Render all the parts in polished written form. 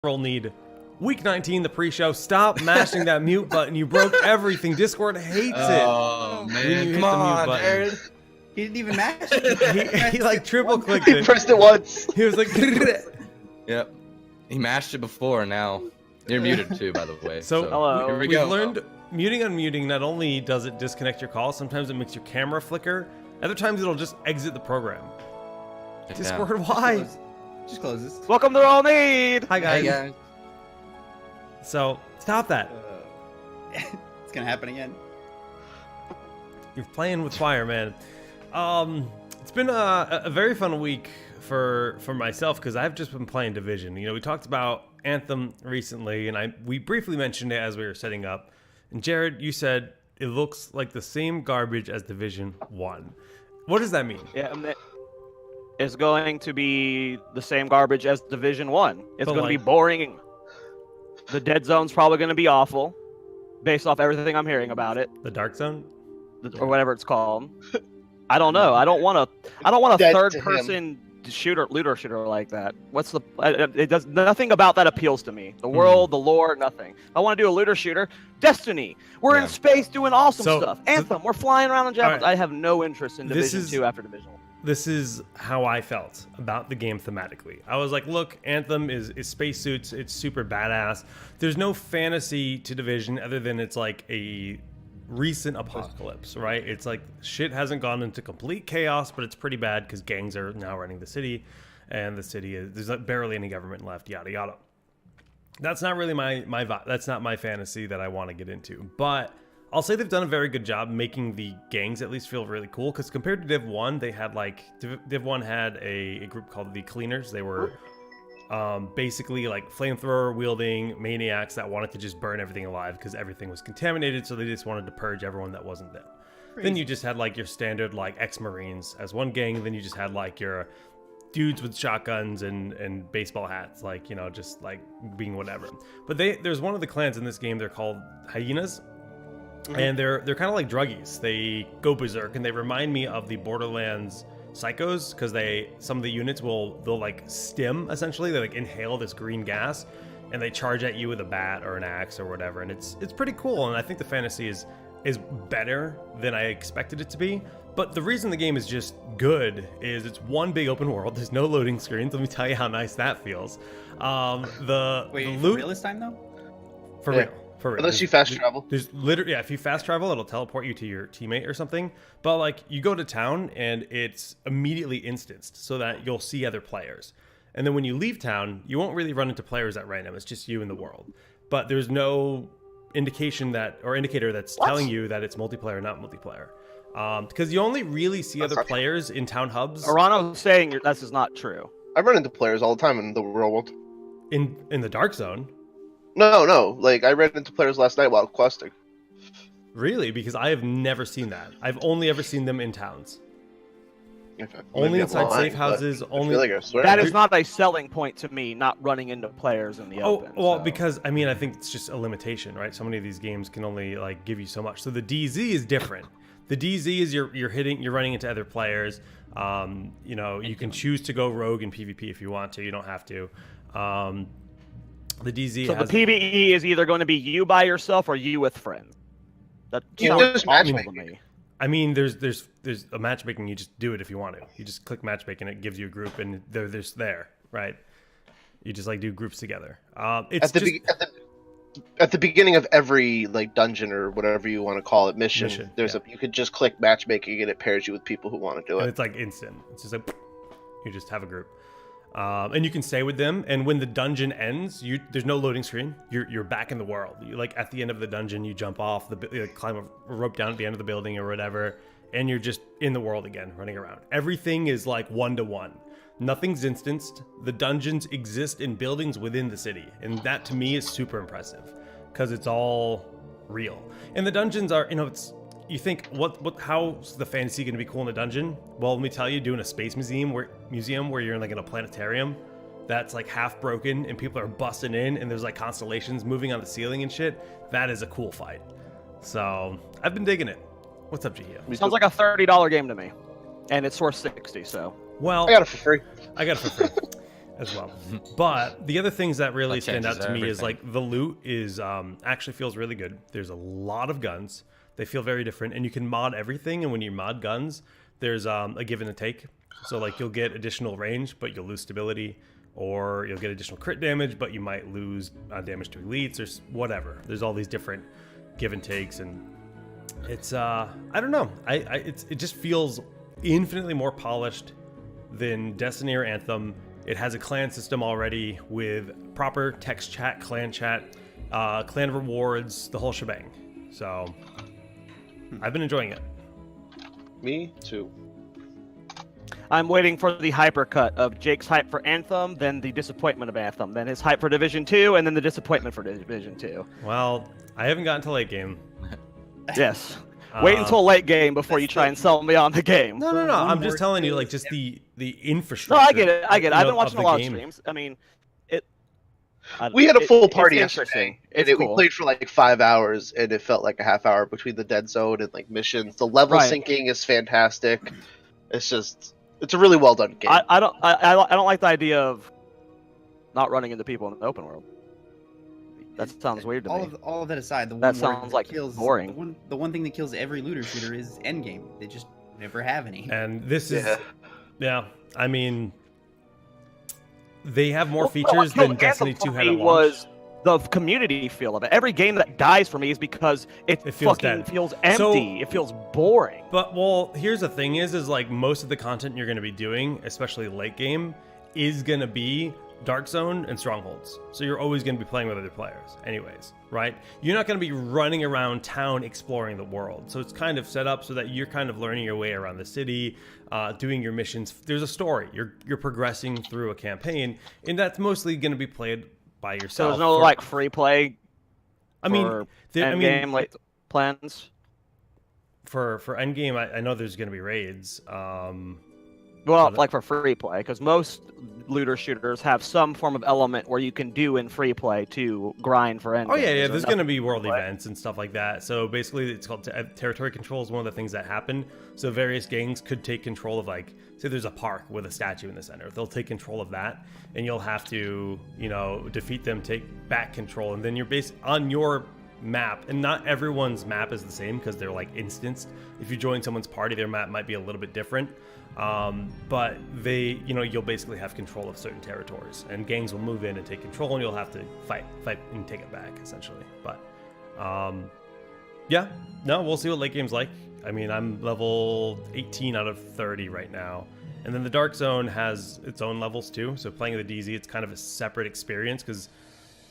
Roll need. Week 19, the pre-show. Stop mashing that mute button. You broke everything. Discord hates it. Oh, when man. you hit Come the mute on, button. Jared. He didn't even mash it. He like triple clicked He it. pressed it once. He was like, Yep. He mashed it before, now. You're muted too, by the way. So, Hello. Here we we've go. learned muting unmuting, not only does it disconnect your call, sometimes it makes your camera flicker. Other times it'll just exit the program. Yeah. Discord, why? Just close this. Welcome to All Need. Hi guys. Hey, guys. So, stop that. It's gonna happen again. You're playing with fire, man. It's been a very fun week for myself because I've just been playing Division. You know, we talked about Anthem recently, and we briefly mentioned it as we were setting up. And Jared, you said it looks like the same garbage as Division 1. What does that mean? Yeah, it's going to be the same garbage as Division 1. It's But going to be like- boring. The dead zone's probably going to be awful, based off everything I'm hearing about it, The Dark Zone? or whatever it's called. I don't know. I don't want a Dead to third-person looter shooter like that. What's the? It does nothing about that appeals to me. The world, the lore, nothing. I want to do a looter shooter. Destiny. We're Yeah. in space doing awesome So- stuff. Anthem. We're flying around in javelins. Alright. I have no interest in This Division is- 2 after Division 1. This is how I felt about the game thematically. I was like, look, Anthem is spacesuits. It's super badass. There's no fantasy to Division other than it's like a recent apocalypse, right? It's like shit hasn't gone into complete chaos, but it's pretty bad because gangs are now running the city, and the city is there's like barely any government left. Yada yada. That's not really my vibe. That's not my fantasy that I want to get into. But I'll say they've done a very good job making the gangs at least feel really cool. Because compared to Div 1, they had like Div 1 had a group called the Cleaners. They were basically like flamethrower wielding maniacs that wanted to just burn everything alive because everything was contaminated. So they just wanted to purge everyone that wasn't them. Then you just had like your standard like ex-Marines as one gang. And then you just had like your dudes with shotguns and baseball hats, like, you know, just like being whatever. But there's one of the clans in this game. They're called Hyenas. And they're kind of like druggies. They go berserk, and they remind me of the Borderlands psychos because some of the units they'll like stim essentially. They like inhale this green gas, and they charge at you with a bat or an axe or whatever. And it's pretty cool. And I think the fantasy is better than I expected it to be. But the reason the game is just good is it's one big open world. There's no loading screens. Let me tell you how nice that feels. The Wait, loot for real this time though? for Yeah. real. For real. Unless you fast travel. There's literally, if you fast travel, it'll teleport you to your teammate or something. But like, you go to town and it's immediately instanced so that you'll see other players. And then when you leave town, you won't really run into players at random. It's just you in the world. But there's no indicator that's telling you that it's multiplayer, not multiplayer. Because you only really see other not true. players in town hubs. Arano's saying this is not true. I run into players all the time in the real world. In the Dark Zone. No. Like, I ran into players last night while questing. Really? Because I have never seen that. I've only ever seen them in towns. Only Maybe I'm inside lying, safe but houses. I Only. feel like I swear. That is not a selling point to me, not running into players in the open. Well, so. because I mean, I think it's just a limitation, right? So many of these games can only like give you so much. So the DZ is different. The DZ is you're running into other players. You know, you can choose to go rogue in PvP if you want to. You don't have to. The DZ So has the PvE is either going to be you by yourself or you with friends. That You sounds just awful to matchmaking. me. I mean, there's a matchmaking. You just do it if you want to. You just click matchmaking, it gives you a group, and they're just there, right? You just like do groups together. It's At the beginning of every like dungeon or whatever you want to call it mission, you could just click matchmaking and it pairs you with people who want to do and it. it's like instant. It's just like you just have a group, and you can stay with them. And when the dungeon ends, there's no loading screen. You're back in the world. You like at the end of the dungeon, you jump off climb a rope down at the end of the building or whatever, and you're just in the world again, running around. Everything is like 1-to-1. Nothing's instanced. The dungeons exist in buildings within the city, and that to me is super impressive because it's all real. And the dungeons are, you think how's the fantasy going to be cool in a dungeon? Well, let me tell you, doing a space museum where you're like in a planetarium that's like half broken and people are busting in and there's like constellations moving on the ceiling and shit. That is a cool fight. So I've been digging it. What's up, Jihyo? Sounds like a $30 game to me, and it's worth $60. So Well, I got it for free. I got it for free. as well. But the other things that really That stand out changes to me is everything. like the loot is actually feels really good. There's a lot of guns. They feel very different, and you can mod everything. And when you mod guns, there's a give and a take. So like you'll get additional range, but you'll lose stability, or you'll get additional crit damage, but you might lose damage to elites or whatever. There's all these different give and takes, and it's I don't know. It just feels infinitely more polished than Destiny or Anthem. It has a clan system already with proper text chat, clan rewards, the whole shebang. So I've been enjoying it. Me too. I'm waiting for the hypercut of Jake's hype for Anthem, then the disappointment of Anthem, then his hype for Division 2, and then the disappointment for Division 2. Well, I haven't gotten to late game. Yes. Wait until late game before you try and sell me on the game. No. One I'm more just telling you, thing like, is just the No, infrastructure. I get it. I've been of watching the a lot of game. streams. I mean, We had a full it's party interesting. yesterday, and It's we cool. played for like 5 hours, and it felt like a half hour between the dead zone and like missions. The level Right. syncing is fantastic. It's a really well done game. I don't like the idea of not running into people in the open world. That sounds weird to me. All of that aside, the one That word sounds like kills, boring. The one thing that kills every looter shooter is endgame. They just never have any. And this is, Yeah. yeah, I mean, they have more Well, features what than killed Destiny Anthem 2 for had me at launch. was the community feel of it. Every game that dies for me is because it feels fucking dead. feels So- empty. It feels boring. But, well, here's the thing is like most of the content you're going to be doing, especially late game, is going to be Dark Zone and Strongholds. So you're always going to be playing with other players anyways, right? You're not going to be running around town exploring the world. So it's kind of set up so that you're kind of learning your way around the city, doing your missions. There's a story. You're progressing through a campaign, and that's mostly going to be played by So yourself. there's no like free play. I mean, for endgame, like plans. for endgame, I know there's going to be raids. Well, So like for free play, because most looter shooters have some form of element where you can do in free play to grind for endgame. Oh yeah, So there's going to nothing be world free play. events and stuff like that. So basically, it's called territory control is one of the things that happen. So various gangs could take control of, like, say there's a park with a statue in the center. They'll take control of that, and you'll have to, defeat them, take back control, and then you're based on your map. And not everyone's map is the same because they're like instanced. If you join someone's party, their map might be a little bit different. But you'll basically have control of certain territories, and gangs will move in and take control, and you'll have to fight and take it back, essentially. But we'll see what late game's like. I mean, I'm level 18 out of 30 right now, and then the Dark Zone has its own levels too. So playing the DZ, it's kind of a separate experience because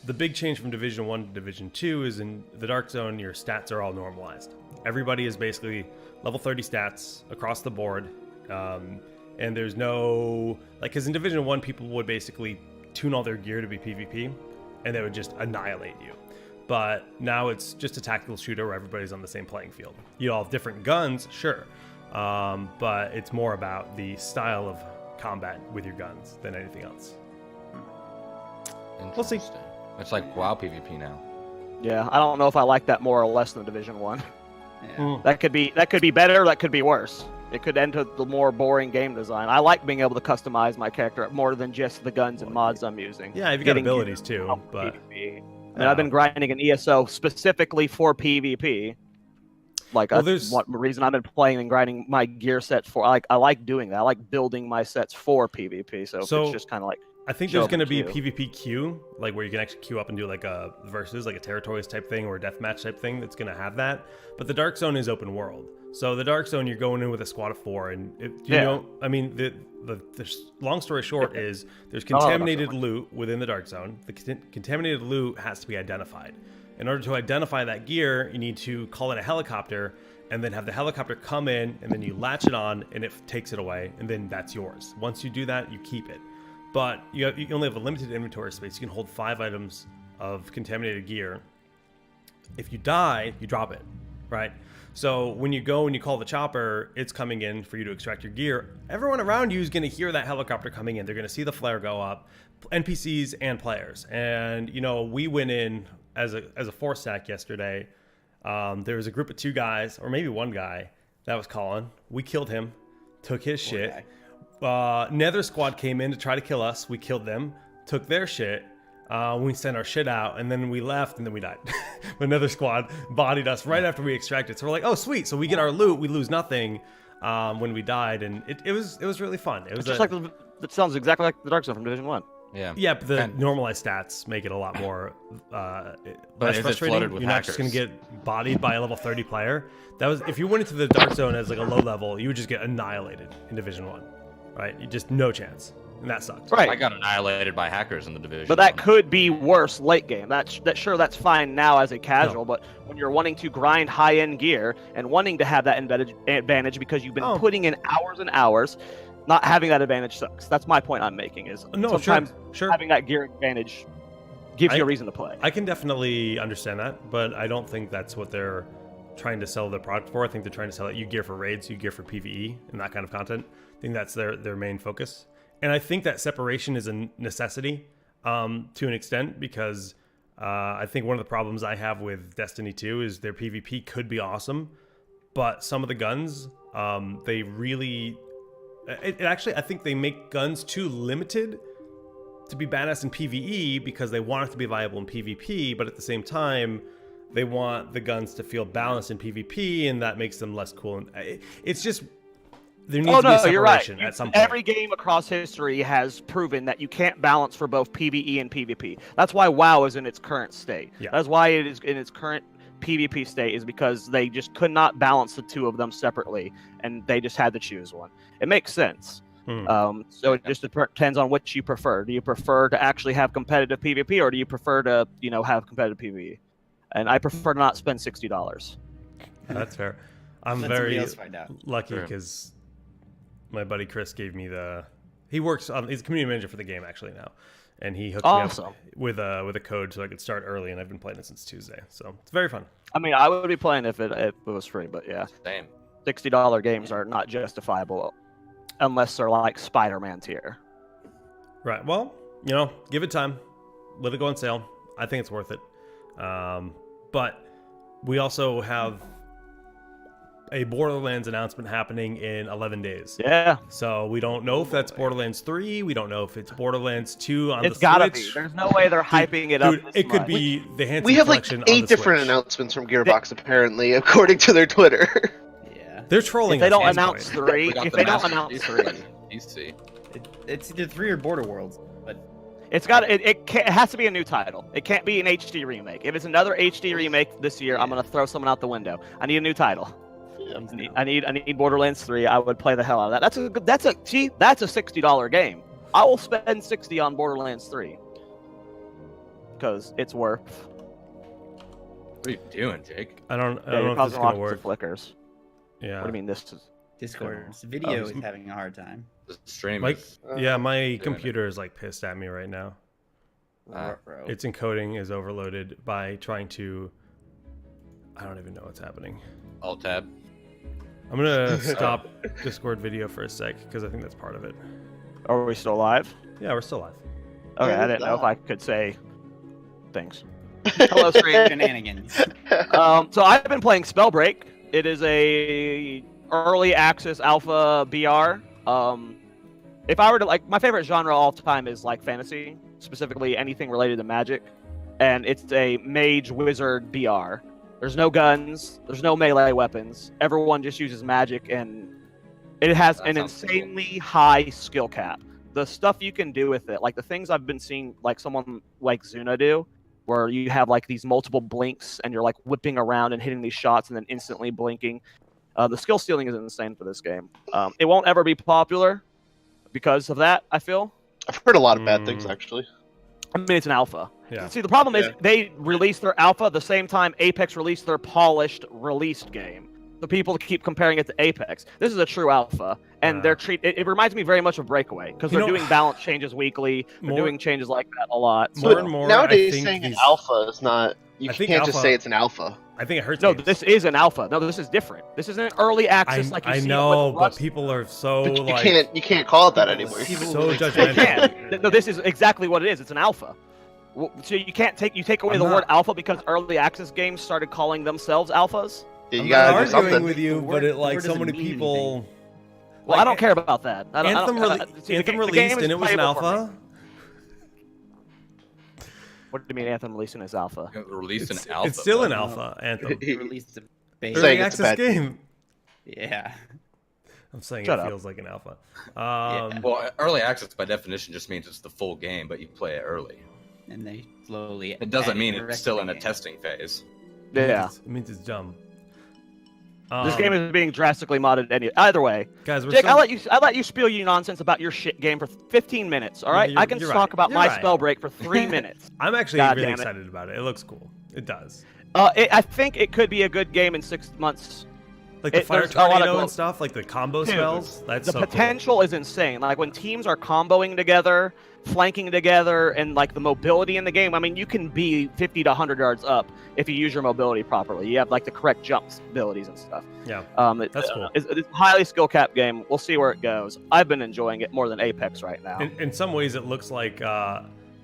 the big change from Division 1 to Division 2 is in the Dark Zone, your stats are all normalized. Everybody is basically level 30 stats across the board. And there's no, like, because in Division 1, people would basically tune all their gear to be PvP, and they would just annihilate you. But now it's just a tactical shooter where everybody's on the same playing field. You all have different guns, sure, but it's more about the style of combat with your guns than anything else. We'll see. Interesting. It's like WoW PvP now. Yeah, I don't know if I like that more or less than Division 1. Yeah. That could be better. That could be worse. It could end with the more boring game design. I like being able to customize my character more than just the guns and mods I'm using. Yeah, you've got Getting abilities too, but PvP. I mean, I've been grinding an ESO specifically for PvP. Like, Well, that's what reason I've been playing and grinding my gear sets for. I like doing that. I like building my sets for PvP. So it's just kind of like. I think show there's up going to in be a queue. PvP queue, like where you can actually queue up and do like a versus, like a territories type thing or a deathmatch type thing that's going to have that. But the Dark Zone is open world. So the Dark Zone, you're going in with a squad of 4, and the long story short is there's contaminated loot within the Dark Zone. The contaminated loot has to be identified. In order to identify that gear, you need to call in a helicopter and then have the helicopter come in, and then you latch it on, and it takes it away, and then that's yours. Once you do that, you keep it. But you only have a limited inventory space. You can hold 5 items of contaminated gear. If you die, you drop it, right? So when you go and you call the chopper, it's coming in for you to extract your gear. Everyone around you is going to hear that helicopter coming in. They're going to see the flare go up, NPCs and players. And, we went in as a 4-stack yesterday. There was a group of 2 guys, or maybe 1 guy, that was Colin. We killed him, took his shit. guy. Nether Squad came in to try to kill us. We killed them, took their shit. We sent our shit out, and then we left, and then we died. Another squad bodied us right after we extracted. So we're like, oh, sweet. So we get our loot. We lose nothing when we died, and it was really fun. It was just like it sounds exactly like the Dark Zone from Division 1. Yeah. Yeah, but the normalized stats make it a lot more But less is it frustrating. flooded with You're not just going to get bodied by a level 30 player. That was if you went into the Dark Zone as like a low level, you would just get annihilated in Division 1, right? You just no chance. And that sucks. Right. I got annihilated by hackers in the division. But that could be worse late game. That's fine now as a casual, No. but when you're wanting to grind high-end gear and wanting to have that advantage because you've been putting in hours and hours, not having that advantage sucks. That's my point I'm making is sometimes sure. having that gear advantage gives you a reason to play. I can definitely understand that, but I don't think that's what they're trying to sell their product for. I think they're trying to sell it. You gear for raids, you gear for PvE, and that kind of content. I think that's their main focus. And I think that separation is a necessity to an extent because I think one of the problems I have with Destiny 2 is their PvP could be awesome, but some of the guns, they really... Actually, I think they make guns too limited to be badass in PvE because they want it to be viable in PvP, but at the same time, they want the guns to feel balanced in PvP, and that makes them less cool. And it's just... There needs to be a separation at some point. Every game across history has proven that you can't balance for both PvE and PvP. That's why WoW is in its current state. Yeah. That's why it is in its current PvP state, is because they just could not balance the two of them separately, and they just had to choose one. It makes sense. So it just depends on which you prefer. Do you prefer to actually have competitive PvP, or do you prefer to, have competitive PvE? And I prefer to not spend $60. That's fair. I'm Let somebody very else find out. lucky because my buddy Chris gave me he works on, he's a community manager for the game actually now, and he hooked me up with a code so I could start early, and I've been playing it since Tuesday, so it's very fun. I mean, I would be playing if it was free, but yeah, Same. $60 games are not justifiable unless they're like Spider-Man tier. Right. Well, give it time, let it go on sale. I think it's worth it. But we also have a Borderlands announcement happening in 11 days. Yeah. So we don't know if that's Borderlands 3. We don't know if it's Borderlands 2 on the Switch. It's gotta be. There's no way they're hyping it up. Dude, it could be the Handsome We have like Collection 8 on the different Switch. announcements from Gearbox, apparently, according to their Twitter. Yeah. They're trolling If they us don't at this announce point. 3, if they don't announce 3, PC. It's either 3 or Border Worlds, but it's got it has to be a new title. It can't be an HD remake. If it's another HD remake this year, I'm gonna throw someone out the window. I need a new title. I need Borderlands 3. I would play the hell out of that. That's a $60 game. I will spend $60 on Borderlands 3 because it's worth. What are you doing, Jake? I don't know if this is going to work. Flickers. Yeah. What do you mean this is? Discord's video is having a hard time. The stream Like, is... yeah, my doing computer is like pissed at me right now. Ruh-roh. Its encoding is overloaded by trying to... I don't even know what's happening. Alt tab. I'm going to stop Discord video for a sec because I think that's part of it. Are we still live? Yeah, we're still live. Okay, Yeah, I didn't know if live. I could say things. Hello, stream. Shenanigans. So I've been playing Spellbreak. It is a early access alpha BR. If I were to my favorite genre all time is like fantasy, specifically anything related to magic, and it's a mage wizard BR. There's no guns, there's no melee weapons. Everyone just uses magic, and it has That an sounds cool. insanely high skill cap. The stuff you can do with it, like the things I've been seeing, like someone like Zuna do, where you have like these multiple blinks and you're like whipping around and hitting these shots and then instantly blinking. The skill stealing is insane for this game. It won't ever be popular because of that, I feel. I've heard a lot of bad things, actually. I mean, it's an alpha. Yeah. See, the problem is Yeah. they released their alpha the same time Apex released their polished released game. The people keep comparing it to Apex. This is a true alpha, and they're it reminds me very much of Breakaway because they're doing balance changes weekly. They're doing changes like that a lot. More and more, Nowadays, I think saying an these- alpha is not. You I think can't just alpha- say it's an alpha. I think it hurts. No, games. this is an alpha. No, this is different. This isn't an early access like you I see know, with but Rust. people are so But you like can't call it that anymore. so They judgmental. can. No, this is exactly what it is. It's an alpha. So you can't take away I'm the word not- alpha because early access games started calling themselves alphas. Yeah, I'm you not gotta do arguing something. with you, The but word- it the like word so doesn't many mean people. anything. Well, I don't care about that. Anthem released and it was an alpha. What do you mean Anthem releasing as alpha? Released an alpha. It's still an alpha, Anthem. He released a beta. Early saying it's a access bad game. Yeah. I'm saying Shut it up. feels like an alpha. Well, early access by definition just means it's the full game, but you play it early. And they slowly. It doesn't mean added the it's rest still of in the a game. testing phase. Yeah. It means it's dumb. This game is being drastically modded. Either way, Guys, we're Jake, still... I let you spiel your nonsense about your shit game for 15 minutes. All right, you're- I can you're talk right. about You're my right. spell break for 3 minutes. I'm actually God really damn it. excited about it. It looks cool. It does. I think it could be a good game in 6 months. Like the fire there's a lot of tornado glow- and stuff, like the combo Dude, spells. That's The so cool. potential is insane. Like when teams are comboing together, flanking together, and like the mobility in the game. I mean, you can be 50 to 100 yards up if you use your mobility properly. You have like the correct jump abilities and stuff. Yeah, That's cool. It's a highly skill cap game. We'll see where it goes. I've been enjoying it more than Apex right now. In some ways, it looks like the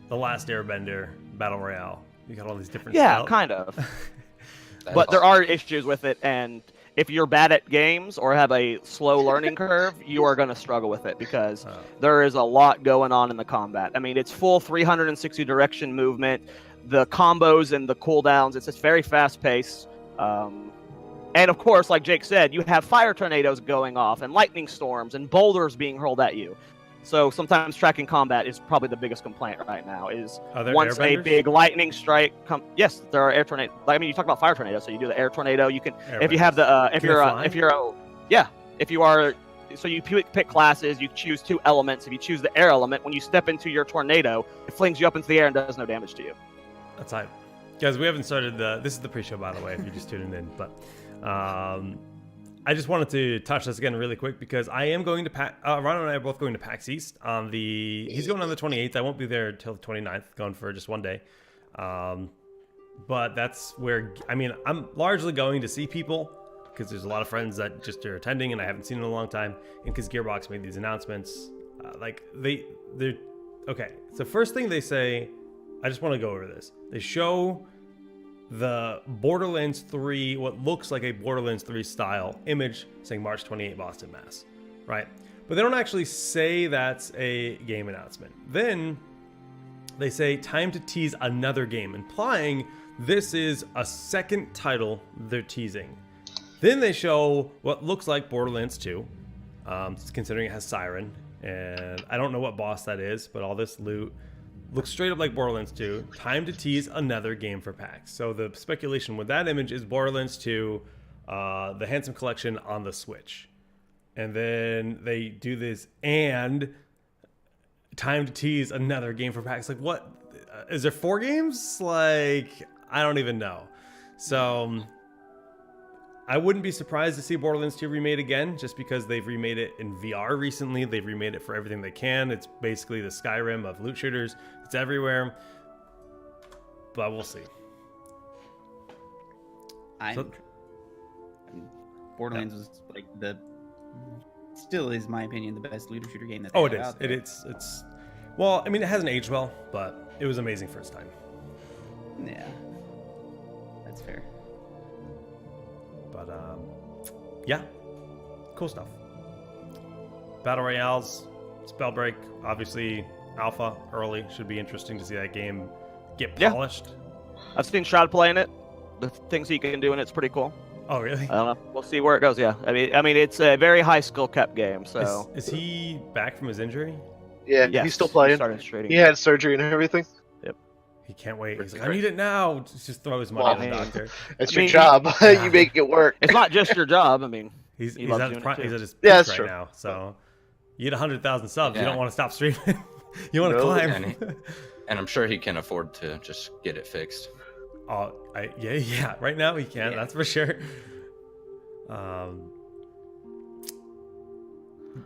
Last Airbender Battle Royale. You got all these different. Yeah, spells. kind of. That's But there awesome. are issues with it, and if you're bad at games or have a slow learning curve, you are going to struggle with it because there is a lot going on in the combat. I mean, it's full 360 direction movement, the combos and the cooldowns. It's just very fast paced. And of course, like Jake said, you have fire tornadoes going off and lightning storms and boulders being hurled at you. So sometimes tracking combat is probably the biggest complaint right now. Is Are there once a airbenders? big lightning strike yes, there are air tornadoes. I mean, you talk about fire tornadoes, so you do the air tornado. You can if you have the if Can you're it if you are so you pick classes, you choose 2 elements. If you choose the air element, when you step into your tornado, it flings you up into the air and does no damage to you. That's hype. Guys, we haven't started the. This is the pre-show, by the way, if you're just tuning in. But I just wanted to touch this again really quick because I am going to Ron and I are both going to PAX East on the. He's going on the 28th. I won't be there till the 29th. Going for just one day. But that's where I'm largely going to see people because there's a lot of friends that just are attending and I haven't seen in a long time. And because Gearbox made these announcements, they're okay. So first thing they say, I just want to go over this. They show the Borderlands 3, what looks like a Borderlands 3 style image saying March 28 Boston, Mass. Right? But they don't actually say that's a game announcement. Then they say time to tease another game, implying this is a second title they're teasing. Then they show what looks like Borderlands 2, considering it has Siren. And I don't know what boss that is, but all this loot looks straight up like Borderlands 2. Time to tease another game for PAX. So the speculation with that image is Borderlands 2, the Handsome Collection on the Switch. And then they do this and time to tease another game for PAX. Like, what? Is there 4 games? Like, I don't even know. So I wouldn't be surprised to see Borderlands 2 remade again, just because they've remade it in VR recently. They've remade it for everything they can. It's basically the Skyrim of loot shooters. It's everywhere. But we'll see. Borderlands was like still is my opinion the best looter shooter game that Oh, they it have is. out there. It's well, I mean, it hasn't aged well, but it was amazing first time. Yeah, that's fair. But yeah, cool stuff. Battle Royales, Spellbreak, obviously alpha early. Should be interesting to see that game get polished. I've seen Shroud playing it. The things he can do in it's pretty cool. Oh, really? I don't know. We'll see where it goes. Yeah, I mean, it's a very high skill cap game. So Is he back from his injury? Yeah, yes, he's still playing. started trading. He had surgery and everything. He can't wait. He's like, I need it now. Just throw his money Well, at the doctor. It's I your mean, job. You make it work. It's not just your job. I mean, He's loves at doing his, it, too. he's at his Yeah, peak that's right true. now. So you get 100,000 subs. You Yeah. don't want to stop streaming. You want to No. climb. And I'm sure he can afford to just get it fixed. Yeah. Right now he can. Yeah. That's for sure.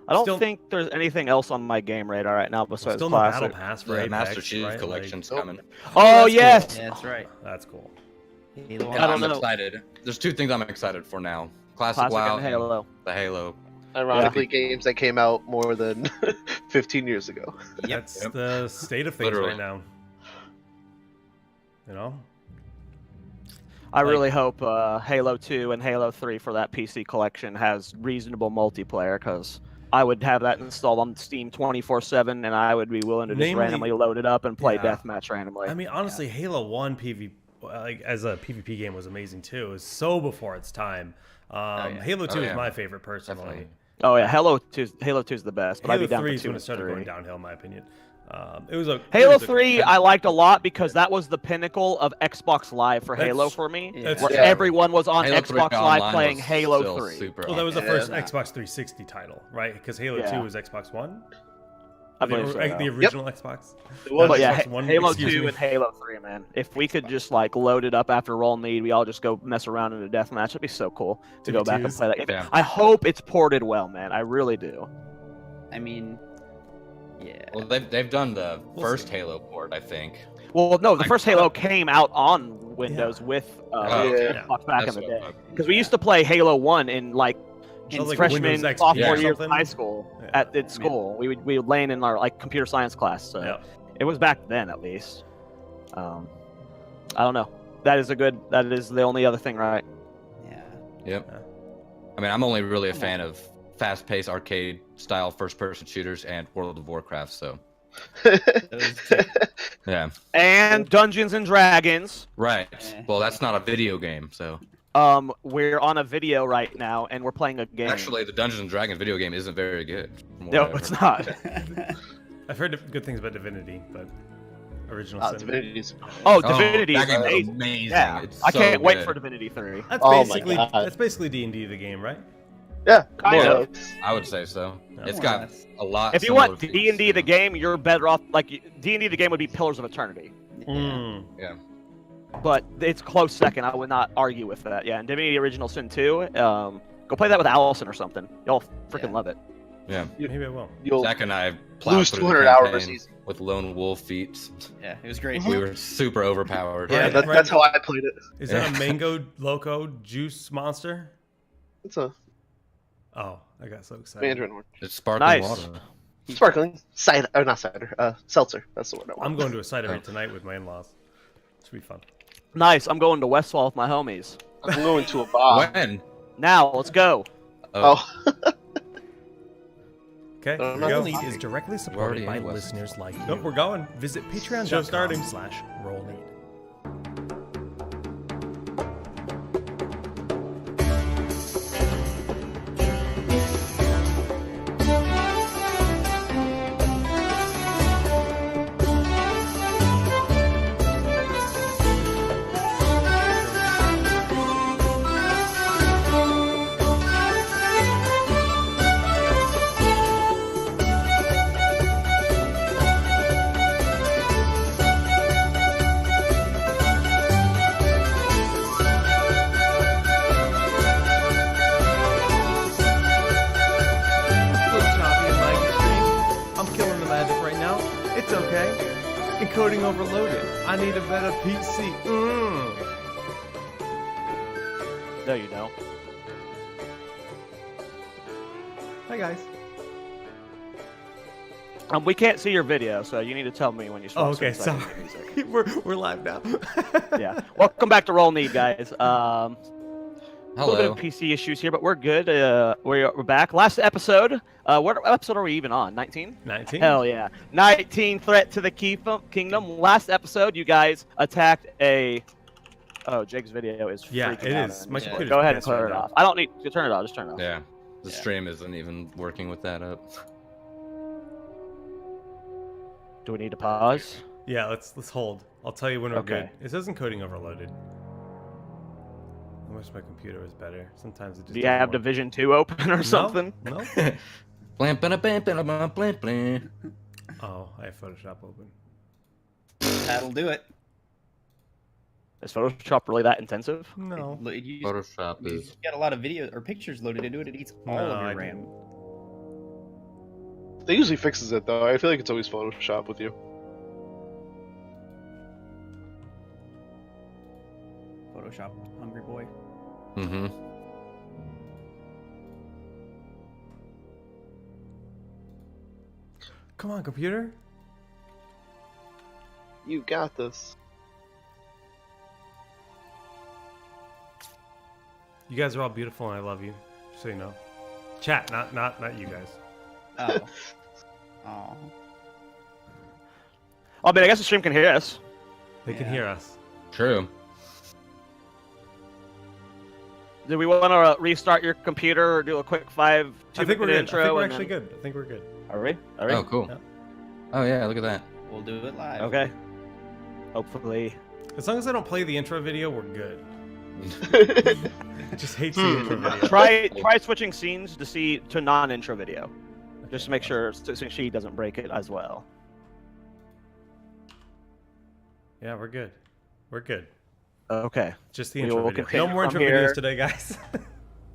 I don't Still- think there's anything else on my game radar right now besides Still no battle classic. pass for Yeah, Apex, Master Chief right? Collection's Like- coming. Oh that's yes, Yeah, that's right. That's cool. Halo And I don't I'm know. excited. There's 2 things I'm excited for now. Classic classic WoW and Halo. the Halo. Ironically, games that came out more than 15 years ago. That's Yep. the state of things Literally. right now. You know? I Like- really hope Halo 2 and Halo 3 for that PC collection has reasonable multiplayer because I would have that installed on Steam 24/7, and I would be willing to just Namely- randomly load it up and play Yeah. deathmatch randomly. I mean, honestly, Halo 1 PvP, like as a PvP game, was amazing too. It was so before its time. Halo 2 is my favorite personally. Definitely. Oh yeah, Halo 2 is the best. But I'd Halo be down 3 for is 2 when it and started 3. going downhill, in my opinion. It was Halo 3 I liked a lot because that was the pinnacle of Xbox Live for That's- Halo for me. that's Where true. everyone was on Halo 3 Xbox Online Live playing was Halo still 3. Super Well, that was the awesome. first Yeah. Xbox 360 title, right? Because Halo Yeah. 2 was Xbox One. I believe so, yeah. The original Xbox. It was. But yeah, Xbox One, Halo excuse 2 me. and Halo 3, man. If we could just like load it up after roll need, we all just go mess around in a deathmatch. It'd be so cool to go back and 2v2s. play that game. Yeah. I hope it's ported well, man. I really do. I mean, yeah. Well, they've done the We'll first see. Halo port, I think. Well, no, the first Halo came out on Windows Yeah. with Oh, yeah. Xbox back That's in the what- day. okay. Because we used to play Halo 1 in like Sounds like freshman, Windows XP sophomore or years of something. high school Yeah. at school. We would lane in our like computer science class. So Yeah. it was back then at least. I don't know. That is the only other thing, right? Yeah. Yep. Yeah. I mean, I'm only really a fan of fast-paced arcade-style first-person shooters and World of Warcraft. So, Those two. yeah. And Dungeons and Dragons. Right. Eh. Well, that's not a video game, so. We're on a video right now and we're playing a game. Actually, the Dungeons and Dragons video game isn't very good. from what no, I've it's heard. not. I've heard good things about Divinity, but original sin. Divinity's. Oh, Divinity that is game is amazing. amazing. Yeah, It's I so can't wait good. for Divinity 3. That's Oh my basically God. D&D the game, right? Yeah. Kind more or of. less. I would say so. Yeah. It's More or got less. a lot. If you similar want feats, D&D the yeah. game, you're better off like D&D the game would be Pillars of Eternity. Mm. Yeah. But it's close second. I would not argue with that. Yeah, and Divinity Original Sin 2. Go play that with Allison or something. Y'all freaking Yeah. love it. Yeah. Maybe I will. You'll Zach and I plowed lose through the 200 hours campaign easy. with lone wolf feats. Yeah, it was great. We were super overpowered. Yeah, Right, that, right. that's how I played it. Is that a mango loco juice monster? It's a Oh, I got so excited. Mandarin one. It's sparkling Nice. water. Sparkling cider, or not cider, seltzer. That's the word I want. I'm going to a cidery tonight with my in-laws. Should be fun. Nice. I'm going to Westfall with my homies. I'm going to a bar. When? Now, let's go. Oh, Okay, I'm here we not go. gonna Is directly already supported by in West. listeners like you. Nope, we're going. Visit patreon.com/rollneed. Look, Choppy and Mike stream. I'm killing the magic right now. It's okay. Encoding overloaded. I need a better PC. No, you don't. Hi guys. We can't see your video, so you need to tell me when you Oh, stop. okay, sorry. we're live now. Yeah. Welcome back to Roll Need, guys. A little bit Hello. of PC issues here, but we're good. We're back. Last episode. What episode are we even on? 19? 19. Hell yeah. 19 Threat to the Kingdom. Last episode, you guys attacked a. Oh, Jake's video is Yeah, freaking it out is. on My me. computer's Go ahead and pissed clear right it now. off. I don't need to turn it off. Just turn it off. Yeah. The Yeah. stream isn't even working with that up. Do we need to pause? Yeah, let's hold. I'll tell you when we're Okay. good. It says encoding overloaded. I wish my computer was better. Sometimes it just. Do you have doesn't Division 2 open or work. something? No. Blam, blam, blam, blam, blam, blam, blam. Oh, I have Photoshop open. That'll do it. Is Photoshop really that intensive? No. You Photoshop you is. got a lot of videos or pictures loaded into it. It eats all No, of I your RAM. didn't. they usually fixes it though. I feel like it's always Photoshop with you. Photoshop, hungry boy. Mm-hmm. Come on, computer. You got this. You guys are all beautiful and I love you. Just so you know. Chat, not you guys. Oh. Oh. I mean, I guess the stream can hear us. They can hear us. True. Do we want to restart your computer or do a quick 5 I think we're 2-minute good. intro? I think we're and actually then- good. I think we're good. Are we? Oh, cool. Yeah. Oh, yeah, look at that. We'll do it live. Okay. Hopefully. As long as I don't play the intro video, we're good. I just hate the intro video. Try switching scenes to non-intro video, just to make sure so she doesn't break it as well. Yeah, we're good. We're good. Okay. Just the We intro will video. continue No more from intro here. videos today, guys.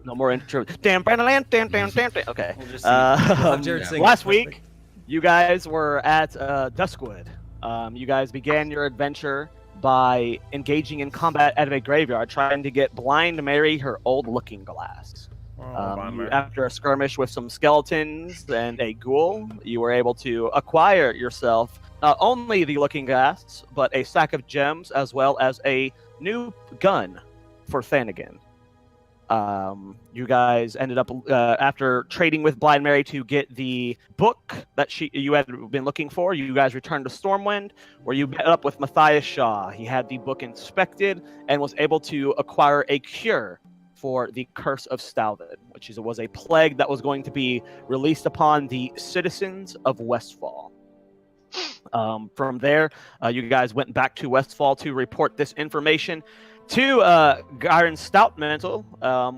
No more intro. Damn. Okay. We'll just see. Jared sing. Last week, you guys were at Duskwood. You guys began your adventure by engaging in combat at a graveyard, trying to get Blind Mary her old looking glass. After a skirmish with some skeletons and a ghoul, you were able to acquire yourself not only the looking glass, but a sack of gems as well as a new gun for Thanagan. You guys ended up after trading with Blind Mary to get the book that you had been looking for. You guys returned to Stormwind, where you met up with Matthias Shaw. He had the book inspected and was able to acquire a cure for the Curse of Stalvin, which was a plague that was going to be released upon the citizens of Westfall. From there, you guys went back to Westfall to report this information to Gyron Stoutmantle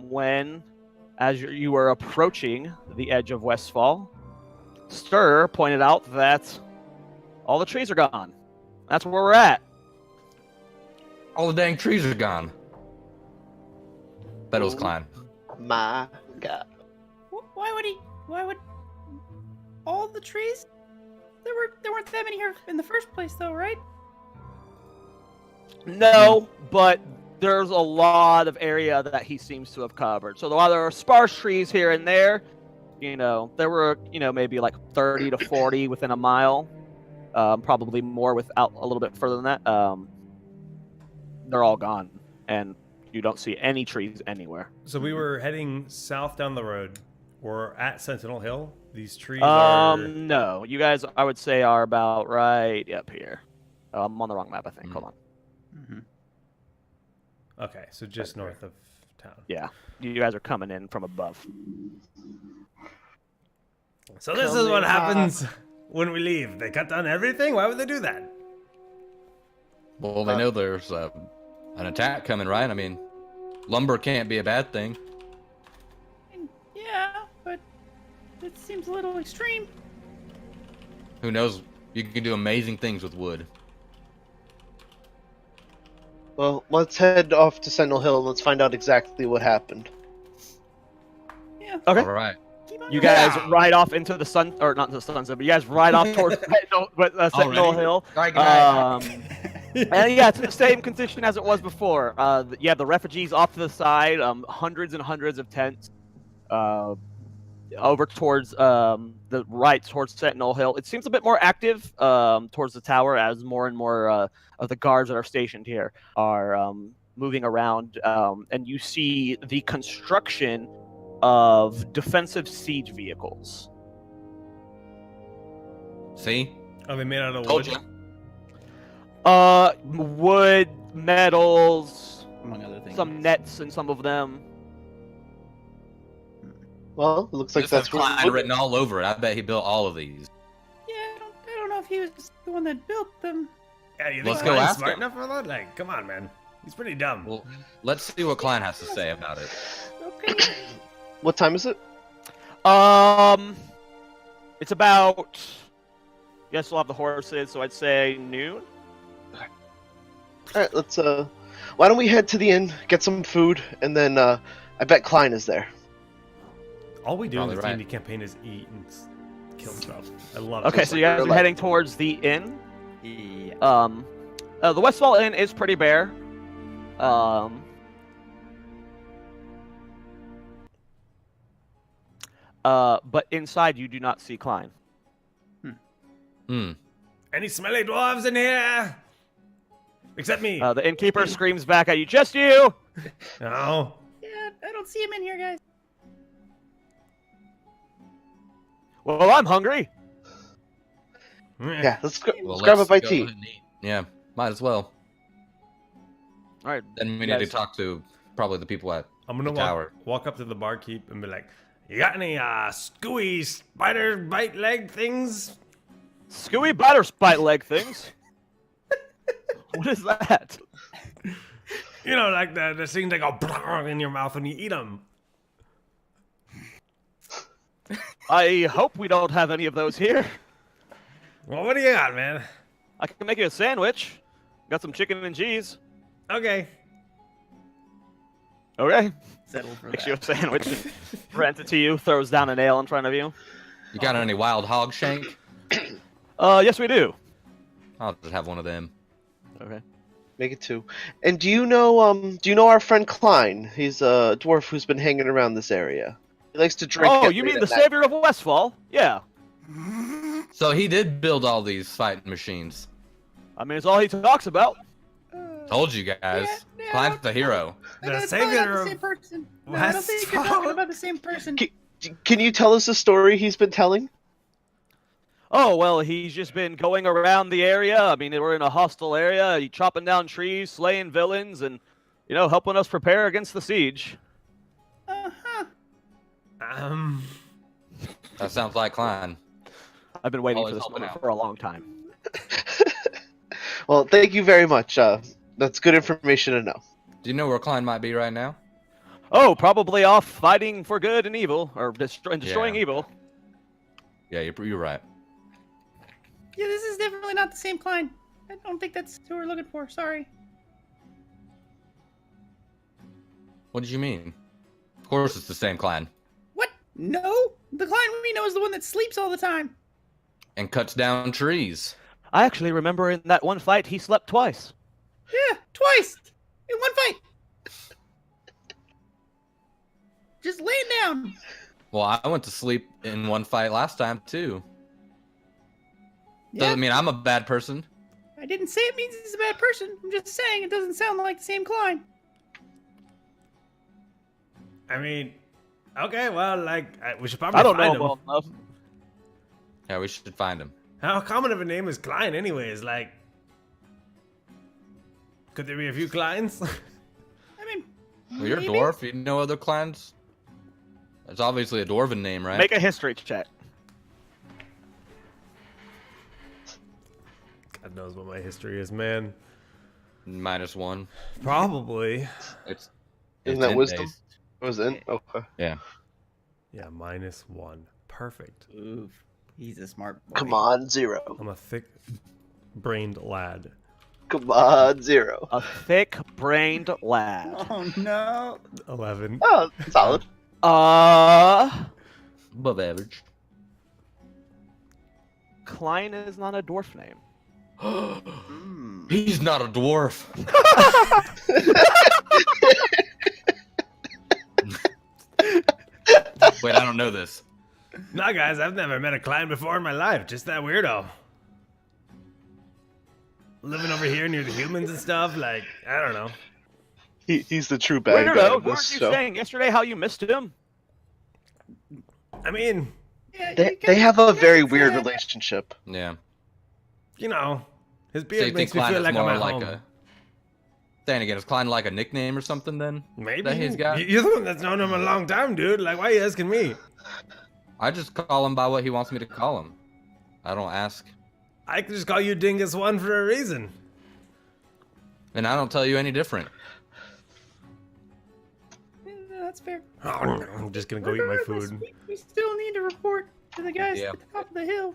when, as you were approaching the edge of Westfall, Stir pointed out that all the trees are gone. That's where we're at. All the dang trees are gone. Bet it was Klein. My God. Why would all the trees? There weren't that many here in the first place, though, right? No, but there's a lot of area that he seems to have covered. So while there are sparse trees here and there, there were, maybe like 30 to 40 within a mile. Probably more without a little bit further than that. They're all gone, and you don't see any trees anywhere. So we were heading south down the road. We're at Sentinel Hill. These trees are... No. You guys, I would say, are about right up here. I'm on the wrong map, I think. Hold on. Mm-hmm. Okay, so just north of town. Yeah. You guys are coming in from above. So this is what happens when we leave. They cut down everything? Why would they do that? Well, they know there's an attack coming, right? I mean, lumber can't be a bad thing. Yeah, but it seems a little extreme. Who knows? You can do amazing things with wood. Well, let's head off to Sentinel Hill and let's find out exactly what happened. Yeah. Okay. All right. Keep on You going. guys ride off into the sun, or not the sunset, but you guys ride off towards Sentinel Already? Hill. Sorry, guys. And yeah, it's the same condition as it was before. You have the refugees off to the side, hundreds and hundreds of tents over towards the right, towards Sentinel Hill. It seems a bit more active towards the tower as more and more of the guards that are stationed here are moving around. And you see the construction of defensive siege vehicles. See? Are they made out of Told wood? you. Wood, metals, Among other things. some nets in some of them. Well, it looks like This that's has Klein written all over it. I bet he built all of these. Yeah, I don't know if he was the one that built them. Yeah, you think Let's go Klein's ask smart him. enough for that? Like, come on, man. He's pretty dumb. Well, let's see what Klein has to say about it. Okay. What time is it? It's about. Yes, we'll have the horses, so I'd say noon. All right, let's. Why don't we head to the inn, get some food, and then I bet Klein is there. All we do in Probably this right. D&D campaign is eat and kill stuff. I love it. Okay, so you guys are heading towards the inn. Yeah. The Westfall Inn is pretty bare. But inside you do not see Klein. Hmm. Any smelly dwarves in here? Except me. The innkeeper screams back at you, "Just you!" No. Yeah, I don't see him in here, guys. Well, I'm hungry. Yeah, let's Well, grab a let's bite go to eat. ahead and eat. Yeah, might as well. All right. Then we You need to guys- talk to probably the people at I'm gonna the tower. walk up to the barkeep and be like, "You got any scooey spider bite leg things?" Scooey biter spite leg things. What is that? You know, like the things that go in your mouth when you eat them. I hope we don't have any of those here. Well, what do you got, man? I can make you a sandwich. Got some chicken and cheese. Okay. Okay. Settle for Makes that. you a sandwich. Rents it to you. Throws down a nail in front of you. You got any wild hog shank? Yes, we do. I'll just have one of them. Okay. Make it 2. And do you know our friend Klein? He's a dwarf who's been hanging around this area. He likes to drink. Oh, at you late mean at the night. savior of Westfall? Yeah. So he did build all these fighting machines. I mean, it's all he talks about. Told you guys. Yeah, Klein's the hero. The That's probably savior not the of same person. No, I don't think you're Westfall. talking about the same person. Can you tell us the story he's been telling? Oh, well, he's just been going around the area. I mean, we're in a hostile area. He's chopping down trees, slaying villains, and, helping us prepare against the siege. Uh-huh. That sounds like Klein. I've been waiting Always for this helping moment out. for a long time. Well, thank you very much. That's good information to know. Do you know where Klein might be right now? Oh, probably off fighting for good and evil, or destroying Yeah. evil. Yeah, you're right. Yeah, this is definitely not the same Klein. I don't think that's who we're looking for. Sorry. What did you mean? Of course it's the same Klein. What? No? The Klein we know is the one that sleeps all the time. And cuts down trees. I actually remember in that one fight, he slept twice. Yeah, twice. In one fight. Just laying down. Well, I went to sleep in one fight last time too. Yeah, Doesn't mean I'm a bad person. I didn't say it means he's a bad person. I'm just saying it doesn't sound like the same Klein. I mean, okay, well, we should probably I don't know find him him. well enough. Yeah, we should find him. How common of a name is Klein, anyways? Like, could there be a few Kleins? I mean, Well, you're a maybe? dwarf. You know other Kleins? It's obviously a dwarven name, right? Make a history check. God knows what my history is, man. -1. Probably. It's Isn't that in wisdom? base. Was it? Okay. Yeah. Yeah, -1. Perfect. Oof. He's a smart boy. Come on, 0. I'm a thick-brained lad. Come on, 0. A thick-brained lad. Oh, no. 11. Oh, solid. Above average. Klein is not a dwarf name. He's not a dwarf. Wait, I don't know this. Nah, guys, I've never met a Klein before in my life. Just that weirdo. Living over here near the humans and stuff. Like, I don't know. He's the true bad guy Weirdo, of this weren't you show. saying yesterday how you missed him? I mean, Yeah, They, you they guys- have a you very guys weird said- relationship. Yeah. you know, his So beard you think makes me Klein feel is like I'm more at like home. a... Then again, is Klein like a nickname or something then? Maybe. that he's got? You're the one that's known him a long time, dude. Like, why are you asking me? I just call him by what he wants me to call him. I don't ask. I could just call you Dingus One for a reason. And I don't tell you any different. Yeah, that's fair. I'm just gonna go eat my Regardless, food. We still need to report to the guys Yeah. at the top of the hill.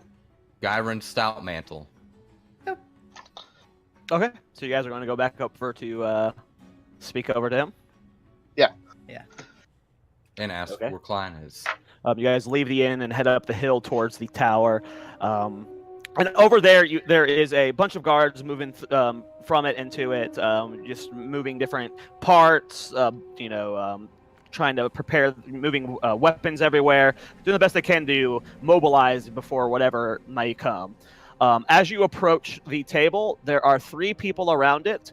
Gyron Stoutmantle. Okay, so you guys are going to go back up to speak over to him. And ask Okay. where Klein is. You guys leave the inn and head up the hill towards the tower. And over there, there is a bunch of guards moving from it into it, just moving different parts, trying to prepare, moving weapons everywhere, doing the best they can to mobilize before whatever may come. As you approach the table, there are 3 people around it,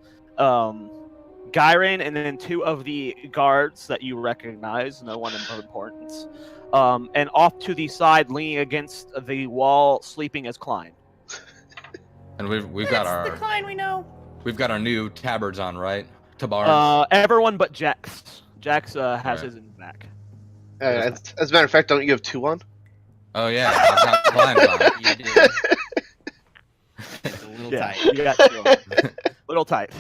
Gyren, and then 2 of the guards that you recognize, no one of importance. And off to the side, leaning against the wall, sleeping is Klein. And we've got That's the our Klein we know. we've got our new tabards on, right? Tabards. Everyone but Jax. Jax has Right. his in the back. As a matter of fact, don't you have 2 on? Oh yeah, I've got Klein's on. You do. It's a little Yeah, tight. you got 2 on. Little tight.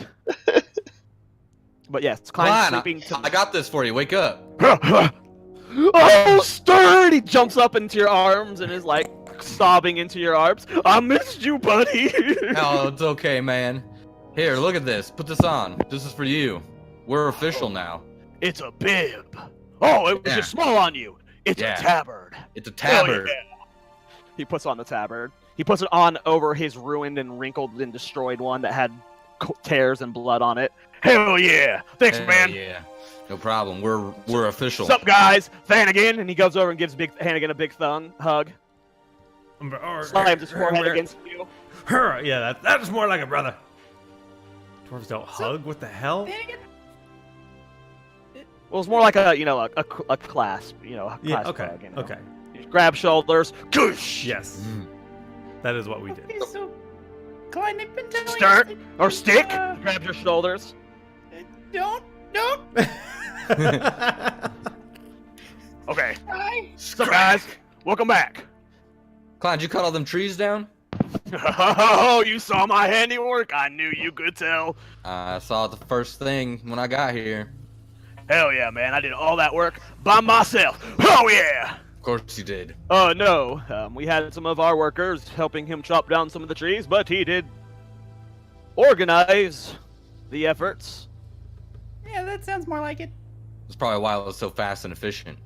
But yes, Klein's Klein, sleeping. I got this for you. Wake up. Oh, Stern! He jumps up into your arms and is like sobbing into your arms. I missed you, buddy. Oh, it's okay, man. Here, look at this. Put this on. This is for you. We're official now. It's a bib. Oh, it was Yeah. just small on you. It's Yeah. a tabard. It's a Hell tabard. yeah. He puts on the tabard. He puts it on over his ruined and wrinkled and destroyed one that had tears and blood on it. Hell yeah! Thanks, Hell man. Yeah. No problem. We're official. What's up, guys? Hannigan, and he goes over and gives Hannigan a big hug. Slams his forehead against you. Yeah, that's more like a brother. Dwarves don't hug. What the hell? Hannigan? Well, it's more like a clasp, a Yeah. clasp Okay. hug, you know? Okay. You grab shoulders. Goosh! Yes. That is what we did. Okay, so Klein, they've been telling Start us or stick. that, Grab your shoulders. don't, Okay. I. What's up, guys? Welcome back. Klein, did you cut all them trees down? Oh, you saw my handiwork? I knew you could tell. I saw it the first thing when I got here. Hell yeah, man. I did all that work by myself. Oh yeah. Of course you did. No. We had some of our workers helping him chop down some of the trees, but he did organize the efforts. Yeah, that sounds more like it. That's probably why it was so fast and efficient.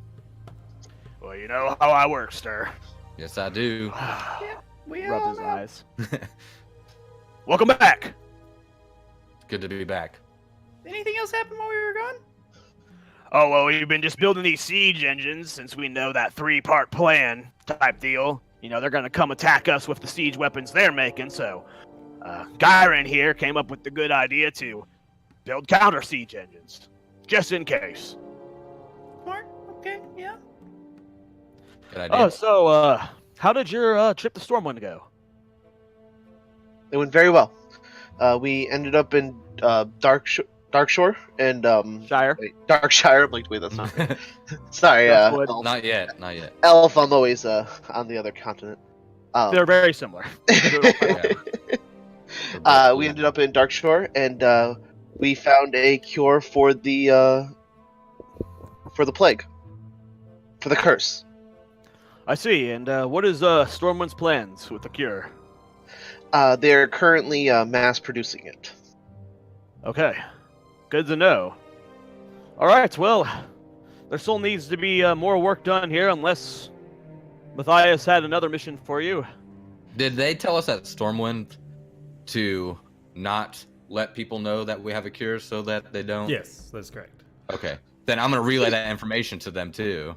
Well, you know how I work, sir. Yes, I do. We Rubs all his know. eyes. Welcome back. Good to be back. Anything else happen while we were gone? Oh, well, we've been just building these siege engines since we know that 3-part plan type deal. You know, they're going to come attack us with the siege weapons they're making, so Gyren here came up with the good idea to build counter siege engines, just in case. Smart. Okay. Yeah. Good idea. Oh, so, how did your trip to Stormwind go? It went very well. We ended up in Darkshore and Shire? wait, Darkshire. I'm like, wait, that's not. Sorry, Darkwood. Elf. Not yet. Not yet. Elf. I'm always on the other continent. They're very similar. We ended up in Darkshore and we found a cure for the plague, for the curse. I see, and what is Stormwind's plans with the cure? They're currently mass producing it. Okay, good to know. Alright, well, there still needs to be more work done here unless Matthias had another mission for you. Did they tell us at Stormwind to not let people know that we have a cure so that they don't? Yes, that's correct. Okay. Then I'm going to relay that information to them too.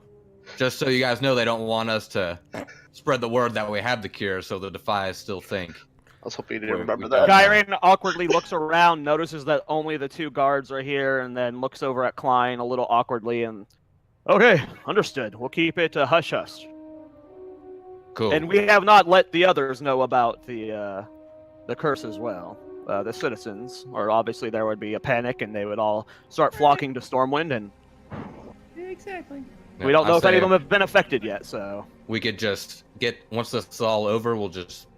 Just so you guys know they don't want us to spread the word that we have the cure so the Defias still think. I was hoping you We- didn't remember we that. got- Gyren awkwardly looks around, notices that only the 2 guards are here, and then looks over at Klein a little awkwardly and... Okay, understood. We'll keep it hush-hush. Cool. And we have not let the others know about the curse as well. The citizens, or obviously there would be a panic and they would all start flocking to Stormwind, and Exactly. we don't know I if any say of them have been affected yet, so... We could just once this is all over, we'll just,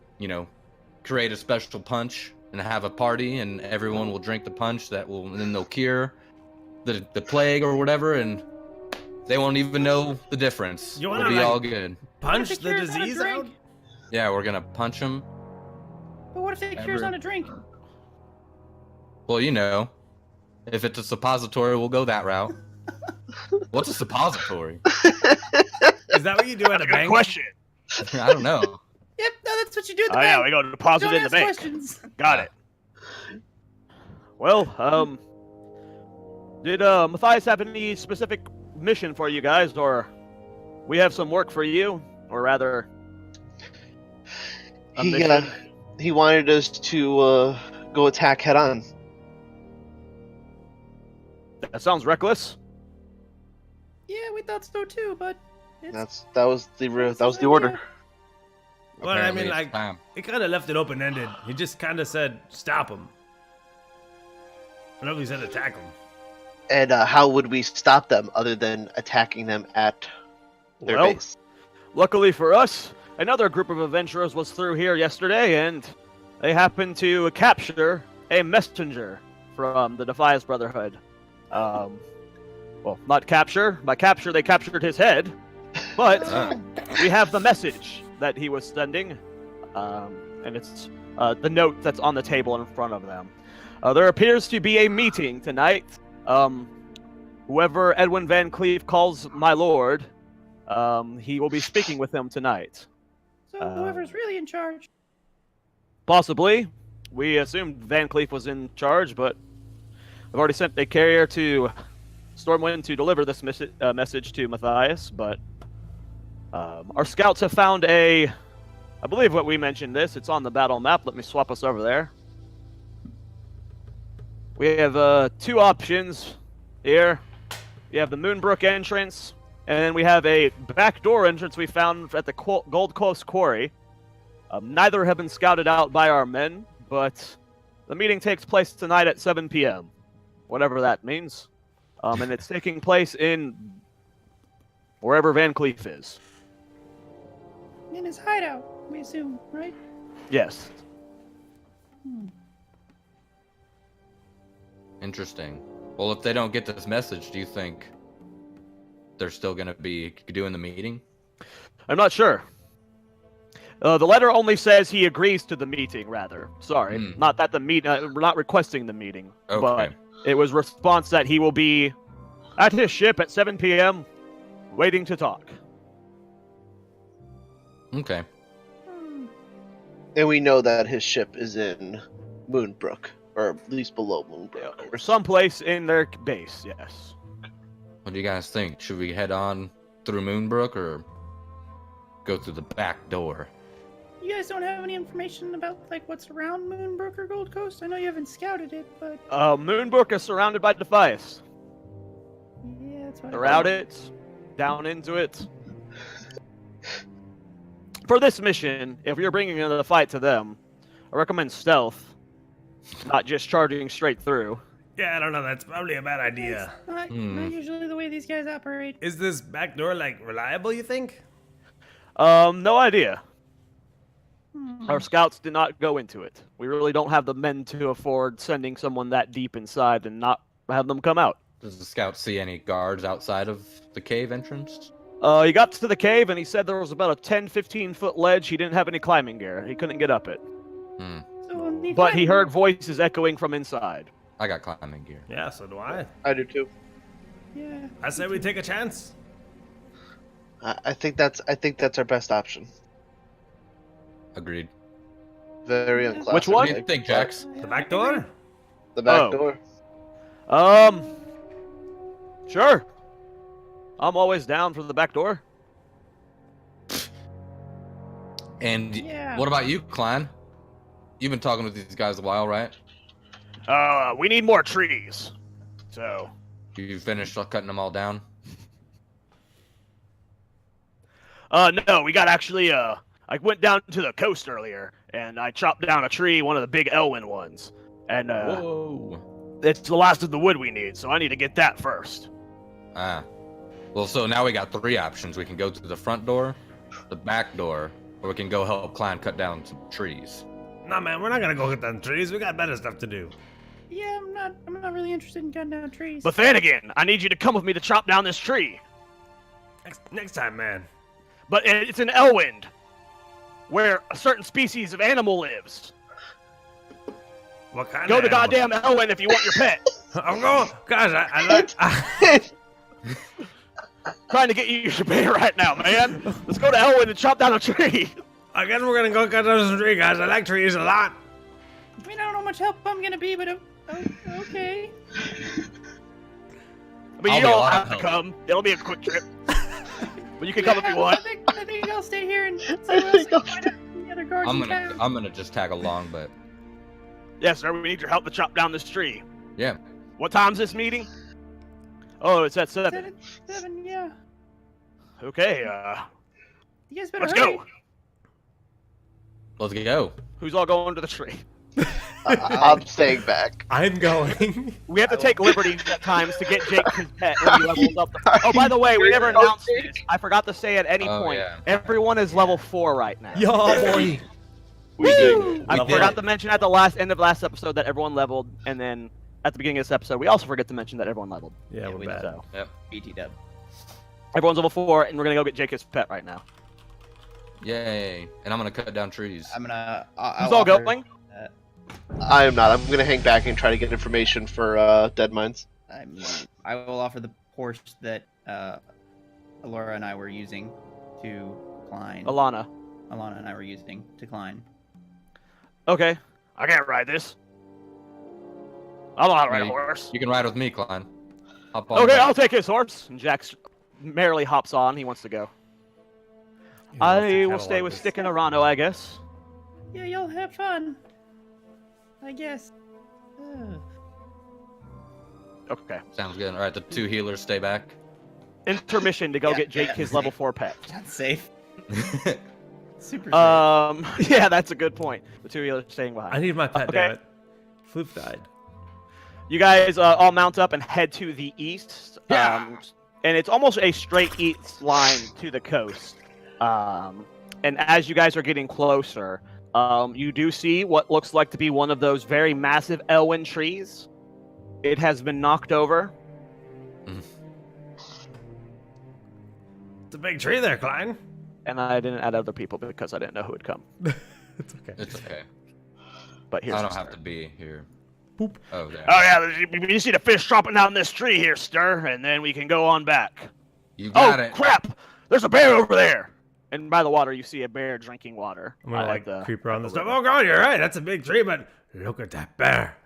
create a special punch and have a party and everyone will drink the punch and then they'll cure the plague or whatever and they won't even know the difference. You wanna, It'll be like- all good. Punch What if the cure's on a disease out? drink? Yeah, we're gonna punch them. But what if the cure's on a drink? Well, if it's a suppository, we'll go that route. What's a suppository? Is that what you do at a Good bank? question! I don't know. Yep. No, that's what you do at the Oh yeah, bank. we go to deposit Don't in the ask bank. questions. Got it. Well, did Matthias have any specific mission for you guys, or we have some work for you, or rather, a mission? He wanted us to go attack head on. That sounds reckless. Yeah, we thought so too, but That was the order. Well, I Apparently mean, it's like, time. he kind of left it open-ended. He just kind of said, stop him. Nobody said attack him. And how would we stop them other than attacking them at their Well, base? luckily for us, another group of adventurers was through here yesterday, and they happened to capture a messenger from the Defias Brotherhood. Well, not capture. By capture, they captured his head, but we have the message that he was sending, and it's the note that's on the table in front of them. There appears to be a meeting tonight. Whoever Edwin Van Cleef calls my lord, he will be speaking with him tonight. so whoever's really in charge. Possibly. We assumed Van Cleef was in charge, but I've already sent a carrier to Stormwind to deliver this message to Matthias, but our scouts have found I believe what we mentioned this, it's on the battle map. Let me swap us over there. We have two options here. We have the Moonbrook entrance, and then we have a backdoor entrance we found at the Gold Coast Quarry. Neither have been scouted out by our men, but the meeting takes place tonight at 7 p.m., whatever that means. And it's taking place in wherever Van Cleef is. In his hideout, we assume, right? Yes. Interesting. Well, if they don't get this message, do you think they're still going to be doing the meeting? I'm not sure. The letter only says he agrees to the meeting, rather. Sorry. Not that the we're not requesting the meeting. Okay. But it was response that he will be at his ship at 7 p.m. waiting to talk. Okay. And we know that his ship is in Moonbrook, or at least below Moonbrook. Or someplace in their base, yes. What do you guys think? Should we head on through Moonbrook or go through the back door? You guys don't have any information about like what's around Moonbrook or Gold Coast? I know you haven't scouted it, but Moonbrook is surrounded by Defias. yeah, that's what I Around thought. it, down into it. For this mission, if you're bringing the fight to them, I recommend stealth, not just charging straight through. Yeah, I don't know. That's probably a bad idea. Not usually the way these guys operate. Is this back door, like, reliable, you think? No idea. Our scouts did not go into it. We really don't have the men to afford sending someone that deep inside and not have them come out. Does the scout see any guards outside of the cave entrance? He got to the cave and he said there was about a 10-15 foot ledge. He didn't have any climbing gear. He couldn't get up it. Hmm. So we'll need But he climbing. heard voices echoing from inside. I got climbing gear. Yeah, so do I. I do too. Yeah. I say we take a chance. I think that's our best option. Agreed. Very unclassic. Which What one? do you think, Jax? The back door? The back Oh. door. Sure. I'm always down for the back door. And Yeah. what about you, Klein? You've been talking with these guys a while, right? We need more trees. So, You finished cutting them all down? no, we got actually, I went down to the coast earlier, and I chopped down a tree, one of the big elwyn ones. And, Whoa. it's the last of the wood we need, so I need to get that first. Ah. Well, so now we got three options. We can go through the front door, the back door, or we can go help Klein cut down some trees. Nah, man, we're not gonna go get them trees. We got better stuff to do. Yeah, I'm not really interested in cutting down trees. But Flanagan, I need you to come with me to chop down this tree. Next time, man. But it's an elwind, where a certain species of animal lives. What kind Go of to animal? goddamn elwind if you want your pet. I'm going. Gosh, I Trying to get you your pay right now, man. Let's go to elwind and chop down a tree. I guess we're gonna go cut down some trees, guys. I like trees a lot. I mean, I don't know how much help I'm gonna be, but okay. I mean, I'll you be a don't lot have of to help. come. It'll be a quick trip. But you can come if you want. I think I'll stay here and see what else I can find out from the other guards in town. I'm gonna just tag along, but Yes, sir. We need your help to chop down this tree. yeah. What time's this meeting? Oh, it's at 7. 7, yeah. Okay, You guys better let's hurry. go. Let's go. Who's all going to the tree? I'm staying back. I'm going. We have to take liberties at times to get Jake his pet when he levels up. Oh, by the way, we never announced this. I forgot to say at any Oh, point, yeah. everyone is level 4 right now. Yo, boy. We did. I did forgot it. to mention at the end of last episode that everyone leveled, and then at the beginning of this episode, we also forget to mention that everyone leveled. Yeah, Yeah, we're we bad. So BT dub. everyone's level 4, and we're gonna go get Jake his pet right now. Yay. And I'm gonna cut down trees. I'm gonna. Who's all going? I am not. I'm gonna hang back and try to get information for Dead Mines. I will offer the horse that Alora and I were using to climb. Alana. Alana and I were using to climb. Okay. I can't ride this. I don't know how to ride a Yeah, horse. You can ride with me, Klein. Hop on Okay, back. I'll take his horse. And Jax merrily hops on. He wants to go. He wants to I will stay catalog with this. Stick and Arano, I guess. Yeah, y'all have fun. I guess. Okay. Sounds good. All right, the 2 healers stay back. Intermission to go Yeah, get Jake yeah. his level 4 pet. That's safe. Super safe. Yeah, that's a good point. The 2 healers staying behind. I need my pet, Okay. damn it. Floof died. You guys all mount up and head to the east. Yeah. And it's almost a straight east line to the coast. And as you guys are getting closer, you do see what looks like to be one of those very massive elwyn trees. It has been knocked over. It's a big tree there, Klein. And I didn't add other people because I didn't know who would come. It's okay. It's okay. But here's I don't the have start. to be here. Boop. Oh, there. Oh yeah, you see the fish dropping down this tree here, stir, and then we can go on back. You Oh got it. crap! There's a bear over there. And by the water, you see a bear drinking water. I'm gonna I like the- creep around the the stuff. river. Oh god, you're right. That's a big tree, but look at that bear.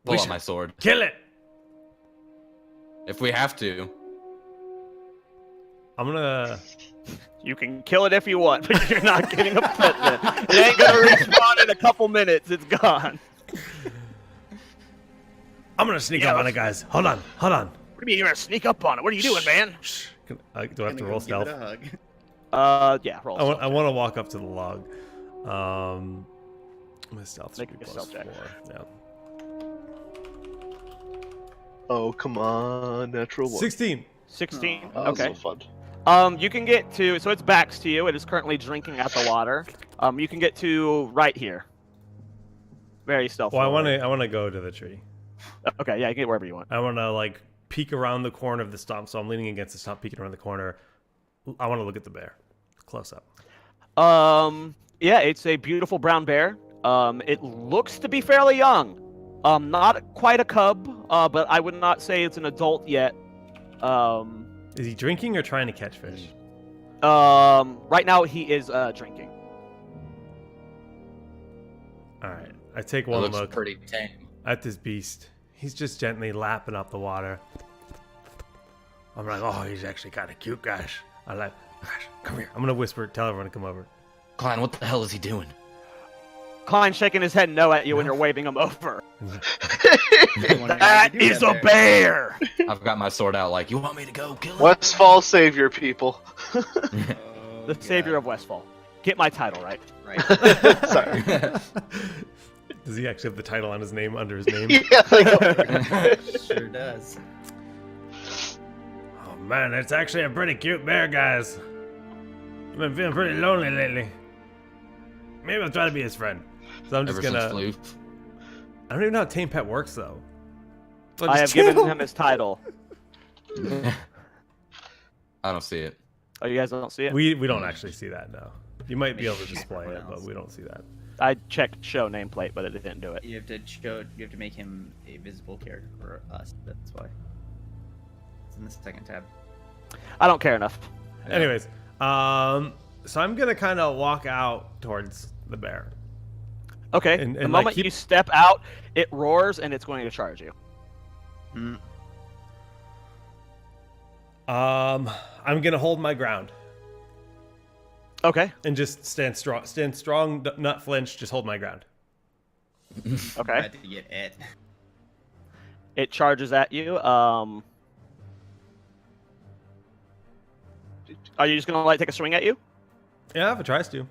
Pull We out should my sword. kill it. If we have to. I'm gonna. You can kill it if you want, but you're not getting a pet then. It ain't gonna respawn in a couple minutes. It's gone. I'm gonna sneak Yeah, up on it, let's- guys. Hold on. Hold on. What do you mean you're gonna sneak up on it? What are you doing, man? Shh. Do I have to Gonna roll go give it stealth? a hug. Yeah, roll. I want to walk up to the log. My stealth Make should be a plus stealth check. 4. Yeah. Oh come on, natural one. 16. 16. Oh, that was Okay. so fun. You can get to. So its backs to you. It is currently drinking at the water. You can get to right here. Very stealthy. Well, I want to go to the tree. Okay, yeah, you can get wherever you want. I want to like peek around the corner of the stump. So I'm leaning against the stump, peeking around the corner. I want to look at the bear, close up. Yeah, it's a beautiful brown bear. It looks to be fairly young. Not quite a cub, but I would not say it's an adult yet. Is he drinking or trying to catch fish? Right now he is drinking. All right. I take It one looks look pretty tame. at this beast. He's just gently lapping up the water. I'm like, oh, he's actually kind of cute, gosh. I'm like, gosh, come here. I'm gonna whisper, tell everyone to come over. Klein, what the hell is he doing? Klein shaking his head no at you when you're waving him over. Wondering what That you do is a down there. bear. I've got my sword out like, you want me to go kill him? Westfall savior, people. Oh, The savior of Westfall. Get my title right. Right. Sorry. Does he actually have the title on his name under his name? Yeah, like, Sure does. Oh man, it's actually a pretty cute bear, guys. I've been feeling pretty lonely lately. Maybe I'll try to be his friend. So I'm just Ever gonna. since Floof. I don't even know how tame pet works though. So I have just given chill. him his title. I don't see it. Oh, you guys don't see it? We don't actually see that now. You might be able to Maybe display it, someone but else. we don't see that. I checked show nameplate, but it didn't do it. You have to show. You have to make him a visible character for us. That's why. It's in the second tab. I don't care enough. Yeah. Anyways, so I'm gonna kind of walk out towards the bear. Okay. And the like, moment keep- you step out, it roars and it's going to charge you. I'm gonna hold my ground Okay. and just stand strong, not flinch, just hold my ground. Okay. Had to get it. It charges at you. Are you just gonna like take a swing at you? Yeah, if it tries to.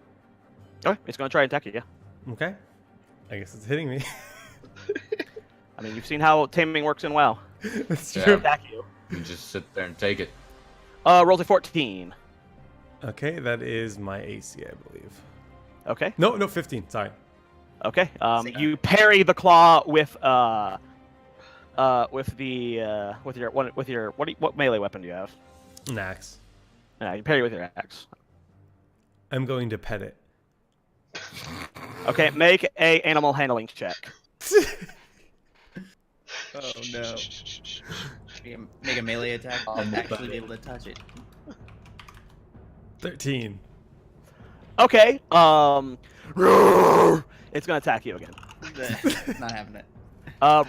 Okay, it's gonna try and attack you. Yeah. Okay. I guess it's hitting me. I mean, you've seen how taming works in WoW. That's Yeah. true. Attack you. You just sit there and take it. Rolls a 14. Okay, that is my AC, I believe. Okay. No, 15. Sorry. Okay. Sick. You parry the claw with what melee weapon do you have? An axe. You parry with your axe. I'm going to pet it. Okay, make a animal handling check. Oh no. Make a melee attack and actually be able to touch it. 13. Okay. It's gonna attack you again. Not having it.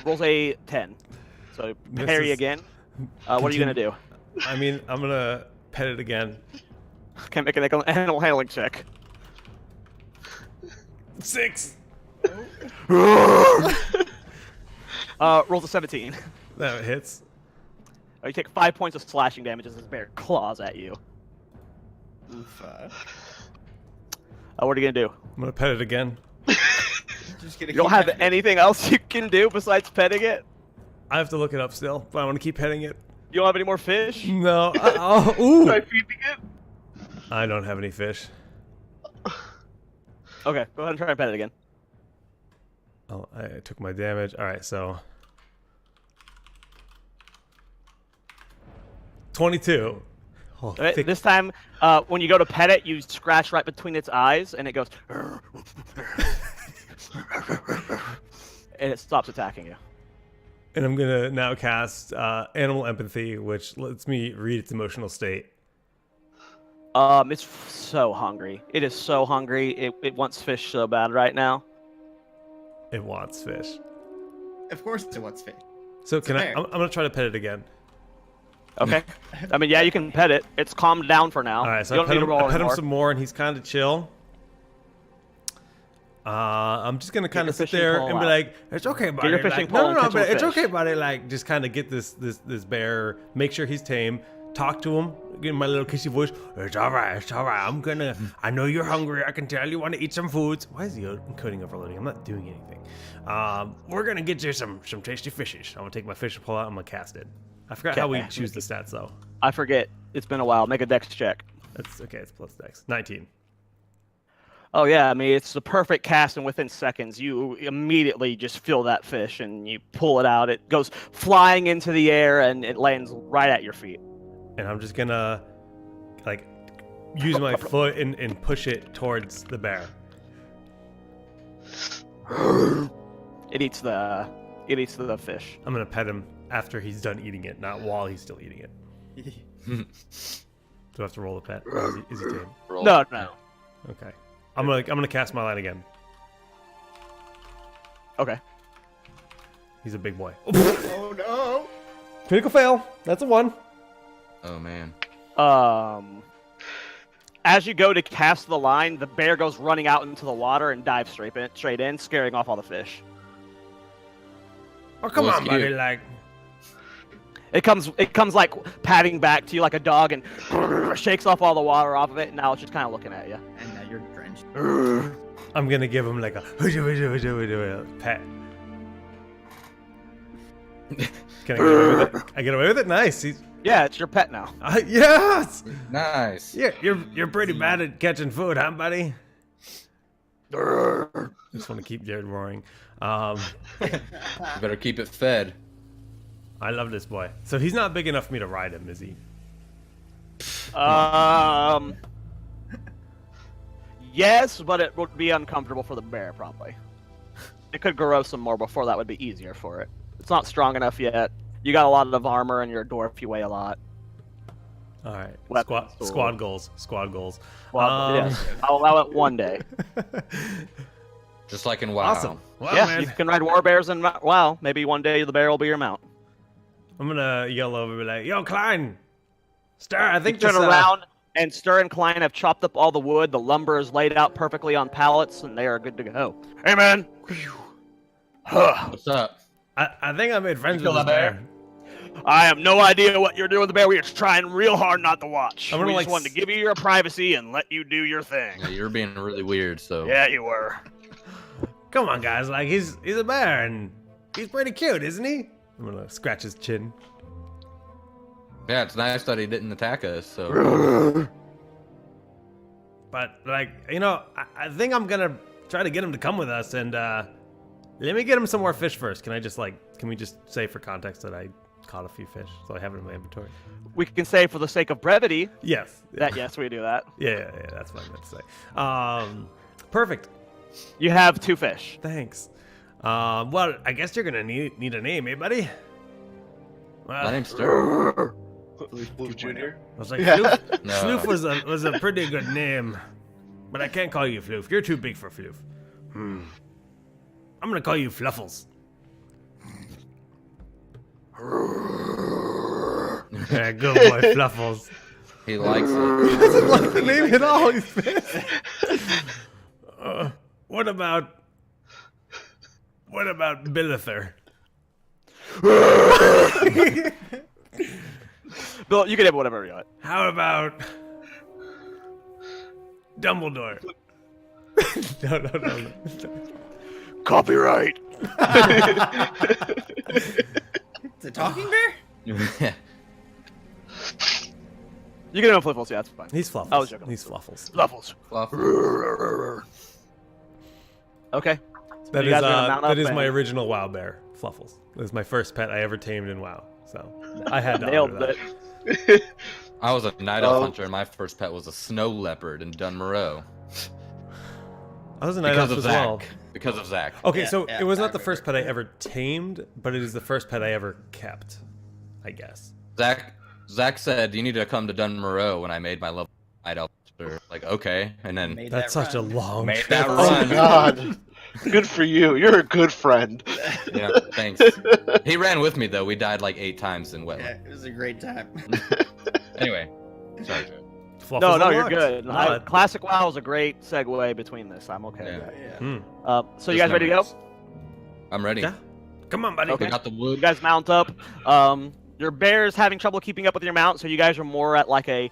Rolls a 10. So parry Misses. again. What are you gonna do? I mean, I'm going to pet it again. Okay, make an animal handling check. 6. Rolls a 17. That hits. You take 5 points of slashing damage as this bear claws at you. Oof. What are you gonna do? I'm going to pet it again. Just gonna You don't keep have having it. anything else you can do besides petting it? I have to look it up still, but I want to keep petting it. You don't have any more fish? No. Ooh. Am I feeding it? I don't have any fish. Okay, go ahead and try and pet it again. Oh, I took my damage. All right, so 22. Oh, Alright, thick. this time, when you go to pet it, you scratch right between its eyes, and it goes, and it stops attacking you. And I'm gonna now cast Animal Empathy, which lets me read its emotional state. It's so hungry. It is so hungry. It wants fish so bad right now. It wants fish. Of course it wants fish. So It's can I? fair. I'm gonna try to pet it again. Okay. I mean, yeah, you can pet it. It's calmed down for now. All right, so you I don't pet, need to him, roll I pet him anymore. some more, and he's kind of chill. I'm just gonna kind your of sit fishing there pole and be out. like, "It's okay, buddy." your fishing Like, pole no, and no, catch but some it's fish. okay, buddy. Like, just kind of get this bear, make sure he's tame, talk to him, get my little kissy voice. It's all right. It's all right. I know you're hungry. I can tell you want to eat some foods. Why is the encoding overloading? I'm not doing anything. We're gonna get you some tasty fishes. I'm gonna take my fishing pole out. I'm gonna cast it. I forgot how we Okay. choose the stats though. I forget. It's been a while. Make a dex check. That's okay. It's plus dex. 19. Oh yeah, I mean it's the perfect cast, and within seconds you immediately just feel that fish, and you pull it out. It goes flying into the air, and it lands right at your feet. And I'm just gonna like use my foot and push it towards the bear. It eats the fish. I'm gonna pet him after he's done eating it, not while he's still eating it. Do I have to roll a pet? Or is he tame? Roll. No. Okay. I'm gonna cast my line again. Okay. He's a big boy. Oh no! Critical fail. That's a 1. Oh man. As you go to cast the line, the bear goes running out into the water and dives straight in, scaring off all the fish. Oh come Well, on, it's buddy! cute. Like It comes like padding back to you like a dog and shakes off all the water off of it, and now it's just kind of looking at you. And now you're drenched. I'm gonna give him like a pet. Can I get away with it? I get away with it? Nice. Yeah, it's your pet now. Yes. Nice. Yeah, you're pretty bad at catching food, huh, buddy? Just want to keep Jared roaring. You better keep it fed. I love this boy. So he's not big enough for me to ride him, is he? Yes, but it would be uncomfortable for the bear, probably. It could grow some more before that would be easier for it. It's not strong enough yet. You got a lot of armor, and you're a dwarf. You weigh a lot. All right. Weapons, Squad goals. Squad goals. Well, yes, I'll allow it one day. Just like in WoW. Awesome. Wow, Yeah, man. you can ride war bears and wow, maybe one day the bear will be your mount. I'm gonna yell over and be like, "Yo, Klein, Stir, I You think turn this, around, and Stir and Klein have chopped up all the wood. The lumber is laid out perfectly on pallets, and they are good to go. Hey, man. Huh. What's up? I think I made friends You with kill this that bear. I have no idea what you're doing, the bear. We are trying real hard not to watch. I'm gonna, We like, just wanted to give you your privacy and let you do your thing. Yeah, you're being really weird. So Yeah, you were. Come on, guys. Like, he's a bear, and he's pretty cute, isn't he? I'm gonna scratch his chin. yeah, it's nice that he didn't attack us. So But, like, you know, I think I'm gonna try to get him to come with us, and let me get him some more fish first. Can we just say for context that I caught a few fish, so I have it in my inventory? We can say for the sake of brevity Yes. that yes, we do that. Yeah, that's what I meant to say. Perfect. You have 2 fish. Thanks. Well, I guess you're gonna need a name, eh, buddy? Well, my name's Stir. Floof Jr. I was like, Yeah. Floof, No. Floof was a pretty good name, but I can't call you Floof. You're too big for Floof. I'm gonna call you Fluffles. Yeah, good boy, Fluffles. He likes it. Doesn't like the name at all. He's pissed. What about Billither? Bill, you can have whatever you want. How about Dumbledore? No. Copyright. It's a talking bear? Yeah. You can have Fluffles, yeah, that's fine. He's Fluffles. I was joking. He's Fluffles. Fluffles. Fluff. Okay. That you is guys are gonna mount up my and- original WoW bear, Fluffles. It was my first pet I ever tamed in WoW, so I had to Nailed honor that. it. I was a night elf hunter, and my first pet was a snow leopard in Dunmoreau. I was a night Because elf of as well. Zach. Because of Zach. Okay, Yeah, so yeah, it was I not the remember. first pet I ever tamed, but it is the first pet I ever kept, I guess. Zach said you need to come to Dunmoreau when I made my level night elf. hunter. Like okay, and then Made That's that such a run. long made trip. that Oh run. God. Good for you. You're a good friend. Yeah, thanks. He ran with me though. We died like 8 times in wetland. Yeah, it was a great time. Anyway, sorry. Joe. Fluffles No, you're unlocked. good. No, Classic WoW is a great segue between this. I'm okay Yeah. with that. Yeah. So you guys ready to go? I'm ready. Yeah. Come on, buddy. Okay. We got the You wood. guys mount up. Your bear's having trouble keeping up with your mount, so you guys are more at like a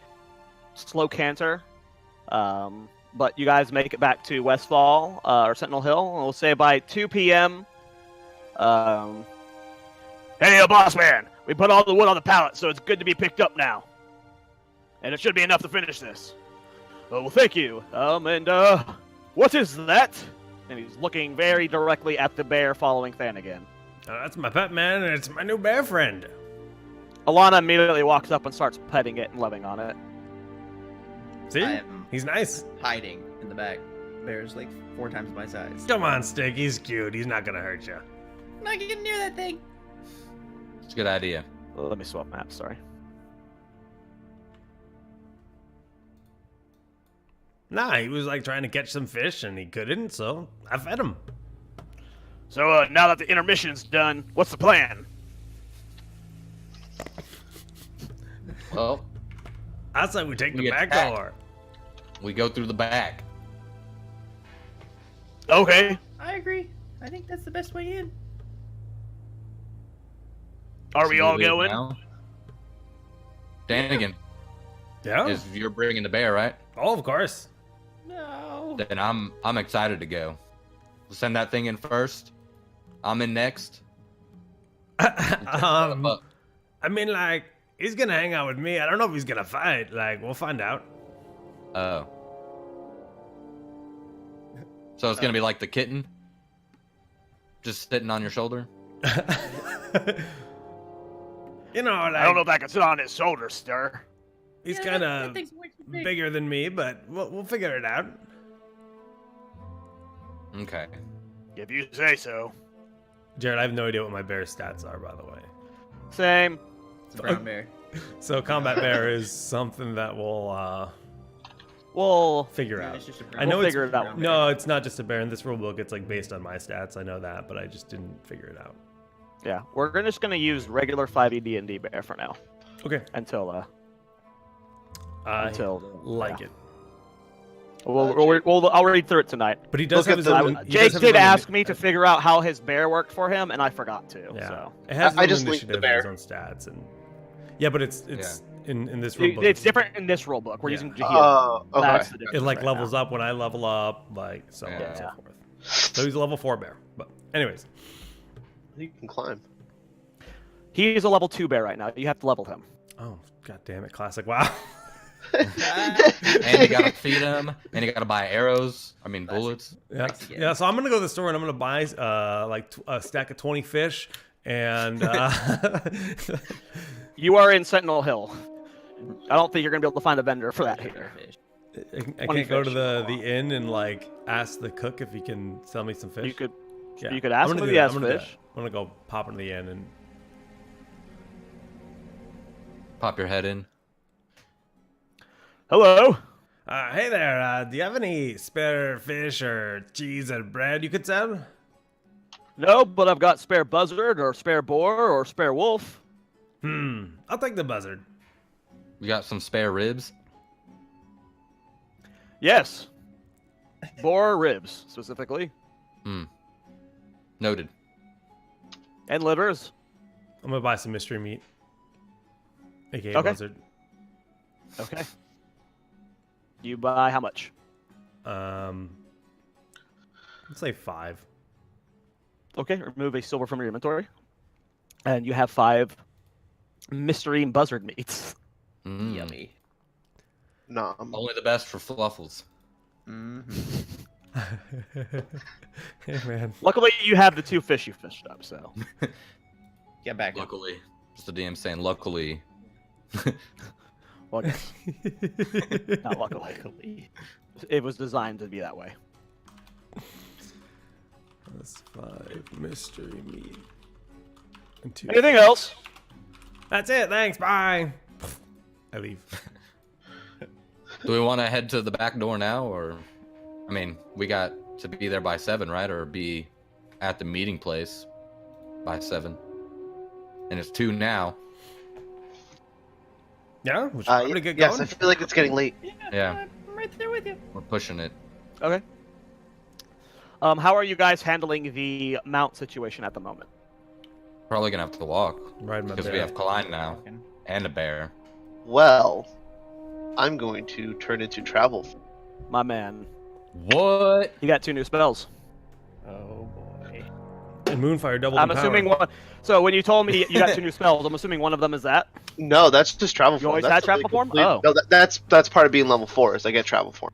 slow canter. But you guys make it back to Westfall or Sentinel Hill. And we'll say by 2 p.m. Hey, boss man, we put all the wood on the pallet, so it's good to be picked up now. And it should be enough to finish this. Well, thank you. What is that? And he's looking very directly at the bear following Than again. That's my pet, man, and it's my new bear friend. Alana immediately walks up and starts petting it and loving on it. See? I am He's nice. hiding in the back. Bear's like 4 times my size. Come on, Stick. He's cute. He's not gonna hurt you. I'm not getting near that thing. It's a good idea. Let me swap maps, sorry. Nah, he was like trying to catch some fish and he couldn't, so I fed him. So, now that the intermission's done, what's the plan? Well, I say we take We the back attack. door. we go through the back. Okay. I agree. I think that's the best way in. Are we So all leave going? now? Danigan, Yeah? is you're bringing the bear, right? Oh, of course. No. Then I'm excited to go. We'll send that thing in first. I'm in next. I mean, like, he's gonna hang out with me. I don't know if he's gonna fight. Like, we'll find out. Oh. So it's gonna be like the kitten, just sitting on your shoulder. You know, like, I don't know if I can sit on his shoulder, sir. he's Yeah, kind that of thing's way too big. bigger than me, but we'll figure it out. Okay. If you say so. Jared, I have no idea what my bear stats are, by the way. Same. It's a brown bear. So combat bear is something that we'll We'll figure Yeah, out. it's just a I brown know We'll it's figure it out. brown bear. no, it's not just a bear. In this rule book, it's like based on my stats. I know that, but I just didn't figure it out. Yeah, we're just gonna use regular 5e D&D bear for now Okay, until I until like yeah. it. I'll read through it tonight. But he does Look have at his the- own. Jake did ask me to figure out how his bear worked for him, and I forgot to. Yeah, So it has its I own just linked the initiative and its own stats, and yeah, but it's in this rule book. it's different in this rule book. We're Yeah. using Jahil. Oh, okay. That's the It difference like right levels now. up when I level up, like so on and so Yeah. forth. So he's a level 4 bear. But anyways, He can climb. He is a level 2 bear right now. You have to level him. oh god damn it, classic WoW. And you gotta feed him, and you gotta buy arrows. I mean, bullets. Yeah, yeah. So I'm gonna go to the store and I'm gonna buy like a stack of 20 fish, and You are in Sentinel Hill. I don't think you're gonna be able to find a vendor for that here. I 20 can't go to fish. the inn and like ask the cook if he can sell me some fish. You could Yeah. you could I'm ask gonna him if do he that. has I'm gonna do fish. that. I'm gonna go pop into the inn and Pop your head in. Hello. hey there. Do you have any spare fish or cheese and bread you could sell? No, but I've got spare buzzard or spare boar or spare wolf. I'll take the buzzard. We got some spare ribs. Yes. Boar ribs specifically, Noted. and livers. I'm gonna buy some mystery meat, aka Okay. buzzard. Okay. You buy how much? Let's say 5. Okay, remove a silver from your inventory. And you have 5 mystery buzzard meats. Yummy. No. Only the best for fluffles. Hey man. Luckily, you have the 2 fish you fished up, so. Get back. Luckily, just the DM saying luckily. Well, yes. Not luckily. It was designed to be that way. That's 5 mystery meat. And 2. Anything else? That's it. Thanks. Bye. I leave. Do we want to head to the back door now, or? I mean, we got to be there by 7, right? Or be at the meeting place by 7. And it's 2 now. Yeah. We should probably get Yes, going. I feel like it's getting late. Yeah. I'm right there with you. We're pushing it. Okay. How are you guys handling the mount situation at the moment? Probably gonna have to walk Ride my because we bear. have Klein now and a bear. Well, I'm going to turn into travel. My man. What? You got 2 new spells. Oh boy. And Moonfire doubled I'm in assuming power. one. So when you told me you got 2 new spells, I'm assuming one of them is that. No, that's just travel You form. always That's had something travel form? complete- Oh. No, that's part of being level 4 is I get travel form.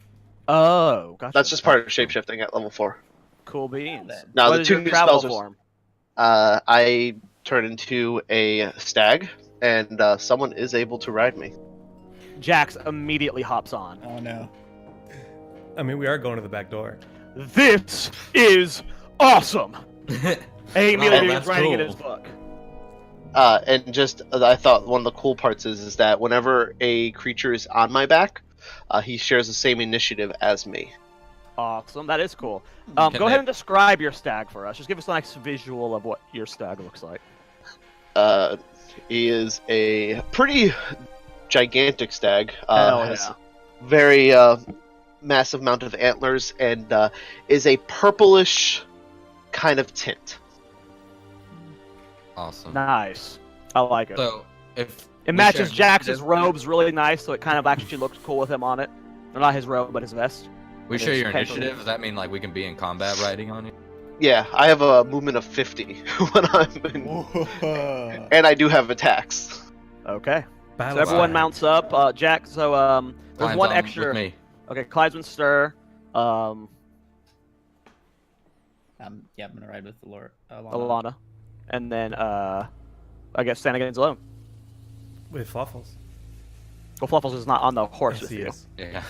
Oh, gotcha. That's just part of shapeshifting at level 4. Cool beans. No, What the is 2 your new travel spells are. form? I turn into a stag, and someone is able to ride me. Jax immediately hops on. Oh no. I mean, we are going to the back door. This is awesome. And he immediately Oh, begins that's writing in cool. his book. And just, I thought one of the cool parts is that whenever a creature is on my back, he shares the same initiative as me. Awesome. That is cool. Can Go they- ahead and describe your stag for us. Just give us a nice visual of what your stag looks like. He is a pretty gigantic stag. Hell Has yeah. very massive amount of antlers and is a purplish kind of tint. Awesome. Nice. I like it. So if It we matches share Jax's initiative- robes really nice, so it kind of actually looks cool with him on it. Or not his robe, but his vest. We It share is your casual. initiative. Does that mean like we can be in combat riding on you? Yeah, I have a movement of 50 when I'm in, and I do have attacks. Okay. Battle So everyone line. mounts up. Jack, so there's Klein's one on extra. with me. Okay, Clydesman stir. Yeah, I'm gonna ride with Alana. Alana. And then I guess Sanigan's alone. With Fluffles. Well, Fluffles is not on the horse Yes, with he you. is. Yeah.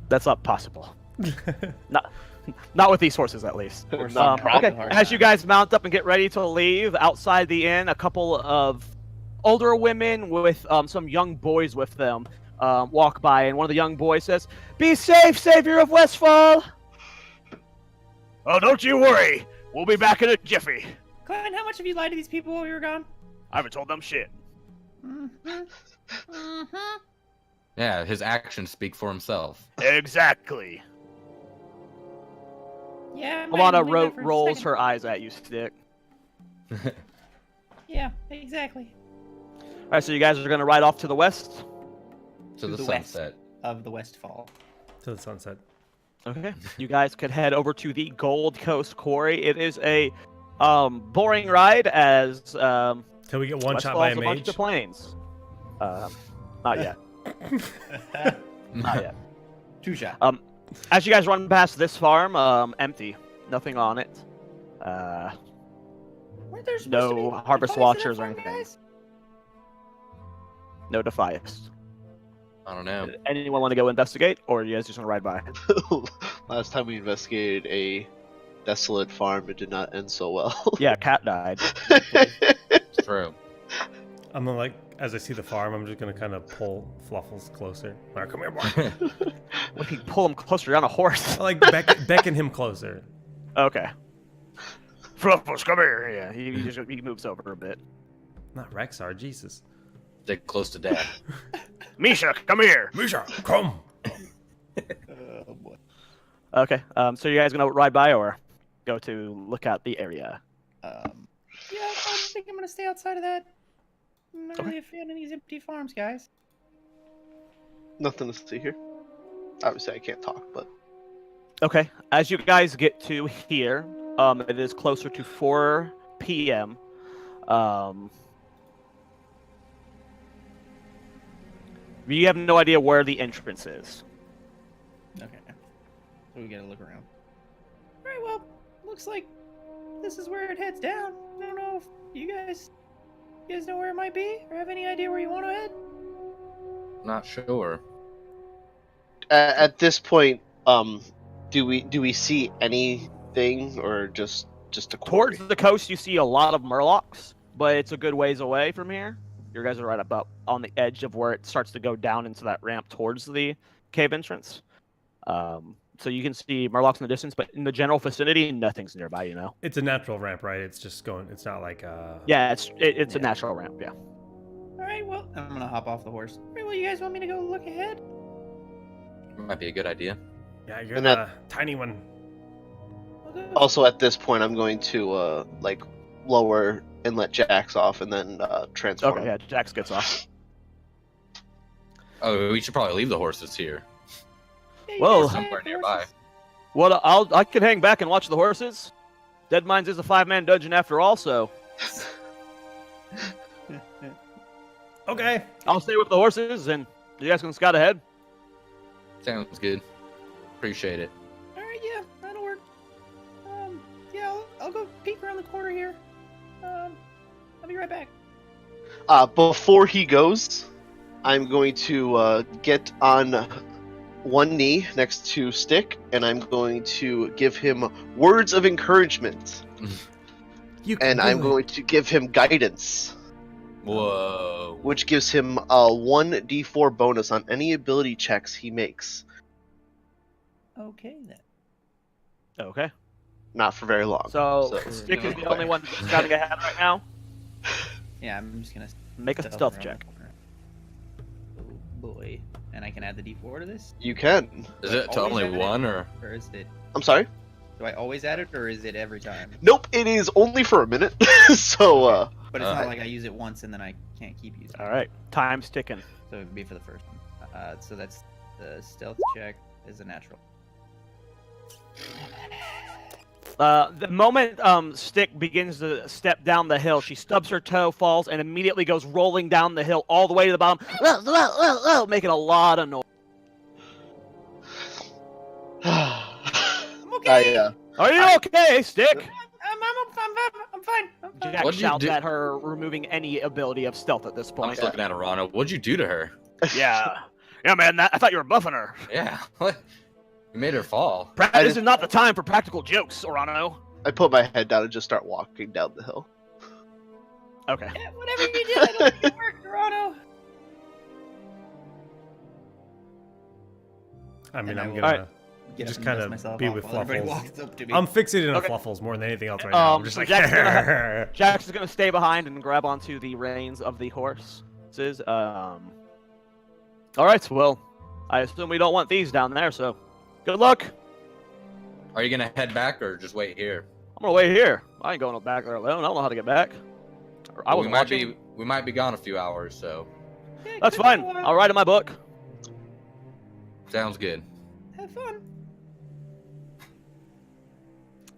That's not possible. Not with these horses, at least. Horse Not on Okay, hard as you time. guys mount up and get ready to leave, outside the inn, a couple of older women with some young boys with them walk by, and one of the young boys says, "Be safe, Savior of Westfall!" Oh, don't you worry. We'll be back in a jiffy. Klein, how much have you lied to these people while you were gone? I haven't told them shit. Yeah, his actions speak for himself. Exactly. Yeah. I might Alana leave that for a rolls second. her eyes at you, Stick. Yeah, exactly. All right, so you guys are gonna ride off to the west. To the west sunset. of the Westfall. To the sunset. Okay. You guys could head over to the Gold Coast Quarry. It is a boring ride as Till we get one West shot by a Fall's bunch mage. of planes. Not yet. Not yet. 2 shot. As you guys run past this farm, empty, nothing on it. Weren't there supposed No to be harvest devices in that watchers or farm, anything. guys? No Defias. I don't know. Anyone want to go investigate, or are you guys just gonna ride by? Last time we investigated a desolate farm, it did not end so well. Yeah, cat died. It's true. I'm gonna as I see the farm, I'm just gonna kind of pull Fluffles closer. Alright, come here, boy. What if you pull him closer? You're on a horse. I beckon him closer. Okay. Fluffles, come here. Yeah, he moves over a bit. Not Rexar, Jesus. Stick close to Dad. Misha, come here. Misha, come. Oh boy. Okay. So you guys gonna ride by or go to look at the area? Yeah, I think I'm gonna stay outside of that. I'm not Okay. really a fan of these empty farms, guys. Nothing to see here. Obviously, I can't talk, but Okay. As you guys get to here, it is closer to 4 p.m. You have no idea where the entrance is. Okay. So we gotta look around. Alright, well, looks like this is where it heads down. I don't know if you guys know where it might be, or have any idea where you want to head? Not sure. at this point, do we see anything or just a quarry? Towards the coast, you see a lot of murlocs, but it's a good ways away from here. You guys are right about on the edge of where it starts to go down into that ramp towards the cave entrance. So you can see murlocs in the distance, but in the general vicinity, nothing's nearby. You know. It's a natural ramp, right? It's just going. It's not like Yeah, it's a Yeah. natural ramp. Yeah. Alright, well, I'm gonna hop off the horse. alright, well, you guys want me to go look ahead? Might be a good idea. Yeah, you're And the tiny one. I'll go. Also, at this point, I'm going to lower and let Jax off, and then transform. Okay. Yeah. Jax gets off. Oh, we should probably leave the horses here. Yeah, you Well, guys somewhere have nearby. horses. Well, I can hang back and watch the horses. Dead Mines is a 5-man dungeon after all, so Okay. I'll stay with the horses, and you guys can scout ahead. Sounds good. Appreciate it. Alright, yeah, that'll work. Yeah, I'll go peek around the corner here. I'll be right back. Before he goes, I'm going to get on one knee next to Stick, and I'm going to give him words of encouragement, You can and do I'm it. going to give him guidance, Whoa. which gives him a 1d4 bonus on any ability checks he makes. Okay, then. Okay. Not for very long. So, So- Stick is the only one scouting ahead right now. Yeah, I'm just gonna Make a stealth check. Oh boy. And I can add the D4 to this? You can. Is it to Always only add it? one or? Or is it I'm sorry? do I always add it or is it every time? Nope, it is only for a minute. So, But it's not Alright. like I use it once and then I can't keep using it. All right. Time's ticking. So it'd be for the first one. So that's the stealth check is a natural. The moment Stick begins to step down the hill, she stubs her toe, falls, and immediately goes rolling down the hill all the way to the bottom, making a lot of noise. I'm okay. Are you okay, Stick? I'm fine. Jack What'd you shouts do? at her, removing any ability of stealth at this I'm point. just looking at Arana. What'd you do to her? Yeah. Yeah, man, I thought you were buffing her. Yeah. What? You made her fall. This is not the time for practical jokes, Orano. I put my head down and just start walking down the hill. Okay. Yeah, whatever you did, I don't think it worked, Toronto. I mean, And I I'm will- gonna. Alright. Get Just up and dust kinda myself be off with while everybody Fluffles. walks up to me. I'm fixated on Okay. Fluffles more than anything else right now. I'm just so like. Jack's gonna- Jax is gonna stay behind and grab onto the reins of the horses. All right. Well, I assume we don't want these down there. So, good luck. Are you gonna head back or just wait here? I'm gonna wait here. I ain't going back there alone. I don't know how to get back. I was watching. We might be gone a few hours, so Yeah, That's good, fine. I'll write in my book. sounds good. Have fun.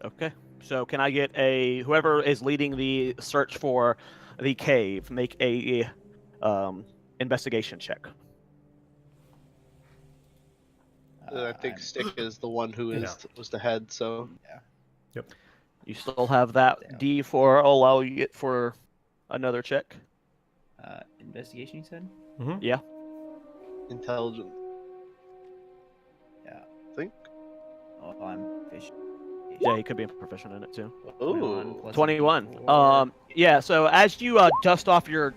Okay. So can I get whoever is leading the search for the cave make a investigation check? I think Stick is the one who was the head. So Yeah. You still have that Yeah. D4 allow you it for another check. Investigation, you said? Mm-hmm. Yeah. intelligent. Yeah. I think. Oh, I'm fish. Yeah, you could be proficient in it too. 21 Ooh. plus 21. 4. Yeah. So as you dust off your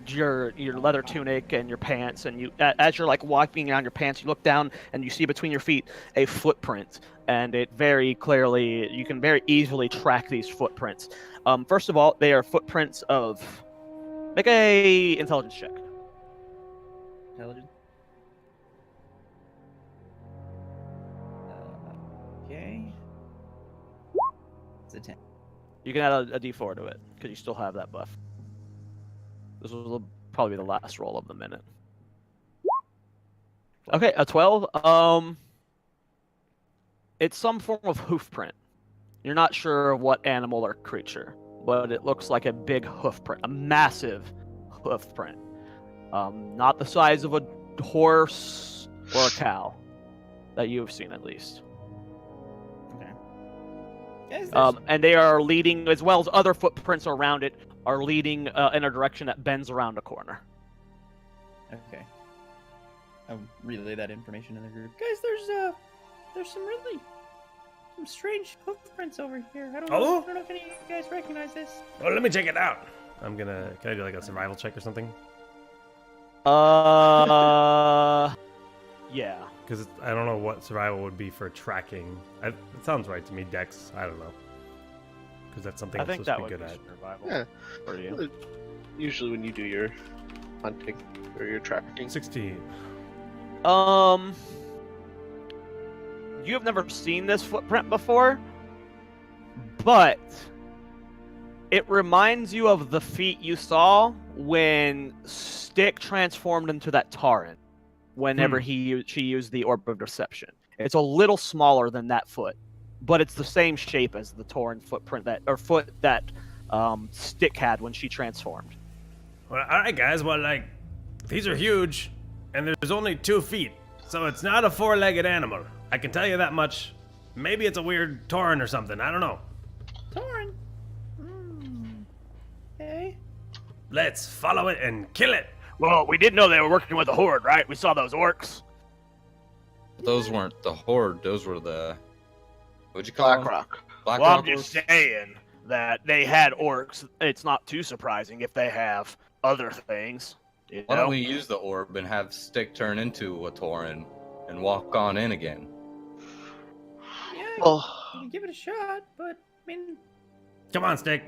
leather tunic and your pants, and you as you're like walking around your pants, you look down and you see between your feet a footprint, and it very clearly you can very easily track these footprints. First of all, they are footprints of. Make a intelligence check. Intelligence. Okay. It's a 10. You can add a D4 to it because you still have that buff. This will probably be the last roll of the minute. Okay, a 12. It's some form of hoof print. You're not sure what animal or creature, but it looks like a big hoof print, a massive hoof print. Not the size of a horse or a cow that you have seen, at least. Okay. Guys, there's... And they are leading, as well as other footprints around it, are leading in a direction that bends around a corner. Okay. I'll relay that information in the group. Guys, there's some strange footprints over here. I don't Oh? know if any of you guys recognize this. Well, let me check it out. Can I do like a survival check or something? Yeah. Because I don't know what survival would be for tracking. It sounds right to me, Dex. I don't know. Because that's something I I'm think supposed that to be would good be at. survival Yeah. for you. Usually when you do your hunting or your tracking. 16. You have never seen this footprint before, but it reminds you of the feat you saw when Stick transformed into that Tauren. Whenever she used the Orb of Deception, it's a little smaller than that foot, but it's the same shape as the Tauren foot that Stick had when she transformed. Well, all right, guys. Well, like, these are huge, and there's only 2 feet, so it's not a 4-legged animal. I can tell you that much. Maybe it's a weird Tauren or something. I don't know. Torn. Okay. Let's follow it and kill it. Well, we did know they were working with the Horde, right? We saw those orcs. Those weren't the Horde. Those were the... What'd you call them? Blackrock. Black Well, I'm Rock just Orcs? saying that they had orcs. It's not too surprising if they have other things. You Why know? don't we use the orb and have Stick turn into a Tauren and walk on in again? Yeah, Well, you can give it a shot, but I mean, Come on, Stick.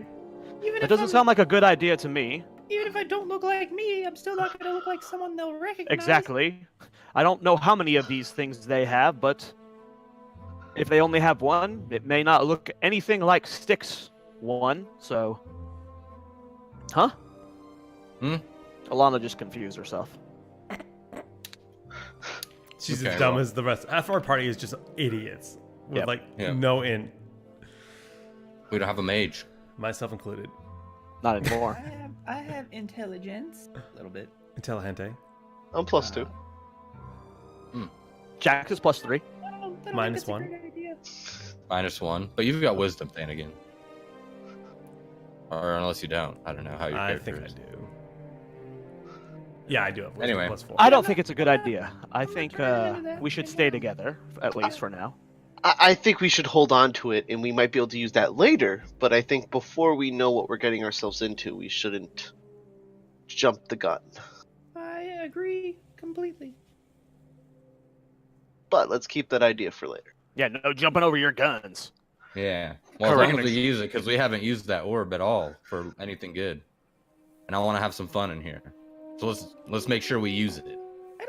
even That if doesn't I'm- sound like a good idea to me. even if I don't look like me, I'm still not gonna look like someone they'll recognize. Exactly. I don't know how many of these things they have, but if they only have one, it may not look anything like Stick's one, so... Huh? Hmm? Alana just confused herself. She's Okay, as dumb well. as the rest. Half our party is just idiots with Yep. like Yep. no in, We don't have a mage. myself included. Not anymore. I have intelligence. A little bit. Intelligente. I'm +2. Jack is +3. I don't think Minus that's a one. great idea. -1. But you've got wisdom, Thanagan. Or unless you don't. I don't know how your I character think I is. do. Yeah, I do have wisdom Anyway. +4. I don't think it's a good idea. I think turn into that we should right stay now. together, at least for now. I think we should hold on to it, and we might be able to use that later. But I think before we know what we're getting ourselves into, we shouldn't jump the gun. I agree completely. But let's keep that idea for later. Yeah, no jumping over your guns. Yeah. Well, as long as we use it, because we haven't used that orb at all for anything good. And I want to have some fun in here. So let's make sure we use it. I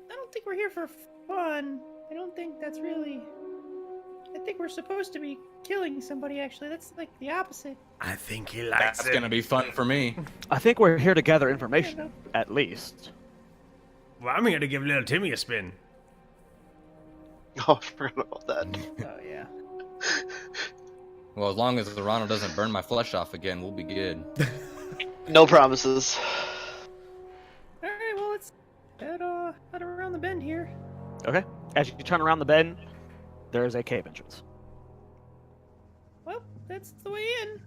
don't think we're here for fun. I don't think that's really. I think we're supposed to be killing somebody. Actually, that's like the opposite. I think he likes That's it. gonna be fun for me. I think we're here to gather information, at least. Well, I'm here to give little Timmy a spin. Oh, I forgot about that. Oh yeah. Well, as long as the Rhino doesn't burn my flesh off again, we'll be good. No promises. All right, well let's head around the bend here. Okay. As you turn around the bend, there is a cave entrance. Well, that's the way in.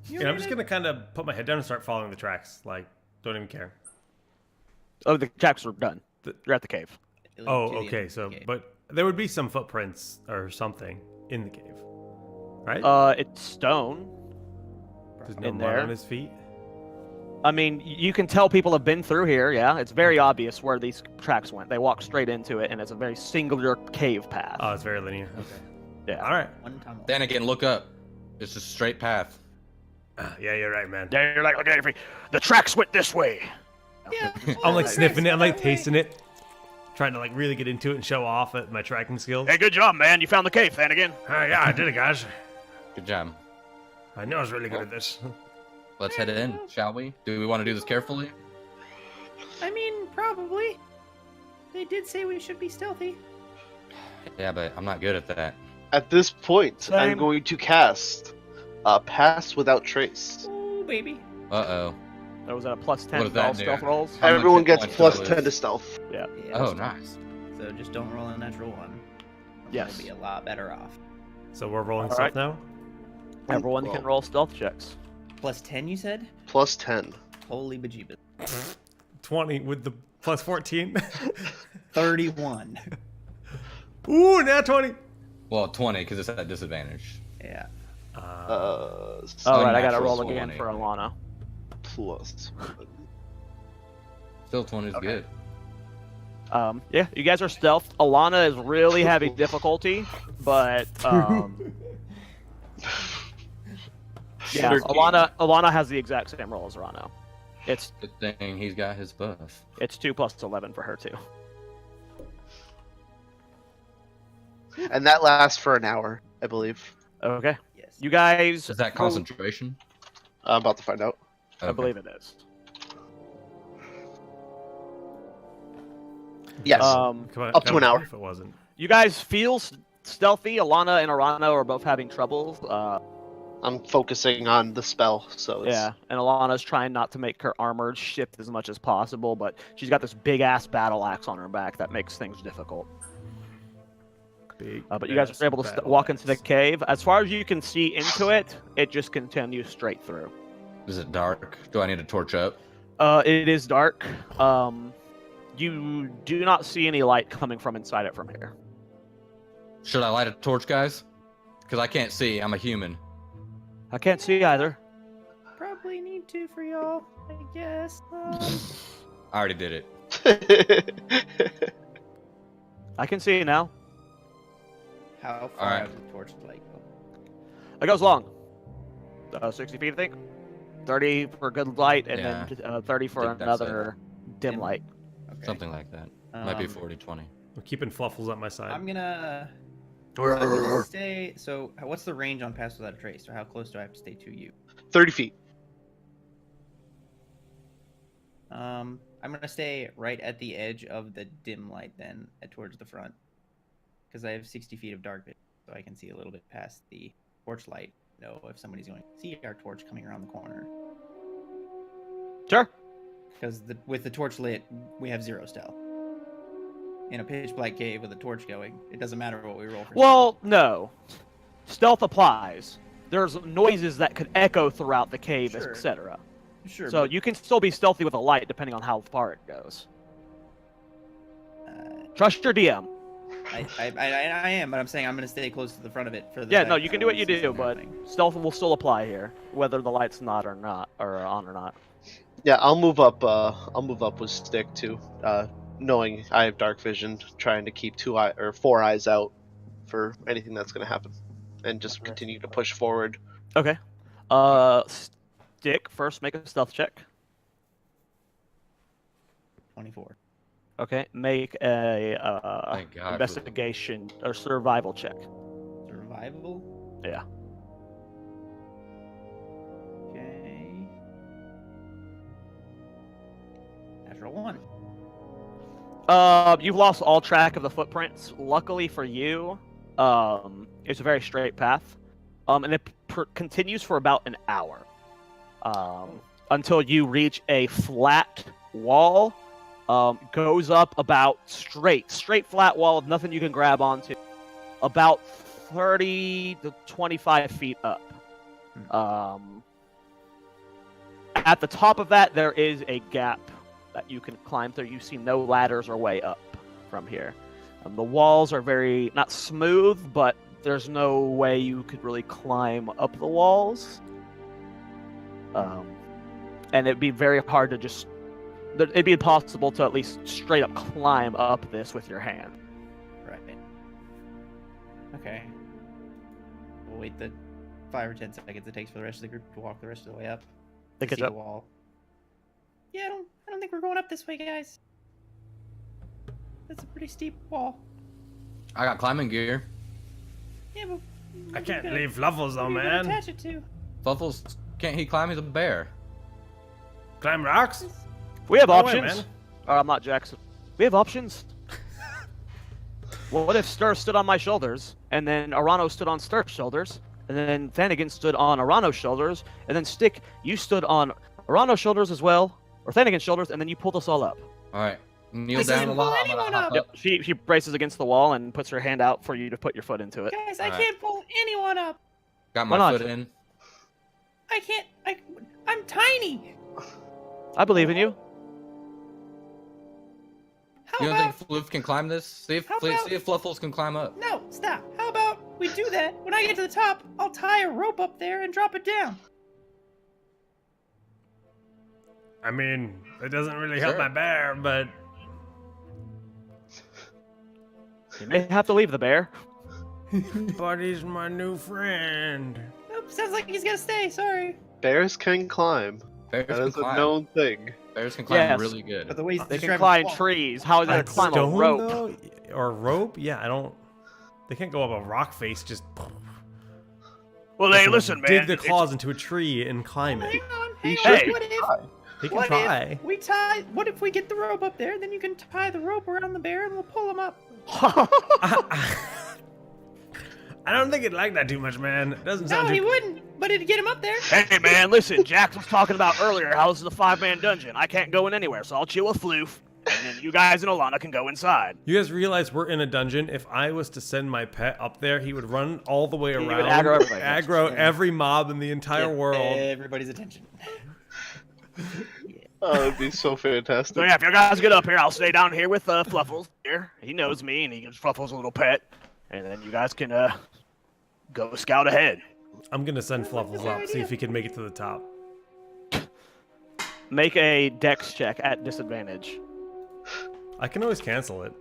Yeah, I'm just gonna kind of put my head down and start following the tracks. Like, don't even care. Oh, the tracks are done. You're at the cave. Oh, okay. So, but there would be some footprints or something in the cave, right? It's stone. There's no in mud there. on his feet. I mean, you can tell people have been through here, yeah. It's very obvious where these tracks went. They walk straight into it, and it's a very singular cave path. Oh, it's very linear. Okay. Yeah. All right. One tunnel. Then again, look up. It's a straight path. Yeah, you're right, man. Yeah, you're like, okay, the tracks went this way. Yeah. I'm like well, sniffing it. I'm like that way. tasting it, trying to like really get into it and show off at my tracking skills. Hey, good job, man. You found the cave, Flanagan. Yeah, I did it, guys. Good job. I know I was really good at this. Let's head in, shall we? Do we want to do this carefully? I mean, probably. They did say we should be stealthy. Yeah, but I'm not good at that. At this point, I'm Same. going to cast Pass Without Trace. Oh, baby. Uh-oh. That was at a plus 10 What does to all that do? stealth rolls. How much Everyone hit gets points plus do I 10 to lose? stealth. Yeah, Oh, that's nice. So just don't roll a natural one. Yes. You'll be a lot better off. So we're rolling All stuff right. now. Everyone can roll stealth checks. Plus 10, you said? Plus 10. Holy bejeebus. 20 with the plus 14. 31. Ooh, now 20. Well, 20 because it's at disadvantage. Yeah. All right, I gotta Unnatural roll again 20. for Alana. Plus. Still 20 is good. Yeah, you guys are stealth. Alana is really having difficulty, but yeah, 13. Alana has the exact same roll as Rano. It's Good thing he's got his buff. 2 plus 11 for her too. And that lasts for an hour, I believe. Okay, Yes. you guys. Is that concentration? I'm about to find out. I Okay. believe it is. Yes. Come on, Up to an hour. If it wasn't. You guys feel stealthy. Alana and Arano are both having troubles. I'm focusing on the spell, so it's... Yeah, and Alana's trying not to make her armor shift as much as possible, but she's got this big ass battle axe on her back that makes things difficult. Big But you guys ass are able to battle walk into the axe. cave. As far as you can see into it, it just continues straight through. Is it dark? Do I need to torch up? It is dark. You do not see any light coming from inside it from here. Should I light a torch, guys? Because I can't see. I'm a human. I can't see either. Probably need to for y'all, I guess. I already did it. I can see now. How far Alright. out is the torch light? It goes long. 60 feet, I think. 30 for good light, and Yeah, then 30 for think that's it. another dim light. Okay. Something like that. Might be Um, 40, 20. I'm keeping Fluffles at my side. I'm gonna stay. So, what's the range on Pass Without a Trace? Or how close do I have to stay to you? 30 feet. I'm gonna stay right at the edge of the dim light, then towards the front, because I have 60 feet of dark vision, so I can see a little bit past the torch light. Know if somebody's going to see our torch coming around the corner. Sure. Because with the torch lit, we have 0 stealth. In a pitch black cave with a torch going, it doesn't matter what we roll for. Well, no. Stealth applies. There's noises that could echo throughout the cave, Sure. etc. sure. So but, you can still be stealthy with a light depending on how far it goes. uh, Trust your DM. I am, but I'm saying I'm gonna stay close to the front of it for the. Yeah, fact no, that you I can do what wanna you see do, something but happening. stealth will still apply here, whether the light's not or not, or on or not. Yeah, I'll move up. I'll move up with Stick too. Knowing I have dark vision, trying to keep 4 eyes out for anything that's going to happen, and just continue to push forward. Okay. Stick, first make a stealth check. 24. Okay, make a Thank God for- investigation or survival check. Survival. Yeah. Okay. Natural 1. You've lost all track of the footprints. Luckily for you, it's a very straight path, and it continues for about an hour, until you reach a flat wall. Goes up about straight flat wall with nothing you can grab onto, about 30 to 25 feet up. At the top of that, there is a gap that you can climb through. You see no ladders or way up from here. The walls are very, not smooth, but there's no way you could really climb up the walls. And it'd be very hard to just, it'd be impossible to at least straight up climb up this with your hand. Right. Okay. We'll wait the 5 or 10 seconds it takes for the rest of the group to walk the rest of the way up. Think See it's the up. wall. Yeah, I don't think we're going up this way, guys. That's a pretty steep wall. I got climbing gear. Yeah, but I what can't are you leave Fluffles though, gonna- what are you gonna man. attach it to? Fluffles, can't he climb? He's a bear. Climb rocks? We have No way, options. man. I'm not Jackson. We have options. Well, what if Stir stood on my shoulders, and then Arano stood on Stir's shoulders, and then Thanigan stood on Arano's shoulders, and then Stick, you stood on Arano's shoulders as well, or Thanigan's shoulders, and then you pulled us all up. All right, kneel I down can't a pull lot. I'm anyone gonna hop up. up. She braces against the wall and puts her hand out for you to put your foot into it. Guys, I Alright. can't pull anyone up. Got Why my not? foot in. I can't. I'm tiny. I believe in you. How You don't about? think Floof can climb this? See if How about- see if Fluffles can climb up. No, stop. How about we do that? When I get to the top, I'll tie a rope up there and drop it down. I mean, it doesn't really help Sure. my bear, but You may have to leave the bear. Buddy's my new friend. Nope, sounds like he's gonna stay. Sorry. Bears can climb. Bears That can is a climb. known thing. Bears can climb Yes. really good. But the way he's They can describing climb the wall- trees. How are they A going to climb a stone, rope? though? Or a rope? Yeah, I don't. They can't go up a rock face. Just Well, They hey, can listen, man. dig their claws into a tree and climb it. Hang on. He Hang should on. What if? He can What try. if we tie? What if we get the rope up there? Then you can tie the rope around the bear, and we'll pull him up. I don't think he'd like that too much, man. It doesn't No, sound he too. wouldn't. But it'd get him up there. Hey, man, listen. Jax was talking about earlier how this is a 5-man dungeon. I can't go in anywhere, so I'll chill with Floof, and then you guys and Alana can go inside. You guys realize we're in a dungeon. If I was to send my pet up there, he would run all the way He around, would aggro everybody. aggro every mob in the entire Get world. Everybody's attention. Oh, it'd be so fantastic. So yeah, if you guys get up here, I'll stay down here with Fluffles here. He knows me, and he gives Fluffles a little pet, and then you guys can go scout ahead. I'm gonna send Fluffles up, see if he can make it to the top. Make a dex check at disadvantage. I can always cancel it.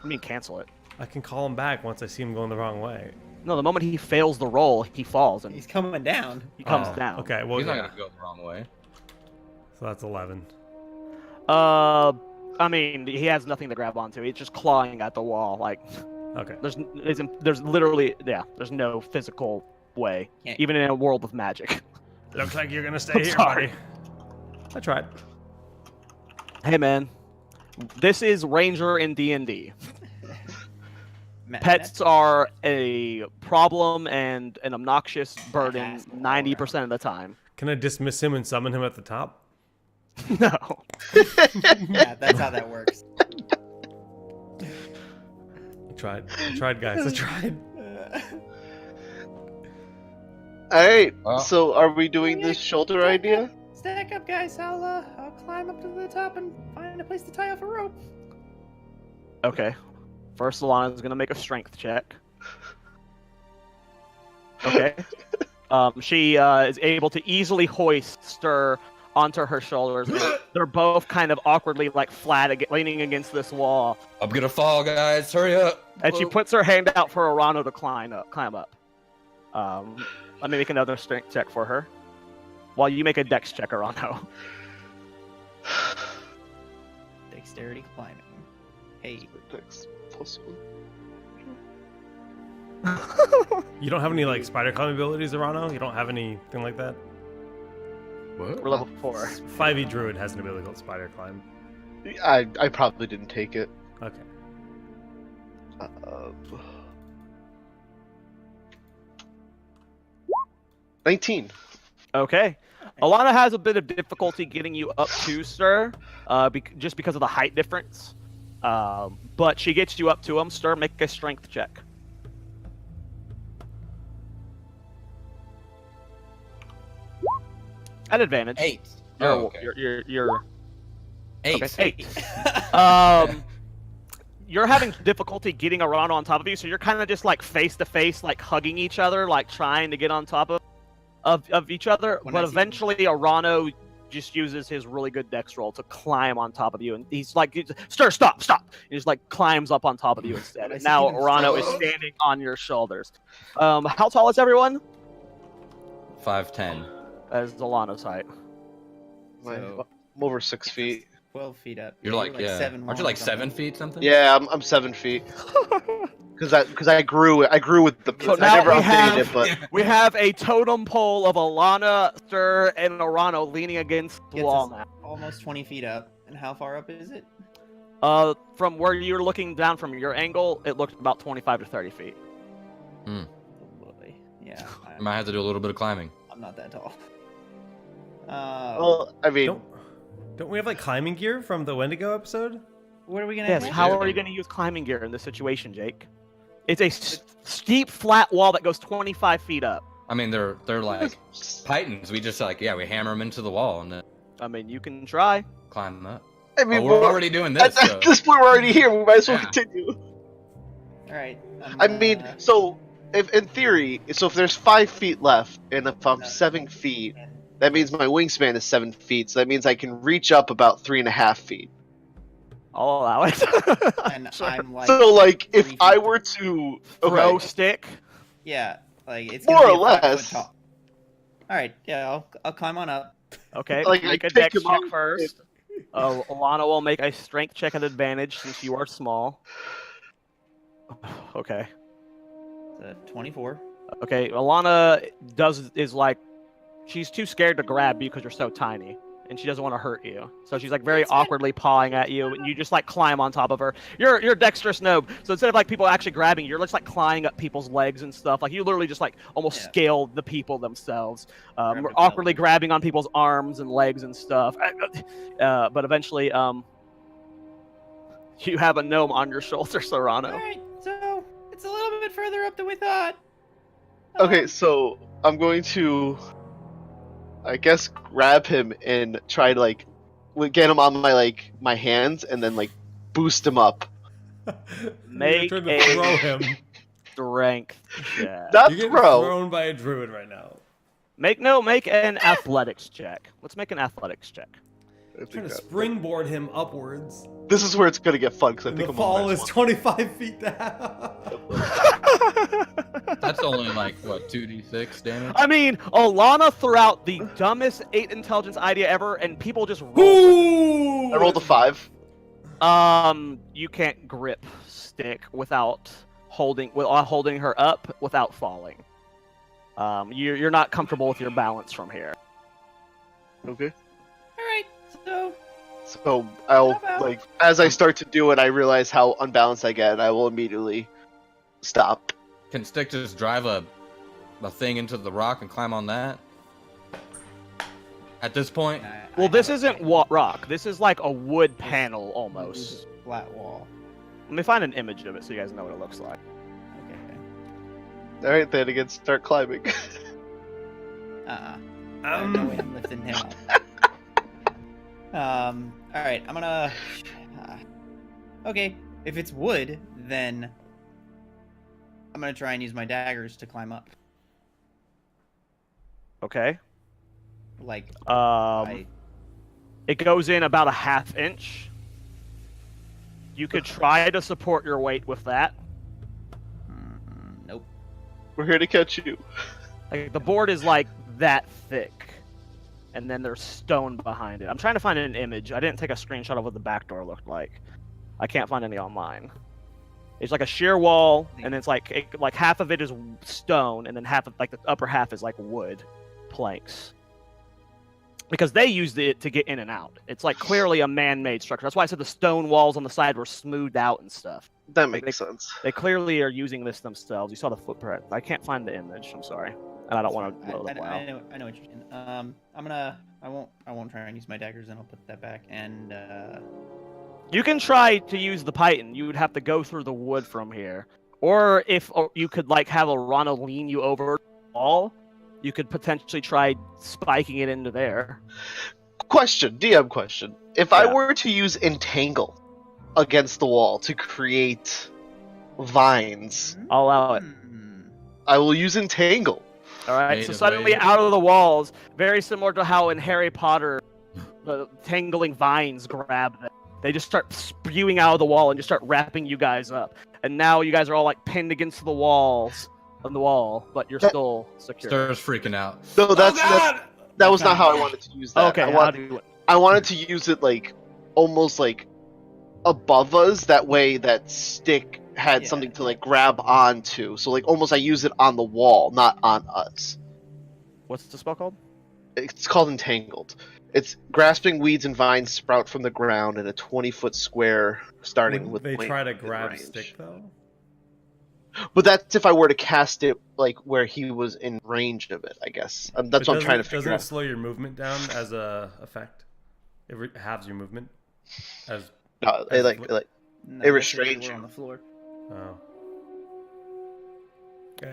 I mean, cancel it. I can call him back once I see him going the wrong way. No, the moment he fails the roll, he falls and He's coming down. he comes Oh, down. Okay, well, He's not yeah. gonna go the wrong way. So that's 11. I mean, he has nothing to grab onto. He's just clawing at the wall. Like, Okay. there's literally, there's no physical way, Can't- even in a world with magic. Looks like you're gonna stay I'm here, sorry. buddy. I tried. Hey, man, this is Ranger in D&D. Pets are a problem and an obnoxious burden 90% of the time. Can I dismiss him and summon him at the top? No. Yeah, that's how that works. I tried, guys. I tried. Alright, Well- so are we doing this shoulder idea? Stack up, guys. I'll climb up to the top and find a place to tie off a rope. Okay. First, Alana's gonna make a strength check. Okay. She is able to easily hoist Stir onto her shoulders. And they're both kind of awkwardly, like, leaning against this wall. I'm gonna fall, guys. Hurry up. And she Whoa. puts her hand out for Arano to climb up. Let me make another strength check for her. While you make a dex check, Arano. Dexterity climbing. Hey. Dex +1. You don't have any like spider climb abilities, Arano? You don't have anything like that? What? We're level 4. 5e druid has an ability called spider climb. I probably didn't take it. Okay. 19. Okay. Alana has a bit of difficulty getting you up to Stir, just because of the height difference. But she gets you up to him. Stir, make a strength check. At advantage. 8. You're, Oh, okay. you're 8. okay. 8. You're having difficulty getting Arano on top of you, so you're kind of just like face to face, like hugging each other, like trying to get on top of each other. When But I see- eventually, Arano just uses his really good dex roll to climb on top of you, and he's like, "Stir, stop!" He just like climbs up on top of you instead. When I And see now him Arano is float. standing on your shoulders. How tall is everyone? 5'10". As Alano's height. So, I'm over 6 feet. 12 feet up. You're like, yeah. 7 Aren't you like 7 feet something? Yeah, I'm 7 feet. Because I grew with the. So I now never we updated have- it, but We have a totem pole of Alana, Stir, and Arano leaning against the Gets wall us now. almost 20 feet up. And how far up is it? From where you're looking down from your angle, it looked about 25 to 30 feet. Oh boy. Yeah. I might have to do a little bit of climbing. I'm not that tall. well, I mean, Don't we have like climbing gear from the Wendigo episode? what are we gonna? Yes, do? how are you going to use climbing gear in this situation, Jake? It's a steep, flat wall that goes 25 feet up. I mean, they're like titans. We just we hammer them into the wall and then I mean, you can try. climb them up. I mean, Oh, we're already doing this. at So. this point we're already here. We might as well Yeah. continue. All right. I mean, so if in theory, so if there's 5 feet left, and if I'm 7 feet, that means my wingspan is 7 feet. So that means I can reach up about 3.5 feet. I'll allow it. and Sure. I'm like, So like, if 3 I feet. were to Throw okay, stick. yeah, like it's More gonna or be a 5 foot less. tall. All right. Yeah, I'll climb on up. Okay, Like, make I a pick dex him check up. first. Alana will make a strength check at advantage since you are small. Okay. It's a 24. Okay, Alana is like, she's too scared to grab you because you're so tiny, and she doesn't want to hurt you. So she's like very That's fine. awkwardly pawing at you, and you just like climb on top of her. You're a dexterous noob, so instead of like people actually grabbing you, you're just like climbing up people's legs and stuff. Like you literally just like almost Yeah. scale the people themselves, Grab the awkwardly belt. grabbing on people's arms and legs and stuff. But eventually, you have a gnome on your shoulder, Serrano. All right. So it's a little bit further up than we thought. okay, so I'm going to, I guess, grab him and try to like get him on my hands and then like boost him up. Make You're trying a- to throw him. Strength check. Not You're getting throw. thrown by a druid right now. Make an athletics check. Let's make an athletics check. I think Trying to that- springboard him upwards. This is where it's gonna get fun because I And think the I'm fall on is 25 feet down. That's only like what 2d6 damage. I mean, Alana threw out the dumbest 8 intelligence idea ever, and people just rolled. Ooh! I rolled a 5. You can't grip stick without holding her up without falling. You're not comfortable with your balance from here. Okay. All right. So So I'll How about- like as I start to do it, I realize how unbalanced I get, and I will immediately stop. Can Stick just drive a thing into the rock and climb on that? At this point, Well, this isn't rock. This is like a wood panel almost. flat wall. Let me find an image of it so you guys know what it looks like. Okay. All right, then again, start climbing. No way I'm lifting him up. All right. I'm gonna. Okay. If it's wood, then I'm gonna try and use my daggers to climb up. Okay. Like, It goes in about a ½ inch. You could try to support your weight with that. nope. We're here to catch you. Like the board is like that thick. and then there's stone behind it. I'm trying to find an image. I didn't take a screenshot of what the back door looked like. I can't find any online. It's like a sheer wall, and it's like half of it is stone, and then half of like the upper half is like wood planks. Because they used it to get in and out. It's like clearly a man-made structure. That's why I said the stone walls on the side were smoothed out and stuff. That makes sense. They clearly are using this themselves. You saw the footprint. I can't find the image. I'm sorry, and I don't want to load up WoW. I know what you're saying. I won't try and use my daggers, and I'll put that back. And You can try to use the python. You would have to go through the wood from here, or if you could like have a Rana lean you over the wall, you could potentially try spiking it into there. Question, DM question. If I Yeah. were to use Entangle against the wall to create vines, I'll allow it. I will use Entangle. All right. So Native suddenly, way. out of the walls, very similar to how in Harry Potter, the tangling vines grab them. They just start spewing out of the wall and just start wrapping you guys up. And now you guys are all like pinned against the walls on the wall, but you're still secure. Stir's freaking out. No, that was not how I wanted to use that. Okay. I, I wanted to use it like almost like above us. That way, that stick had something to like grab onto. So like almost I use it on the wall, not on us. What's the spell called? It's called Entangled. It's grasping weeds and vines sprout from the ground in a 20-foot square, starting Would with. they point try to in grab range. stick though? But that's if I were to cast it like where he was in range of it. I guess that's But what I'm trying to doesn't figure it out. slow your movement down as a effect? It halves your movement. As It like no, it that's restrains because we're you. on the floor. oh.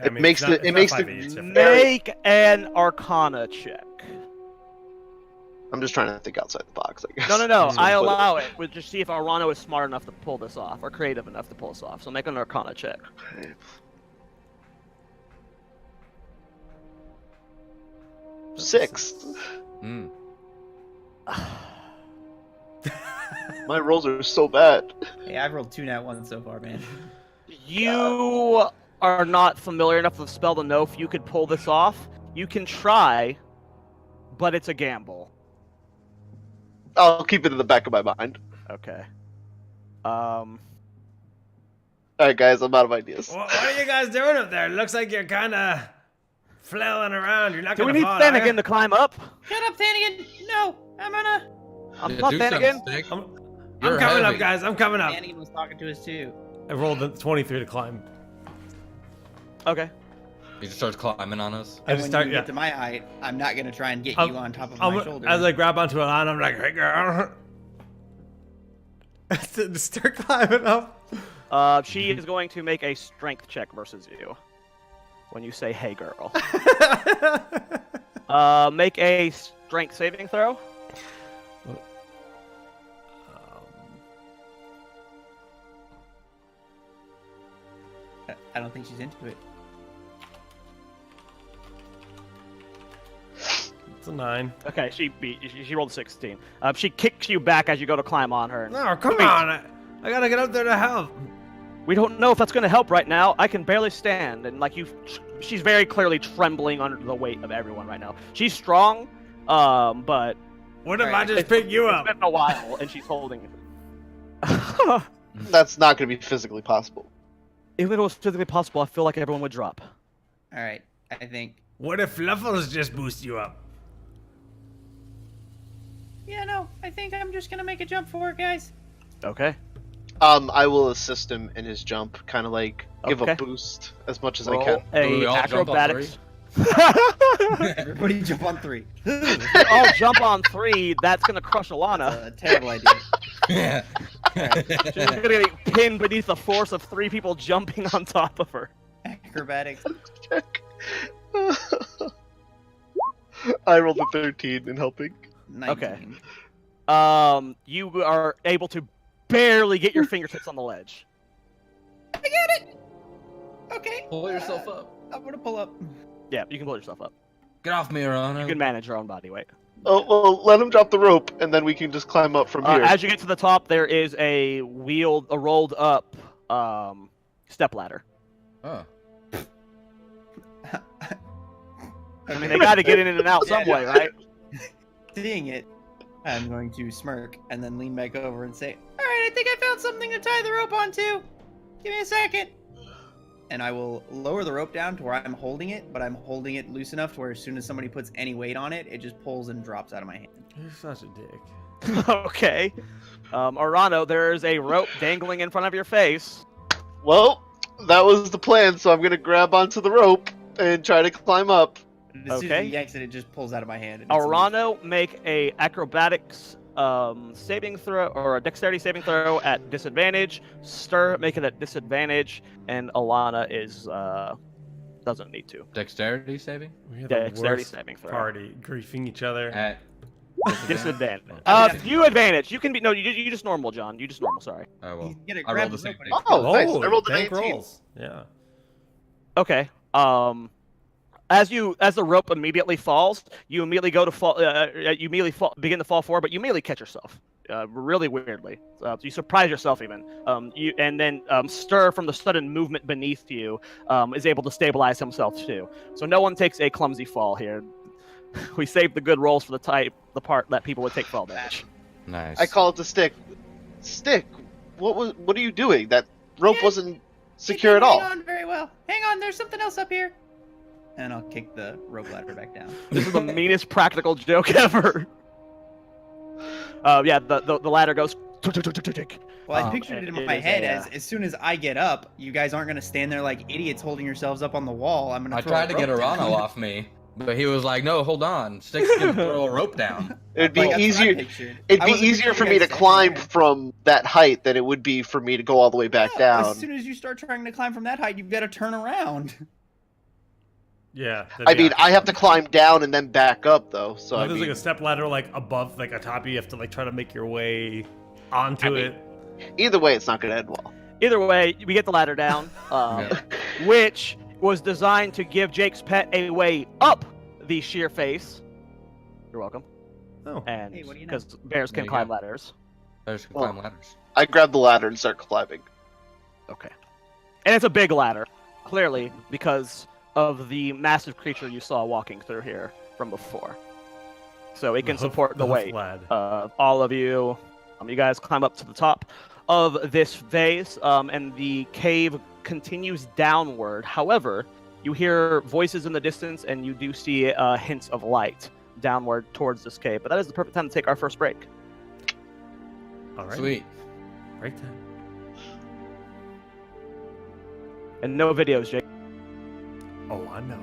It makes it's it not makes the- 5e, it's different. Make an Arcana check. I'm just trying to think outside the box. I guess. No. I But- allow it. We'll just see if Arano is smart enough to pull this off, or creative enough to pull this off. So make an Arcana check. 6. Mm. My rolls are so bad. Hey, I've rolled 2 nat 1s so far, man. You are not familiar enough with the spell to know if you could pull this off. You can try, but it's a gamble. I'll keep it in the back of my mind. Okay. All right, guys, I'm out of ideas. What are you guys doing up there? It looks like you're kind of flailing around. You're not Do we gonna need fall, are Thanagan ya? to climb up? Shut up, Thanigan! No, I'm gonna. I'm Yeah, not Duke's on Thanagan. stick. I'm You're coming up, heavy. guys. I'm coming up. Thanigan was talking to us too. I rolled a 23 to climb. Okay. He just starts climbing on us. I And just when start, you yeah. get to my height, I'm not gonna try and get I'm- you on top of my shoulder. As I grab onto a line, I'm like, hey, girl. Just start climbing up. She is going to make a strength check versus you. When you say, "Hey, girl," make a strength saving throw. I don't think she's into it. It's a 9. Okay, she rolled a 16. She kicks you back as you go to climb on her. No, come Wait. on. I gotta get up there to help. We don't know if that's going to help right now. I can barely stand, and like she's very clearly trembling under the weight of everyone right now. She's strong, but What if Alright, I just pick you it's up? been a while, and she's holding it. That's not going to be physically possible. If it was physically possible, I feel like everyone would drop. All right, I think. What if Fluffles just boost you up? Yeah, no, I think I'm just gonna make a jump for it, guys. Okay. I will assist him in his jump, kind of like give Okay. a boost as much as Roll I can. Do we a all jump on acrobatics. Everybody jump on 3. I'll jump on 3. That's gonna crush Alana. A terrible idea. Yeah. She's gonna get pinned beneath the force of 3 people jumping on top of her. Acrobatics. Check. I rolled a 13 in helping. 19. Okay. You are able to barely get your fingertips on the ledge. I get it. Okay. Pull yourself up. I'm gonna pull up. Yeah, you can pull yourself up. Get off me, Arano. You can manage your own body weight. Oh well, let him drop the rope, and then we can just climb up from here. As you get to the top, there is a rolled up step ladder. Oh. I mean, they got to get in and out some Yeah. way, right? Seeing it, I'm going to smirk and then lean back over and say, "All right, I think I found something to tie the rope onto. Give me a second." And I will lower the rope down to where I'm holding it, but I'm holding it loose enough to where as soon as somebody puts any weight on it, it just pulls and drops out of my hand. You're such a dick. Okay. Orano, there's a rope dangling in front of your face. Well, that was the plan, so I'm gonna grab onto the rope and try to climb up. And as soon as he yanks it, it just pulls out of my hand. and it's loose. Orano, make a acrobatics saving throw or a dexterity saving throw at disadvantage. Stir, make it at disadvantage, and Alana is doesn't need to. Dexterity saving? We're the Dexterity worst saving throw. party, griefing each other. At Disadvantage. Okay. You advantage. You can be you just normal, John. You just normal. Sorry. Oh well. You gotta I grab rolled the the same rope thing. and Oh, nice. I rolled a tank 19. rolls. Yeah. Okay. As the rope immediately falls, you immediately go to fall. You immediately begin to fall forward, but you immediately catch yourself. Really weirdly, you surprise yourself even. And then Stir, from the sudden movement beneath you, is able to stabilize himself too. So no one takes a clumsy fall here. We saved the good rolls for the part that people would take fall damage. Nice. I call it the stick. Stick, what are you doing? That rope Yeah, wasn't secure at all. Hang on very well. Hang on, there's something else up here. And I'll kick the rope ladder back down. This is the meanest practical joke ever. Yeah, the ladder goes. Well, I pictured it in it my is head a, as soon as I get up, you guys aren't gonna stand there like idiots holding yourselves up on the wall. I'm gonna. I throw tried a to get rope down. Arano off me, but he was like, "No, hold on. Stick's gonna throw a rope down." It'd be Like, that's what I easier. pictured. It'd I be wasn't easier for picturing me you to guys climb standing from that height than it would be for me to go all the way back there. Yeah, down. As soon as you start trying to climb from that height, you've got to turn around. Yeah. I mean, I have to climb down and then back up though. So I there's mean, like a step ladder like above, like atop you. You have to like try to make your way onto it. either way, it's not gonna end well. Either way, we get the ladder down, Yeah. which was designed to give Jake's pet a way up the sheer face. You're welcome. Oh. And Hey, what do you know? because bears There can you climb go. ladders. There's can Well- climb ladders. I grab the ladder and start climbing. Okay. And it's a big ladder, clearly, because of the massive creature you saw walking through here from before. So it can support the weight. Lad. All of you, you guys climb up to the top of this vase, and the cave continues downward. However, you hear voices in the distance, and you do see hints of light downward towards this cave. But that is the perfect time to take our first break. All right. Sweet. Break time. And no videos, Jake. Oh, I know.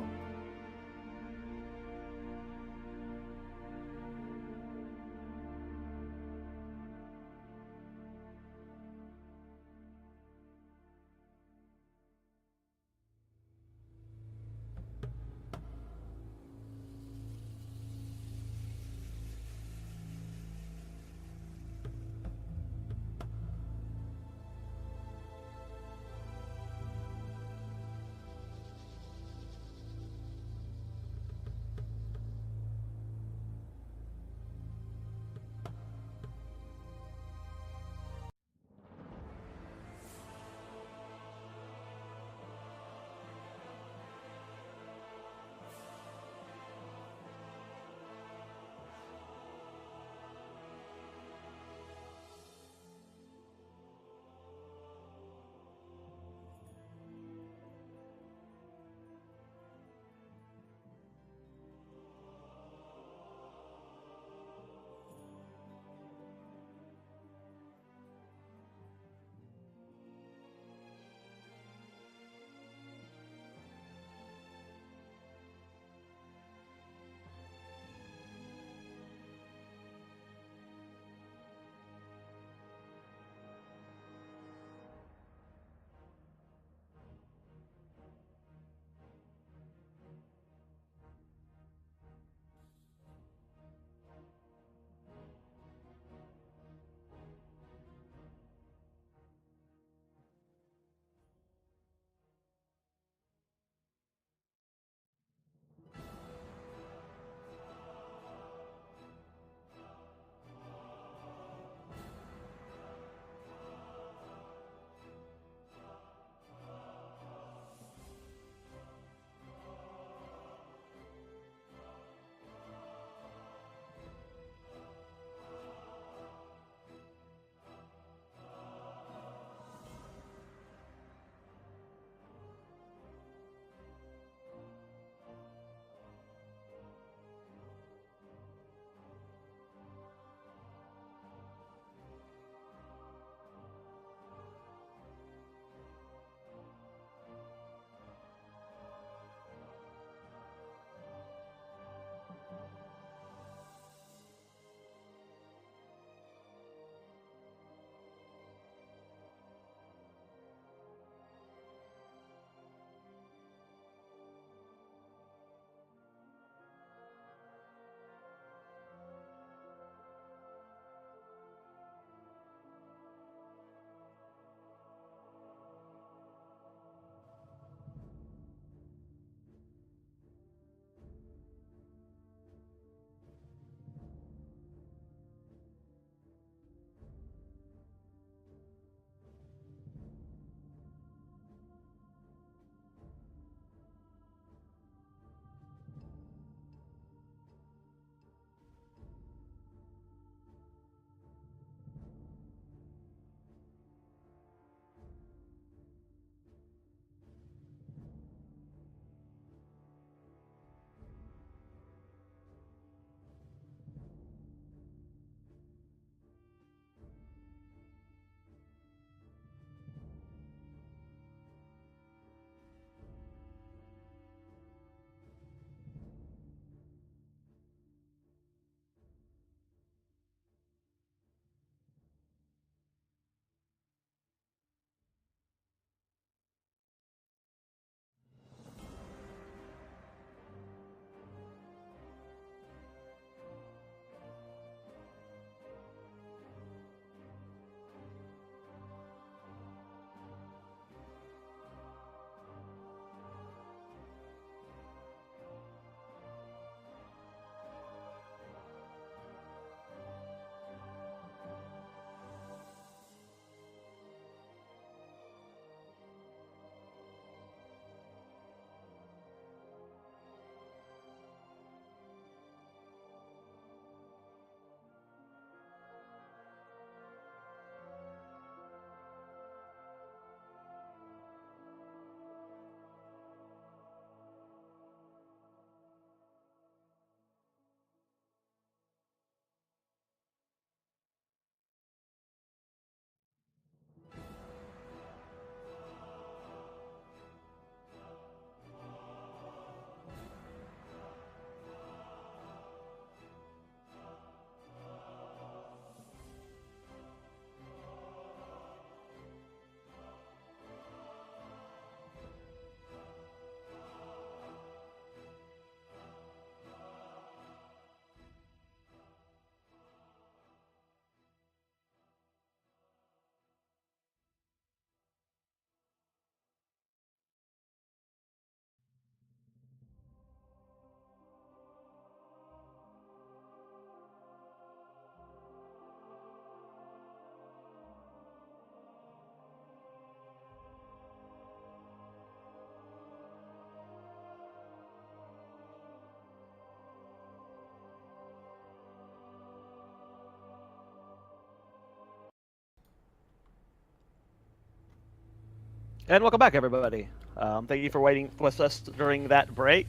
And welcome back, everybody. Thank you for waiting with us during that break.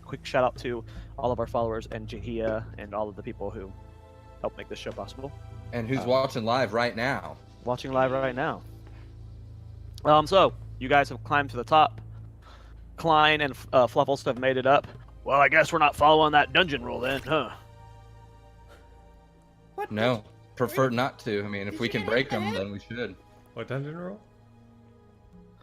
Quick shout out to all of our followers and Jahia and all of the people who helped make this show possible. And who's watching live right now? Watching live right now. So you guys have climbed to the top. Klein and Fluffles have made it up. Well, I guess we're not following that dungeon rule then, huh? What? No, prefer not to. I mean, if Did we you can get break hit in them, the head? then we should. What dungeon roll?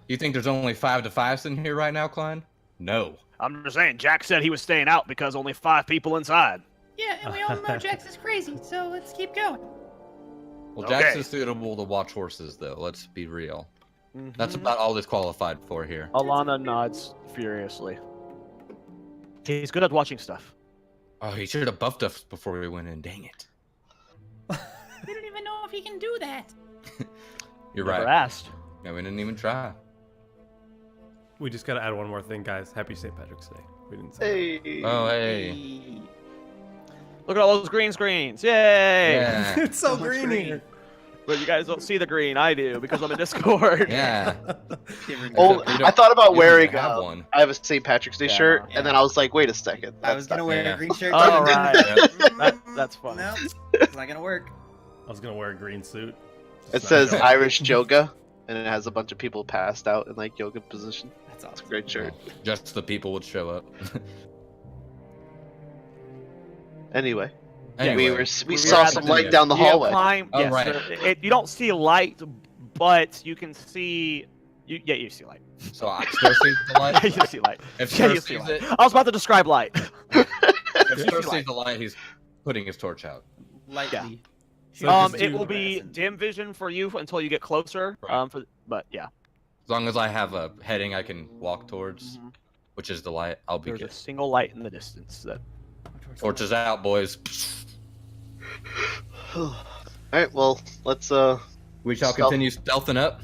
You think there's only 5 to 5s in here right now, Klein? No. I'm just saying, Jack said he was staying out because only 5 people inside. Yeah, and we all know Jax is crazy, so let's keep going. Well, Jax Okay. is suitable to watch horses, though. Let's be real. That's Mhm. about all he's qualified for here. Alana nods furiously. He's good at watching stuff. Oh, he should have buffed us before we went in. Dang it. We don't even know if he can do that. You're Never right. asked. No, we didn't even try. We just gotta add one more thing, guys. Happy St. Patrick's Day. We didn't say. Hey. Oh, hey. Look at all those green screens! Yay! Yeah. It's so So green green. here. But you guys don't see the green. I do because I'm in Discord. Yeah. Oh, Except you I thought about you don't wearing. even have one. I have a St. Patrick's Day Yeah, shirt, no. and then I was like, wait a second. I was gonna wear yeah. a green shirt. Oh, too. right. That's fun. No, it's not gonna work. I was gonna wear a green suit. It says Irish yoga, and it has a bunch of people passed out in like yoga position. That's It's a awesome. great shirt. Just the people would show up. Anyway, Anyway, we we're saw at some the- light down the You hallway. climb, Oh, yes, right. you don't see light, but you can see. You see light. So I still see the light. you see light. If Yeah, Stir you see sees light. it, I was about to describe light. if Stir see light. sees the light, he's putting his torch out. Lightly. So just It do- will be dim vision for you until you get closer. Right. But yeah, As long as I have a heading I can walk towards, Mhm. which is the light, I'll be there's good. a single light in the distance. That Torches out, boys. All right, well, let's. We shall Stealth. continue stealthing up.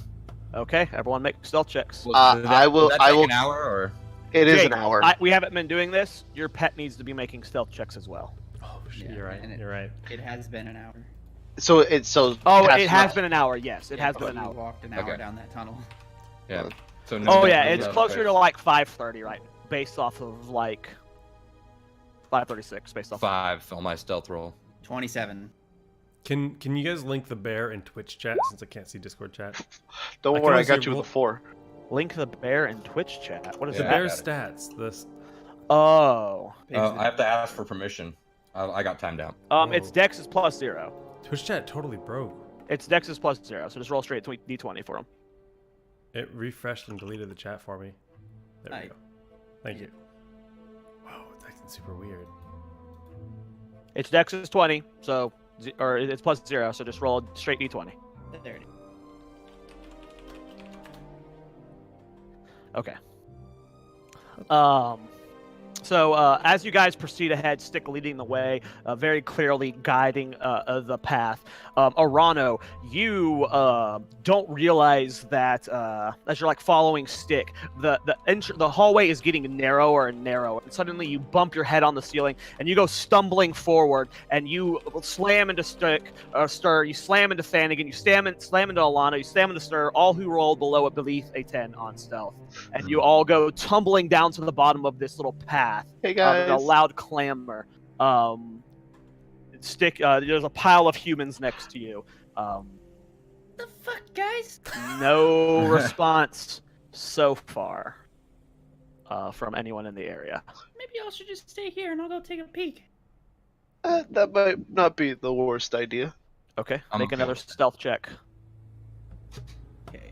okay? Everyone make stealth checks. Will I will- that I take will- an hour or? It is Jake, an hour. We haven't been doing this. Your pet needs to be making stealth checks as well. Oh shit, Yeah, you're right. and it- You're right. It has been an hour. So it's so. Oh, past it has enough. been an hour. Yes, it has been but an we hour. walked an hour Okay. down that tunnel. Yeah. So Oh no- yeah, no it's left closer face. to like 5:30, right? Based off of like 5:36, based off. 5 on my stealth roll. 27. Can you guys link the bear in Twitch chat since I can't see Discord chat? Don't I can worry, I only got see you with a 4. Link the bear in Twitch chat. What is The Yeah, that? bear got it. stats. This. Oh, I have to ask for permission. I got timed out. it's Whoa. Dex is +0. Twitch chat totally broke. It's Dex is +0, so just roll straight D20 for him. It refreshed and deleted the chat for me. There we Aye. go. Thank you. Whoa, it's acting super weird. It's Dex is 20, so or it's +0, so just roll straight D20. There it is. Okay. So as you guys proceed ahead, Stick leading the way, very clearly guiding the path. Arano, you don't realize that as you're like following Stick, the hallway is getting narrower and narrower, and suddenly you bump your head on the ceiling, and you go stumbling forward, and you slam into Stir, you slam into Fanigan, you slam into Alana, you slam into Stir, all who rolled beneath a 10 on stealth, and you all go tumbling down to the bottom of this little path. Hey guys. A loud clamor. Stick. There's a pile of humans next to you. The fuck, guys? No response so far from anyone in the area. Maybe y'all should just stay here and I'll go take a peek. That might not be the worst idea. Okay, I'm make okay another with that. stealth check. Okay.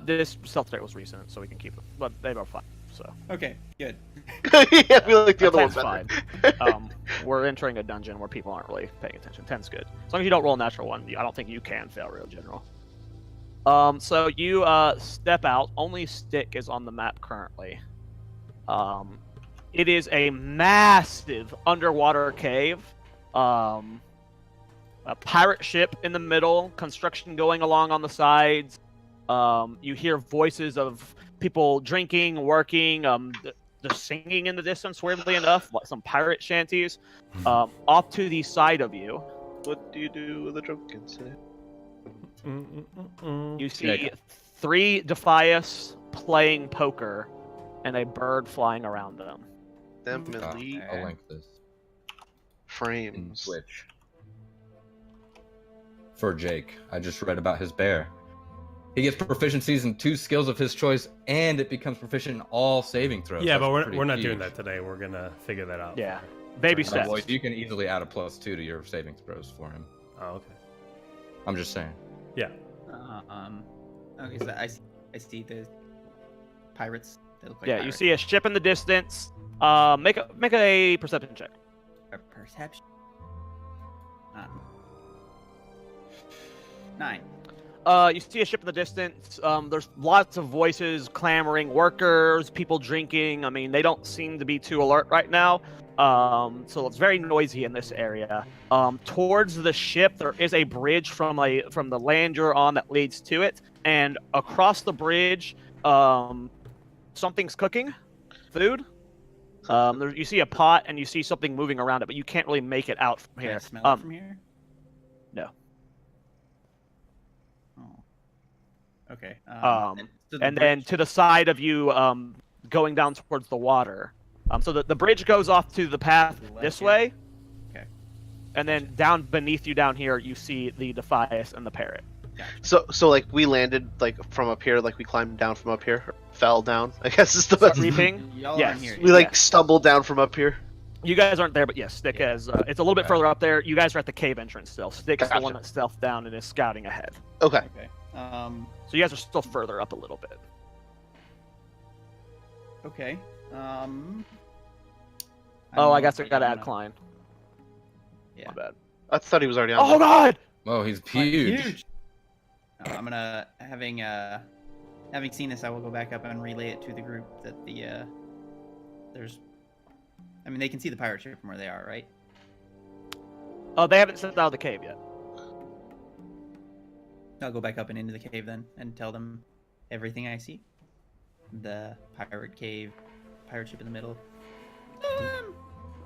This stealth check was recent, so we can keep it. But they were fine. So Okay, good. Yeah, I feel like the other one Ten's better. fine. We're entering a dungeon where people aren't really paying attention. 10's good. As long as you don't roll a natural one, I don't think you can fail real general. So you step out. Only Stick is on the map currently. It is a massive underwater cave. A pirate ship in the middle, construction going along on the sides. You hear voices of people drinking, working, the singing in the distance, weirdly enough, like some pirate shanties. Off to the side of you. What do you do with a drunken sailor? You see Okay. 3 Defias playing poker, and a bird flying around them. Them elite I'll link this in frames. Twitch. For Jake, I just read about his bear. He gets proficiencies in 2 skills of his choice, and it becomes proficient in all saving throws. Yeah, That's but pretty we're not huge. doing that today. We're gonna figure that out. Yeah. Baby Sorry. steps. Boys, you can easily add a +2 to your saving throws for him. Oh, okay. I'm just saying. Yeah. Okay, so I see the pirates. They look like Yeah, you pirates. see a ship in the distance. Make a perception check. A perception. 9. You see a ship in the distance. There's lots of voices clamoring, workers, people drinking. I mean, they don't seem to be too alert right now. So it's very noisy in this area. Towards the ship, there is a bridge from the land you're on that leads to it, and across the bridge, something's cooking, food. You see a pot and you see something moving around it, but you can't really make it out from Can I here. smell it from here? No. Oh. Okay. And then to the side of you, going down towards the water. So the bridge goes off to the path To the left this here? way. Okay. And then down beneath you down here, you see the Defias and the parrot. So like we landed like from up here, like we climbed down from up here, or fell down. I guess is the Start best. reaping. Y'all Yes. aren't here. We like Yeah. stumbled down from up here. You guys aren't there, but yes, Stick Yeah. is. It's a little bit Okay. further up there. You guys are at the cave entrance still. Stick's the Gotcha. one that stealthed down and is scouting ahead. Okay. Okay. So you guys are still further up a little bit. Okay. I guess I gotta add Klein. Yeah. My bad. I thought he was already on. Oh there. god! Oh, he's huge. I'm gonna having seen this, I will go back up and relay it to the group that there's. I mean, they can see the pirate ship from where they are, right? Oh, they haven't stepped out of the cave yet. I'll go back up and into the cave then and tell them everything I see. The pirate cave, pirate ship in the middle.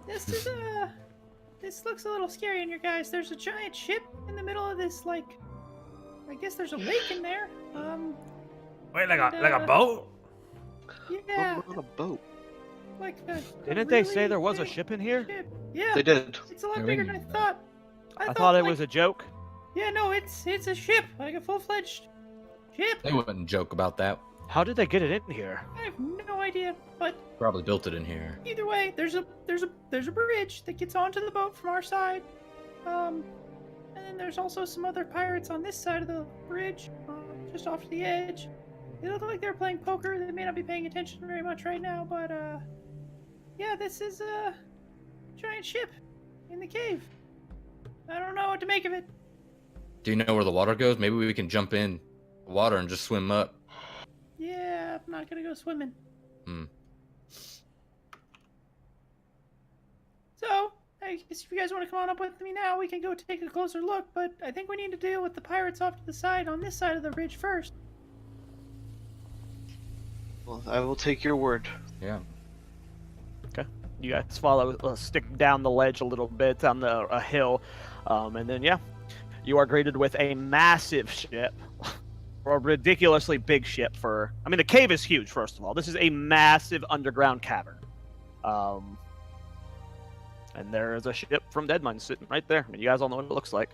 This looks a little scary in your guys. There's a giant ship in the middle of this, like, I guess there's a lake in there. Wait, like a boat? Yeah, What a boat. like Didn't they say really there was a big ship in here? ship. Yeah, They did. it's a lot Yeah, we bigger than I knew that. thought. I thought it like, was a joke. Yeah, no, it's a ship, like a full-fledged ship. They wouldn't joke about that. How did they get it in here? I have no idea, but Probably built it in here. either way, there's a bridge that gets onto the boat from our side. And then there's also some other pirates on this side of the bridge, just off to the edge. They look like they're playing poker. They may not be paying attention very much right now, but yeah, this is a giant ship in the cave. I don't know what to make of it. Do you know where the water goes? Maybe we can jump in the water and just swim up. Yeah, I'm not gonna go swimming. Hmm. So, I guess if you guys want to come on up with me now, we can go take a closer look, but I think we need to deal with the pirates off to the side on this side of the bridge first. Well, I will take your word. Yeah. You guys follow, stick down the ledge a little bit on a hill, and then yeah, you are greeted with a massive ship, or a ridiculously big ship. I mean, the cave is huge. First of all, this is a massive underground cavern, and there is a ship from Deadmine sitting right there. I mean, you guys all know what it looks like.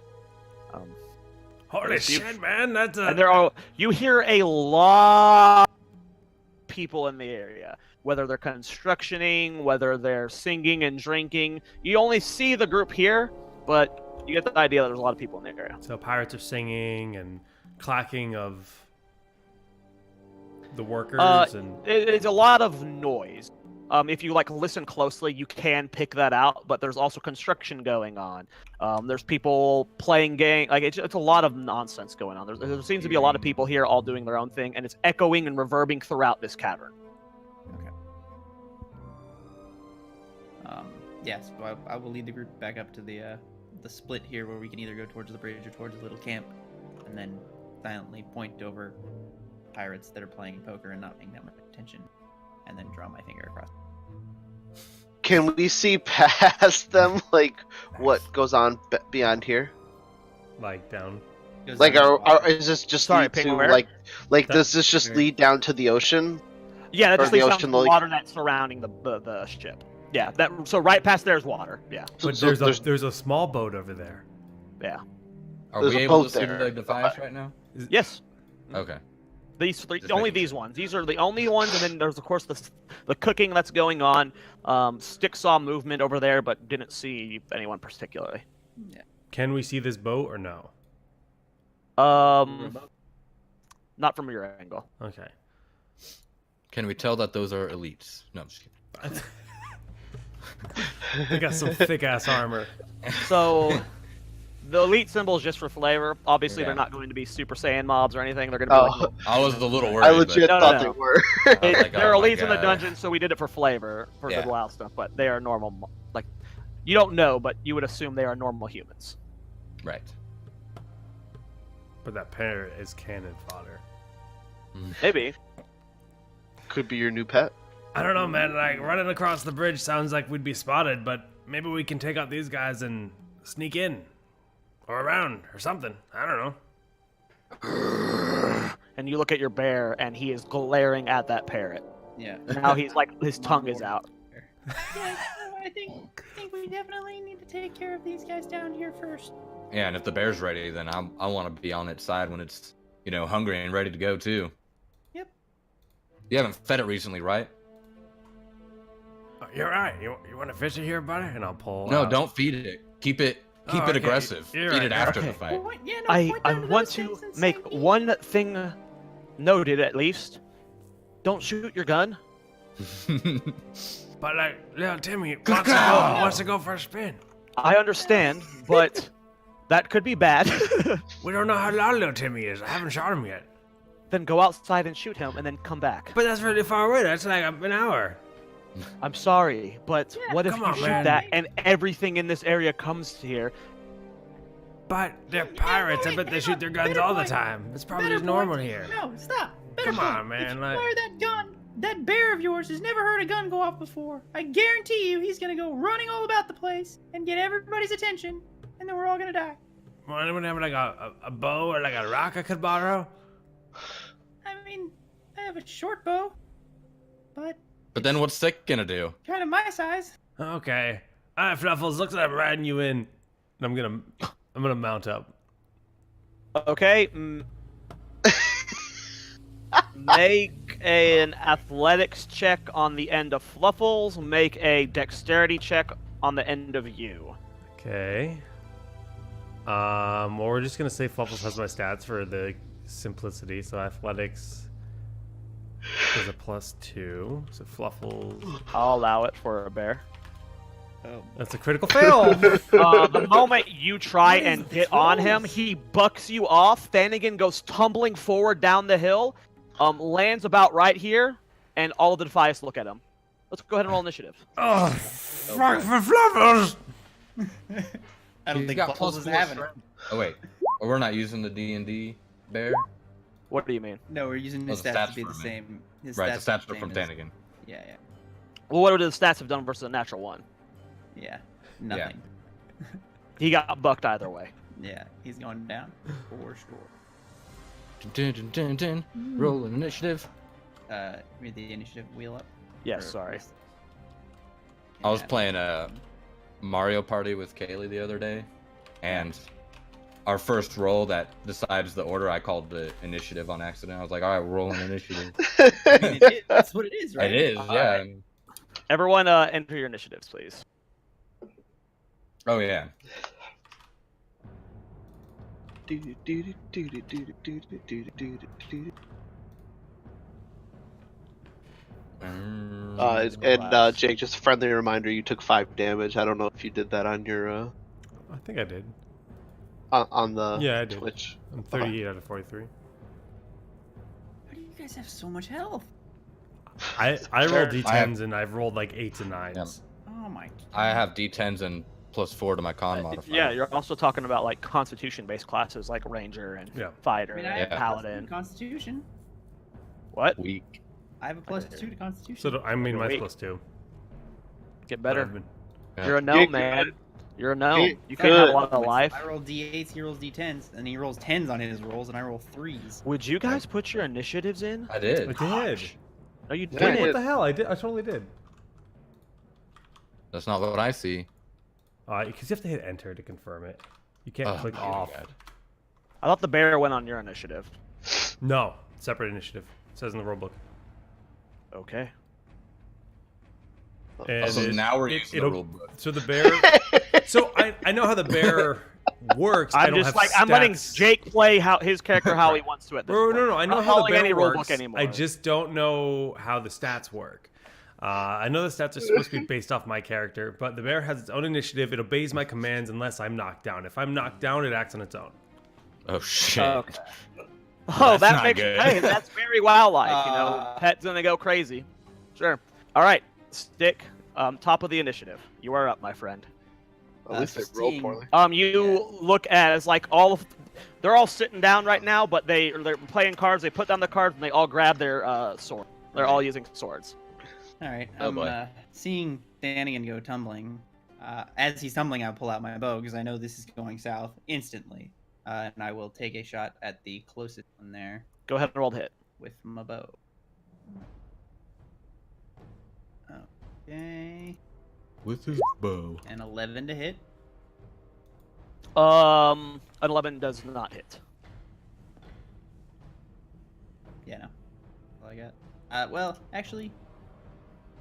Holy Yes, you- shit, man! That's And you hear a lot of people in the area, whether they're constructioning, whether they're singing and drinking. You only see the group here, but you get the idea that there's a lot of people in the area. so pirates are singing and clacking of the workers and It's a lot of noise. If you listen closely, you can pick that out. But there's also construction going on. There's people playing game. It's a lot of nonsense going on. There seems to be a lot of people here, all doing their own thing, and it's echoing and reverbing throughout this cavern. Yes, so I will lead the group back up to the split here, where we can either go towards the bridge or towards the little camp, and then silently point over pirates that are playing poker and not paying that much attention, and then draw my finger across. Can we see past them, like what goes on beyond here? like down. Goes Like, down to the water. is this just Sorry, lead to Ping, where? like does this just lead down to the ocean? Yeah, that Or just the leads down ocean, to the like- water that's surrounding the ship. Yeah, that so right past there is water. Yeah, But So there's a small boat over there. yeah. Are There's we a able boat to see there. the device right now? Yes. Okay. These three, Just only making these sure. ones. These are the only ones, and then there's of course the cooking that's going on. Stick saw movement over there, but didn't see anyone particularly. Can we see this boat or no? Not from your angle. Okay. Can we tell that those are elites? No, I'm just kidding. They got some thick ass armor. So the elite symbol is just for flavor. Obviously, Yeah. they're not going to be Super Saiyan mobs or anything. They're going to be like Oh, I was a little worried. I legit No, no, thought no. they were. but I was It, like, they're oh my elites in the God. dungeon, so we did it for flavor for Yeah. the WoW stuff. But they are normal. Like, you don't know, but you would assume they are normal humans. Right. But that parrot is cannon fodder. Maybe. Could be your new pet. I don't know, man. Like running across the bridge sounds like we'd be spotted, but maybe we can take out these guys and sneak in, or around, or something. I don't know. And you look at your bear, and he is glaring at that parrot. Yeah. Now he's like, his tongue is out. Yeah, so I think we definitely need to take care of these guys down here first. Yeah, and if the bear's ready, then I want to be on its side when it's, hungry and ready to go too. Yep. You haven't fed it recently, right? Oh, you're right. You want to fish it here, buddy? And I'll pull. No, out- don't feed it. Keep it Oh, okay. aggressive. You're Feed right. it after Okay. the fight. Point, yeah, no, I point down to want those to things and make say, one thing noted at least. Don't shoot your gun. But like, little Timmy wants to go for a spin. I understand, but that could be bad. We don't know how long little Timmy is. I haven't shot him yet. Then go outside and shoot him, and then come back. But that's really far away. That's like an hour. I'm sorry, but Yeah, what if come you on, shoot man. that and everything in this area comes here? But they're pirates. I bet they shoot their guns Better all the boy. time. It's probably Better just normal boy. here. No, stop. Better Come boy. on, man, If you like- fire that gun, that bear of yours has never heard a gun go off before. I guarantee you he's gonna go running all about the place and get everybody's attention, and then we're all gonna die. Well, anyone have like a bow or like a rock I could borrow? I mean, I have a short bow, but But then what's Sick gonna do? kind of my size. Okay. All right, Fluffles. Looks like I'm riding you in. I'm gonna mount up. Okay. Make an athletics check on the end of Fluffles. Make a dexterity check on the end of you. Okay. Well, we're just gonna say Fluffles has my stats for the simplicity. So athletics is a +2. So Fluffles. I'll allow it for a bear. That's a critical fail. The moment you try and get on him, he bucks you off. Thanigan goes tumbling forward down the hill, lands about right here, and all of the Defias look at him. Let's go ahead and roll initiative. Oh, fuck for Fluffles. I don't He's think got Fluffles is +4 having it. strength. Oh wait, we're not using the D&D bear. What do you mean? No, we're using his the stats to stats be for the me. same. His Right, the stats the are from same as- Thanigan. Yeah, yeah, Well, what would the stats have done versus a natural one? yeah. Nothing. He got bucked either way. Yeah, he's going down for sure. Dun, dun, dun, dun. Roll an initiative. Read the initiative wheel up. Yes, Or- sorry. I was Yeah. playing a Mario Party with Kaylee the other day, and our first roll that decides the order, I called the initiative on accident. I was like, all right, we're rolling initiative. I mean, it is, that's what it is, right? It is, All yeah. right. Everyone, enter your initiatives, please. Oh, yeah. And Jake, just a friendly reminder, you took 5 damage. I don't know if you did that on your I think I did. on the Yeah, I did. Twitch. I'm 38 out of 43. How do you guys have so much health? I roll Sure. d10s and I've rolled like 8s and 9s. Oh my. I have D10s and +4 to my con modifier. Yeah, you're also talking about like constitution-based classes like ranger and Yeah. fighter I mean, and I have Yeah. paladin. Constitution. What? Weak. I have a +2 to Constitution. So I mean, mine's Wait. +2. Get But better. I've been- Yeah. You're a You're gnome, good. man. You're a gnome. Good. You can't have a lot of Listen, life. I roll d8s, he rolls d10s, and he rolls 10s on his rolls, and I roll 3s. Would you guys put your initiatives in? I did. I did. No, you Yeah, didn't. What the hell? I did. I totally did. That's not what I see. Because you have to hit enter to confirm it. You can't Oh, click my off. God. I thought the bear went on your initiative. No, separate initiative. It says in the rulebook. Okay. And So now we're using the it'll- rule book. So the bear. So I know how the bear works. I I'm don't just have like I'm letting stats. Jake play his character how he wants to at this No, point. no, no. I know I'm how not the following bear any rulebook works. anymore. I just don't know how the stats work. I know the stats are supposed to be based off my character, but the bear has its own initiative. It obeys my commands unless I'm knocked down. If I'm knocked down, it acts on its own. Oh shit. Okay. Oh, That's that not makes good. hey, that's very WoW-like. You know, pet's gonna go crazy. Sure. All right, Stick. Top of the initiative. You are up, my friend. At least they roll poorly. You look as like they're all sitting down right now, but they're playing cards. They put down the cards and they all grab their sword. They're all using swords. All right, Oh, I'm boy. seeing Danigan go tumbling. As he's tumbling, I'll pull out my bow because I know this is going south instantly. And I will take a shot at the closest one there Go ahead and roll the hit. with my bow. Okay, With his bow. an 11 to hit. An 11 does not hit. Yeah, no. That's all I got. Well, actually,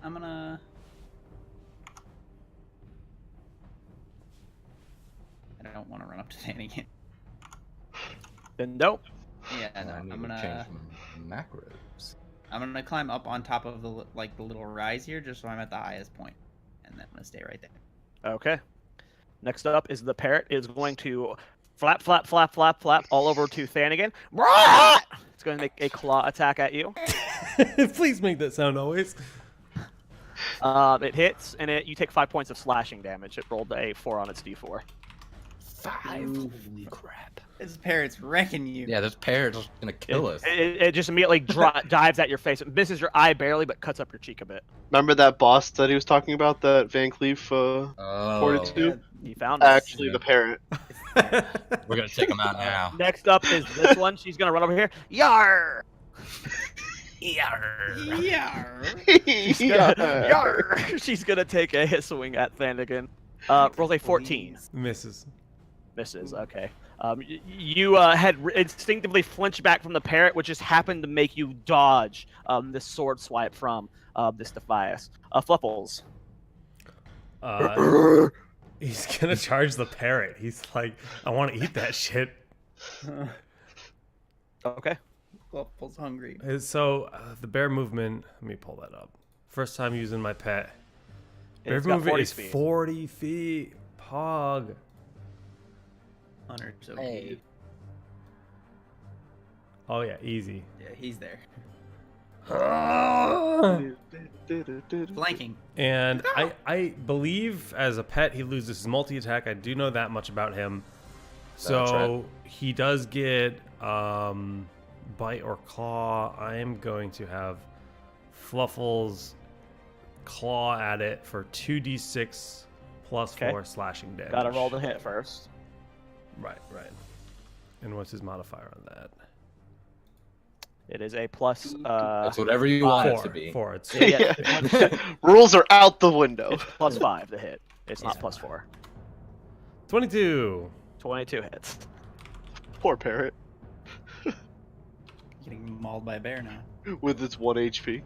I'm gonna. I don't want to run up to Danigan. Then nope. Yeah, no. I need I'm to gonna. change my macros. I'm gonna climb up on top of the the little rise here, just so I'm at the highest point, and then I'm gonna stay right there. Okay. Next up is the parrot is going to flap, flap, flap, flap, flap all over to Thanigan. It's going to make a claw attack at you. Please make that sound always. It hits, and you take 5 points of slashing damage. It rolled a 4 on its d4. 5. Holy crap. This parrot's wrecking you. Yeah, this parrot's gonna kill us. It just immediately dives at your face. It misses your eye barely, but cuts up your cheek a bit. Remember that boss that he was talking about, that Van Cleef Oh, ported to? You found it. Actually, the parrot. we're gonna take him out now. Next up is this one. She's going to run over here. Yar! Yar. Yeah. Yar! She's going to take a swing at Thanigan. Rolls a 14. Misses. Misses. Okay. You had instinctively flinched back from the parrot, which just happened to make you dodge this sword swipe from this Defias. Fluffles. He's gonna charge the parrot. He's like, I want to eat that shit. Okay. Waffle's hungry. So the bear movement. Let me pull that up. First time using my pet. Bear It's got movement 40 is feet. 40 feet. Pog. Hunter, so Hey. cute. Oh yeah, easy. Yeah, he's there. And Flanking. I believe as a pet he loses his multi-attack. I do know that much about him. So That's right. he does get bite or claw. I am going to have Fluffles claw at it for 2d6 plus Okay. 4 slashing damage. Gotta roll the hit first. Right. And what's his modifier on that? It is a plus. That's whatever you want it to be. 4. It's Yeah, Rules are out the window. it's plus 5 to hit. It's not plus 4. 22. 22 hits. Poor parrot. Getting mauled by a bear now. With its 1 HP.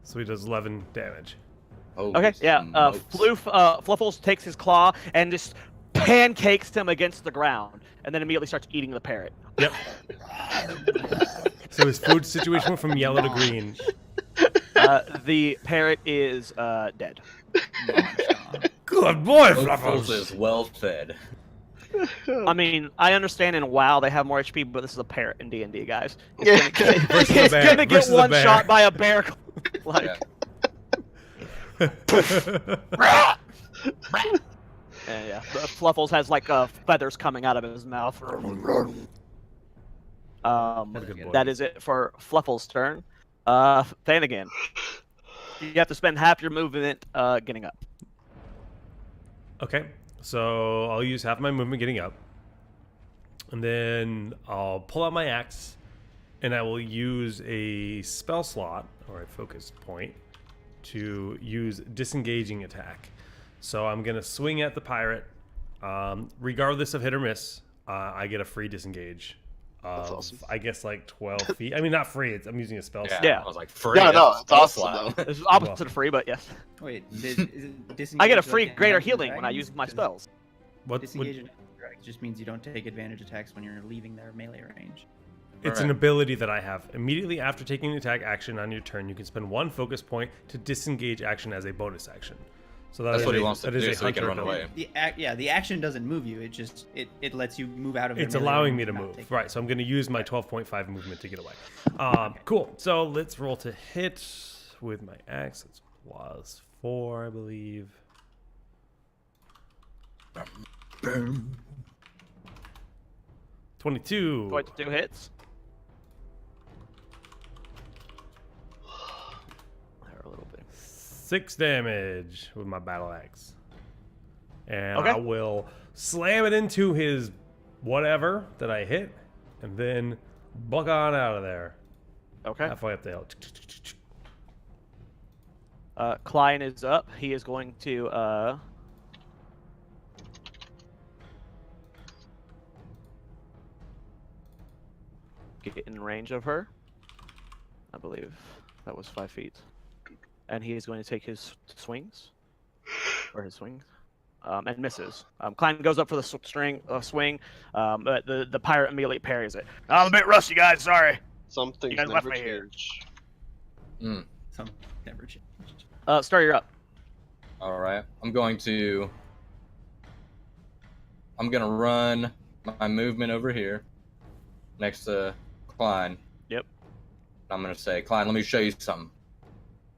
So he does 11 damage. Holy Okay, yeah. smokes. Fluffles takes his claw and just pancakes him against the ground, and then immediately starts eating the parrot. Yep. So his food situation went from yellow to green. The parrot is dead. Good boy, Fluffles is well fed. I mean, I understand in WoW they have more HP, but this is a parrot in D&D, guys. Yeah. Versus the It's bear. gonna get Versus the one bear. shot by a bear. Like, Yeah. and yeah, Fluffles has like feathers coming out of his mouth. What a good boy. That is it for Fluffles' turn. Thanigan. You have to spend half your movement getting up. Okay, so I'll use half my movement getting up. And then I'll pull out my axe, and I will use a spell slot, or a focus point, to use disengaging attack. So I'm going to swing at the pirate. Regardless of hit or miss, I get a free disengage. That's awesome. I guess like 12 feet. I mean, not free. I'm using a spell slot. Yeah. I was like, free. Yeah, no, it's awesome, slot. This is opposite of free, but yes. Wait, I get a free greater healing when I use my spells. What, Disengage and drag just means you don't take advantage attacks when you're leaving their melee range. It's an ability that I have. Immediately after taking an attack action on your turn, you can spend 1 focus point to disengage action as a bonus action. So That's what he wants to do, so he can run away. The action doesn't move you. It just it lets you move out of. It's their melee allowing range me to and not move. take- Right, so I'm going to use my 12.5 movement to get away. Cool. So let's roll to hit with my axe. It's +4, I believe. 22. 22 hits. They're a little bit. 6 damage with my battle axe. And Okay. I will slam it into his whatever that I hit, and then buck on out of there. Okay. Halfway up the hill. Klein is up. He is going to get in range of her. I believe that was 5 feet. And he is going to take his swings. Or his swings. And misses. Klein goes up for the swing, but the pirate immediately parries it. I'm a bit rusty, guys. Sorry. Some things You guys left never me here. change. Some never changed. Star, you're up. All right. I'm going to run my movement over here next to Klein. Yep. I'm going to say, Klein, let me show you something.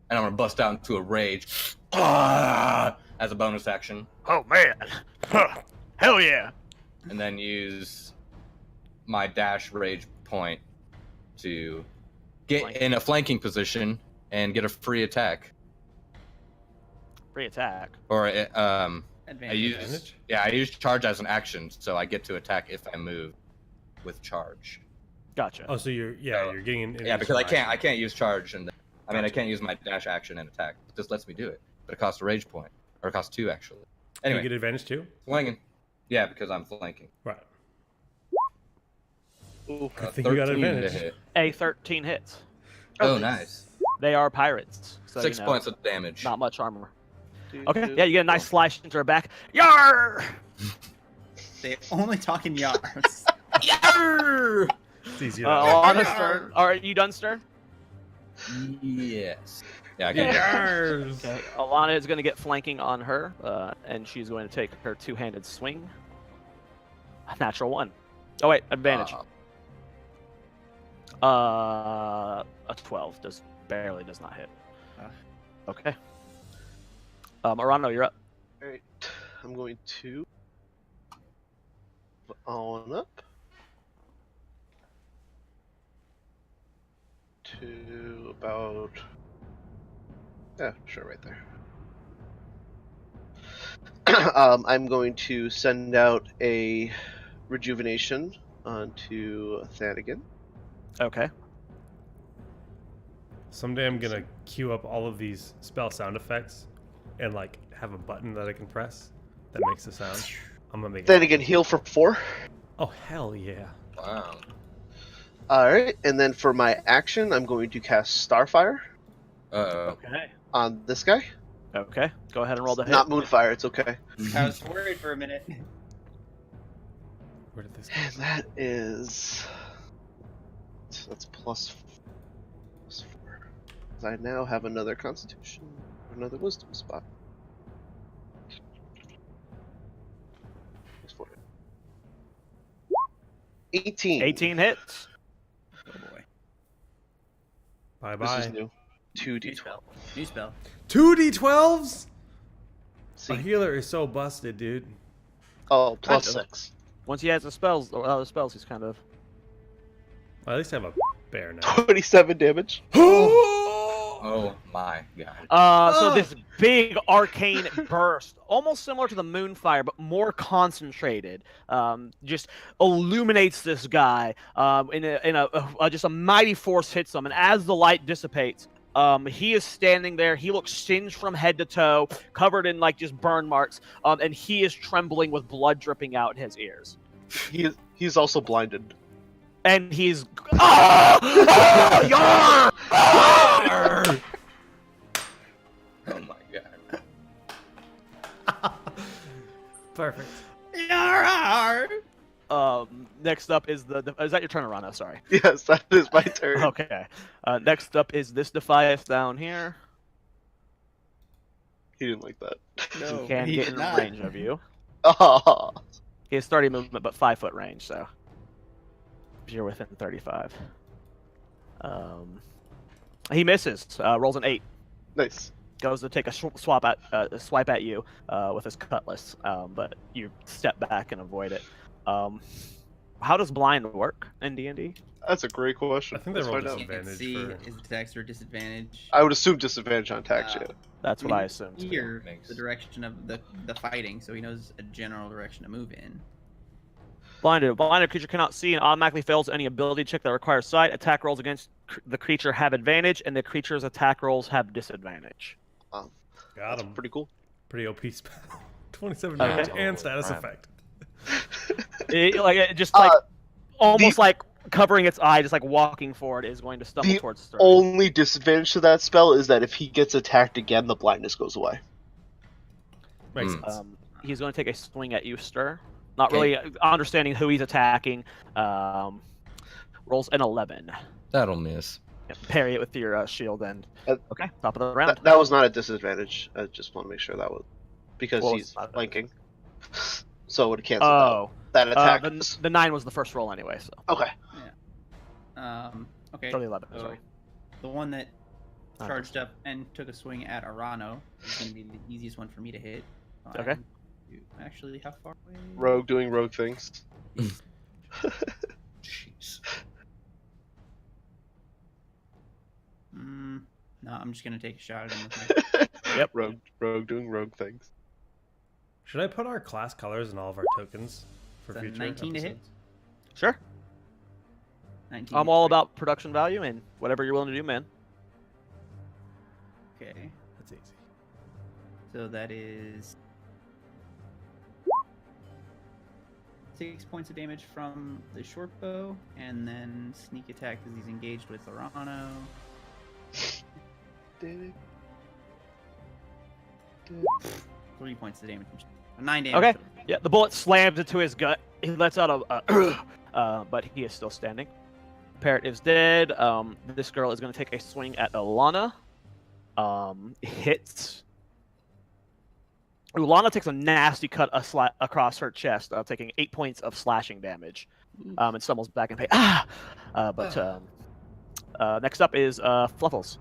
And I'm going to bust out into a rage as a bonus action. Oh, man. Hell yeah. And then use my dash rage point to get in a flanking position and get a free attack. Free attack. Or I Advantage. use charge as an action, so I get to attack if I move with charge. Gotcha. Oh, so you're getting in. Yeah, because I can't use charge and I can't use my dash action and attack. This lets me do it, but it costs a rage point, or it costs 2 actually. Anyway, You get advantage too? flanking. Yeah, because I'm flanking. Right. Ooh. I think you got 13 to advantage. hit. A 13 hits. Oh, nice. They are pirates. So, 6 you know, points of damage. Not much armor. Okay, yeah, you get a nice slash into her back. Yar! They only talk in yards. Yarr! It's easier. Alana, Stir. Are you done, Stir? Yes. Yeah, I can. Yars. Okay. Alana is going to get flanking on her, and she's going to take her two-handed swing. A natural 1. Oh, wait, advantage. A 12 barely does not hit. Okay. Arano, you're up. Alright, I'm going to on up to about sure, right there. I'm going to send out a rejuvenation onto Thanigan. Okay. Someday I'm gonna queue up all of these spell sound effects and like have a button that I can press that makes a sound. I'm gonna make it. Thanigan heal for 4. Oh hell yeah! Wow. Alright, and then for my action, I'm going to cast Starfire Uh-oh. Okay. on this guy. Okay. Go ahead and roll the hit. Not Moonfire, it's okay. I was worried for a minute. Where did this And that is... That's plus 4. 'Cause I now have another Constitution, another Wisdom spot. Plus 4. 18. 18 hits. Oh boy. Bye This is bye. new. New 2d12. spell. New spell. 2d12s. See? A healer is so busted, dude. Oh, plus Kind of. 6. Once he has the spells, or other spells, he's kind of. Well, at least I have a bear now. 27 damage. Oh Oh my god. So this big arcane burst, almost similar to the moonfire, but more concentrated, just illuminates this guy. Just a mighty force hits him, and as the light dissipates, he is standing there. He looks singed from head to toe, covered in like just burn marks, and he is trembling with blood dripping out his ears. He's also blinded. And he's Yarr! Oh my god. Perfect. Next up is is that your turn, Arana? Sorry. Yes, that is my turn. Okay. Next up is this Defias down here. He didn't like that. No, He can he get did in not. range of you. Oh, He has 30 movement, but 5-foot range, so you're within 35. He misses. Rolls an 8. nice. Goes to take a swipe at you with his cutlass, but you step back and avoid it. How does blind work in D&D? That's a great question. I think they Let's rolled find out. You can't Advantage see for- his attacks or disadvantage. I would assume disadvantage on attacks. Yeah. That's what I assumed. too. Hear Makes- the direction of the fighting, so he knows a general direction to move in. Blinded. Blinded creature cannot see and automatically fails any ability check that requires sight. Attack rolls against the creature have advantage, and the creature's attack rolls have disadvantage. Got That's him. pretty cool. Pretty OP spell. 27 Okay. damage and status Right. effect. It just like almost like covering its eye, just like walking forward, is going to stumble The towards Sterling. only disadvantage to that spell is that if he gets attacked again, the blindness goes away. Makes Mm. sense. He's going to take a swing at you, Stir. Not Okay. really understanding who he's attacking. Rolls an 11. That'll miss. Yeah, parry it with your shield and Uh, okay, top of the round. That was not a disadvantage. I just want to make sure that was because Well, he's it's not a flanking. So it would cancel out Oh, that attack. the 9 was the first roll anyway, so Okay. Okay. or the 11. So Sorry. the one that Oh. charged up and took a swing at Arano is going to be the easiest one for me to hit. So Okay. I'm- Actually, how far away? Rogue doing rogue things. Jeez. No, I'm just going to take a shot at him with my Yep. Rogue doing rogue things. Should I put our class colors in all of our tokens for Is that future 19 to hit? episodes? Sure. 19. I'm all about production value and whatever you're willing to do, man. Okay. That's easy. So that is 6 points of damage from the short bow, and then sneak attack because he's engaged with Arano. 3 points of damage. 9 damage. Okay. Yeah, the bullet slams into his gut. He lets out a but he is still standing. Parrot is dead. This girl is going to take a swing at Alana. Hits. Alana takes a nasty cut across her chest, taking 8 points of slashing damage. And stumbles back in pain. Next up is Fluffles.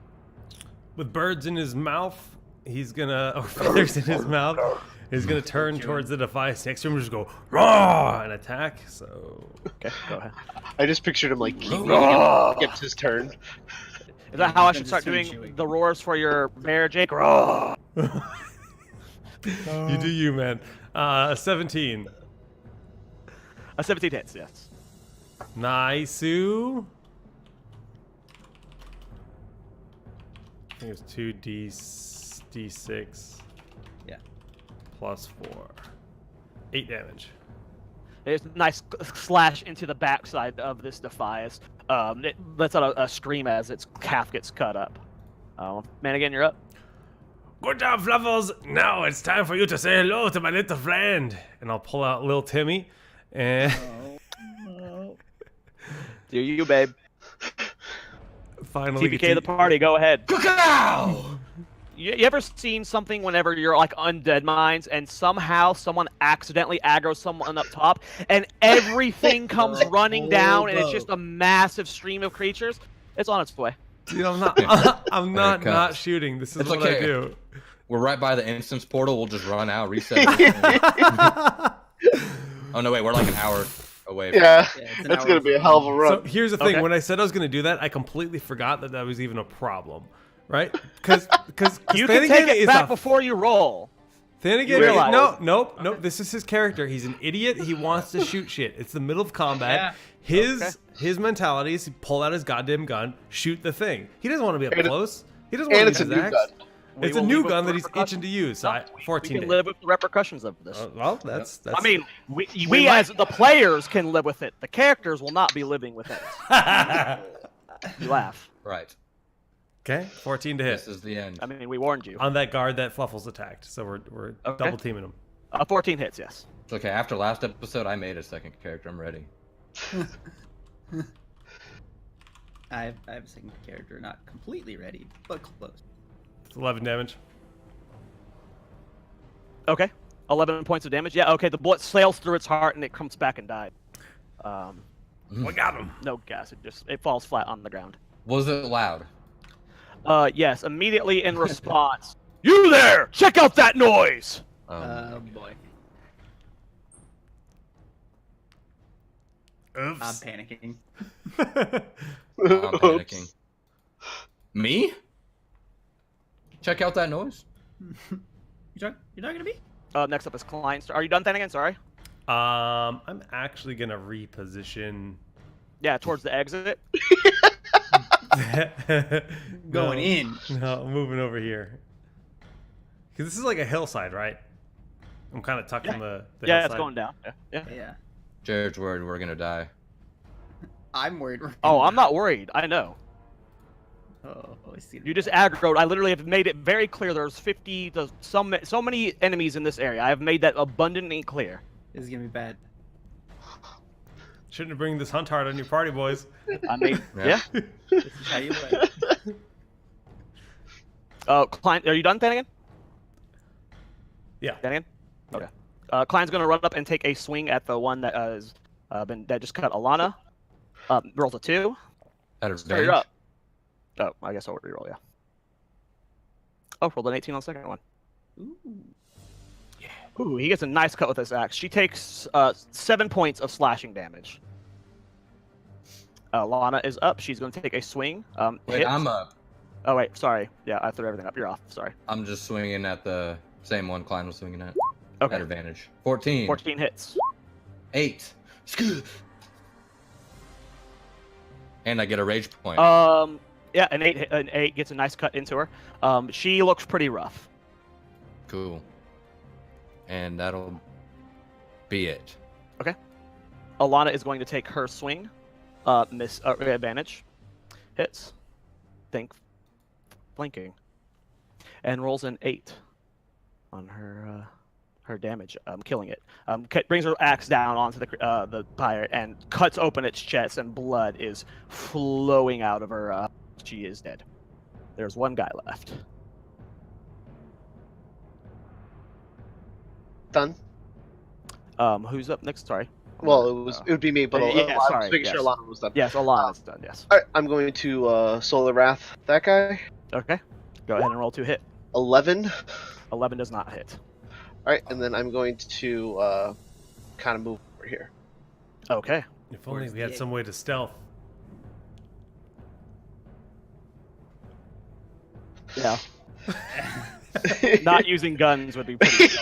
With birds in his mouth, he's gonna, or feathers in his mouth, he's gonna turn towards the Defias next to him and just go, raw, and attack. So, Okay, go ahead. I just pictured him like keeping gets his turn. Is that how I should Defensive start swing doing chewy. the roars for your bear, Jake? Roar! you do you, man. 17. A 17 hits, yes. Nice. I think it was 2d6. Yeah. Plus 4. 8 damage. There's a nice slash into the backside of this Defias. It lets out a scream as its calf gets cut up. Man, again, you're up. Good job, Fluffles. Now it's time for you to say hello to my little friend. And I'll pull out little Timmy. And Do you, babe? finally TPK the party, go ahead. You ever seen something whenever you're like undead mines and somehow someone accidentally aggroes someone up top and everything comes running down and it's just a massive stream of creatures? It's on its way. Dude, I'm not. I'm not Here it not comes. shooting. This is It's what I okay. do. We're right by the instance portal. We'll just run out, reset. Oh no, wait, we're like an hour away. From Yeah, it's an that's hour gonna be a hell of a So run. here's the thing. Okay. When I said I was going to do that, I completely forgot that that was even a problem. right? Because You can take it back before you roll. Thanagan, You realize- nope. This is his character. He's an idiot. He wants to shoot shit. It's the middle of combat. Yeah. His mentality is to pull out his goddamn gun, shoot the thing. He doesn't want to be up close. He doesn't want And to it's use a his new axe. gun. We It's a will new live with gun the that he's itching to use. So 14 We to can hit. live with the repercussions of this. Well, that's. I mean, we as the players can live with it. The characters will not be living with it. You laugh. Right. Okay, 14 to hit. This is the end. I mean, we warned you. On that guard that Fluffles attacked, so we're Okay. double teaming him. 14 hits, yes. It's okay. After last episode, I made a second character. I'm ready. I have a second character, not completely ready, but close. It's 11 damage. Okay. 11 points of damage. Yeah, okay. The bullet sails through its heart and it comes back and died. We got him. No gas. It falls flat on the ground. Was it loud? Yes. Immediately in response, you there! Check out that noise! Oh boy. I'm Oops. panicking. I'm panicking. Me? Check out that noise. You're not gonna be? Next up is Klein. Are you done then again? Sorry. I'm actually gonna reposition. Yeah, towards the exit. Going in. No, I'm moving over here. Because this is like a hillside, right? I'm kind of tucked in the Yeah, hillside. it's going down. Yeah. Yeah. Jared's worried we're gonna die. I'm worried. Oh, I'm not worried. I know. Oh, I see. You just aggroed. I literally have made it very clear. There's 50 to so many enemies in this area. I have made that abundantly clear. This is gonna be bad. Shouldn't have bring this hunt hard on your party, boys. I mean, Yeah. yeah. This is how you play. Klein, are you done, Flanagan? Yeah. Flanagan? Okay. Klein's gonna run up and take a swing at the one that that just cut Alana. Rolls a 2. At his So you're up. Oh, I guess I'll reroll, yeah. Oh, rolled an 18 on the second one. Ooh. Ooh, he gets a nice cut with this axe. She takes 7 points of slashing damage. Lana is up. She's going to take a swing. Wait, hit. I'm up. Oh, wait, sorry. Yeah, I threw everything up. You're off. Sorry. I'm just swinging at the same one Klein was swinging at. Okay. At advantage. 14. 14 hits. 8. And I get a rage point. Yeah, an 8 gets a nice cut into her. She looks pretty rough. Cool. And that'll be it. Alana is going to take her swing. Miss advantage. Hits. Flanking. And rolls an 8 on her her damage, killing it. Brings her axe down onto the pyre and cuts open its chest, and blood is flowing out of her. She is dead. There's one guy left. Done. Who's up next? Sorry. Well, it would be me, but Yeah, I sorry, was making yes. sure Lana was done. Yes, Alana's done. Yes. All right, I'm going to Solar Wrath that guy. Okay. Go ahead and roll 2 hit. 11. 11 does not hit. All right, and then I'm going to kind of move over here. Okay. If only Where's we had the some way to stealth. Yeah. Not using guns would be pretty.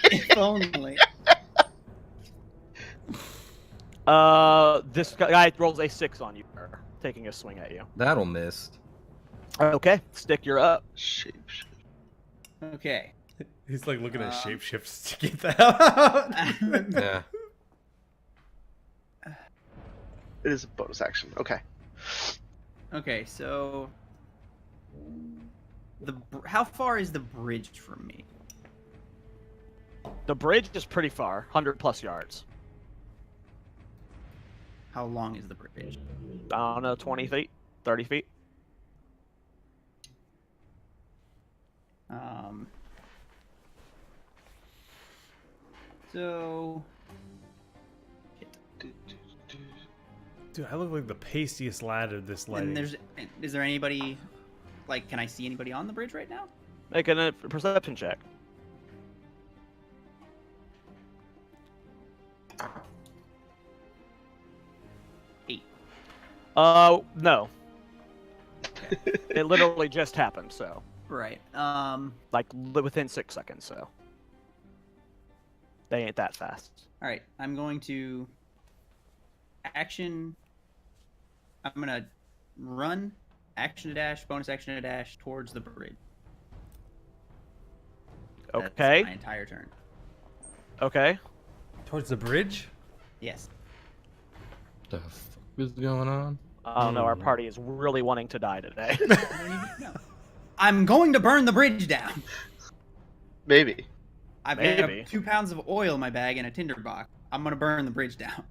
If only. This guy rolls a 6 on you, taking a swing at you. That'll miss. Okay, Stick, you're up. Shape. Okay. He's like looking at shapeshifts to get that out. Yeah. It is a bonus action. Okay. Okay, so how far is the bridge from me? The bridge is pretty far, 100+ yards. How long is the bridge? I don't know, 20 feet, 30 feet. So Dude, I look like the pastiest lad of this lighting. and is there anybody, like, can I see anybody on the bridge right now? Make a perception check. Eight. No. Okay. It literally just happened, so Right. like within 6 seconds. So they ain't that fast. All right. I'm going to action. I'm gonna run, action to dash, bonus action to dash towards the bridge. That's Okay. my entire turn. Okay. Towards the bridge? Yes. The fuck is going on? I don't know. Our party is really wanting to die today. I don't even know. I'm going to burn the bridge down. Maybe. I've Maybe. got 2 pounds of oil in my bag and a tinder box. I'm gonna burn the bridge down.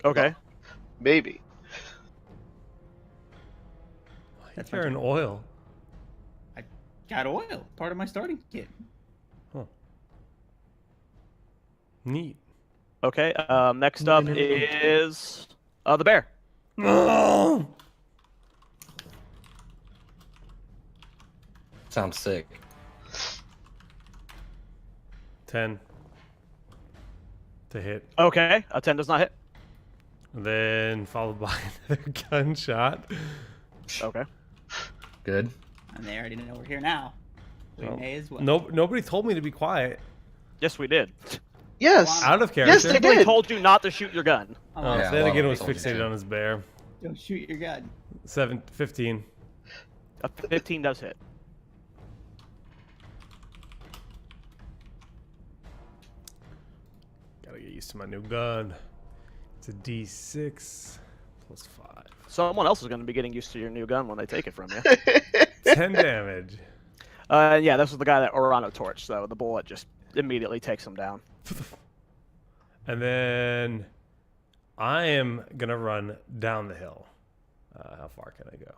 Okay. Maybe. That's my Carrying turn. oil. Got oil. Part of my starting kit. Neat. Okay. Next up is the bear. Oh! Sounds sick. 10 to hit. Okay. A 10 does not hit. Then followed by another gunshot. Okay. Good. And they already know we're here now. We Well, may as well. Nobody told me to be quiet. Yes, we did. Yes. Out of Yes, character. they We did. told you not to shoot your gun. Oh, Oh, Yeah, so then well, again was told you fixated to. on his bear. Don't shoot your gun. 15. A 15 does hit. Gotta get used to my new gun. It's a D6 plus 5. Someone else is going to be getting used to your new gun when they take it from you. 10 damage. Yeah, this was the guy that Orano torched, so the bullet just immediately takes him down. And then I am gonna run down the hill. How far can I go?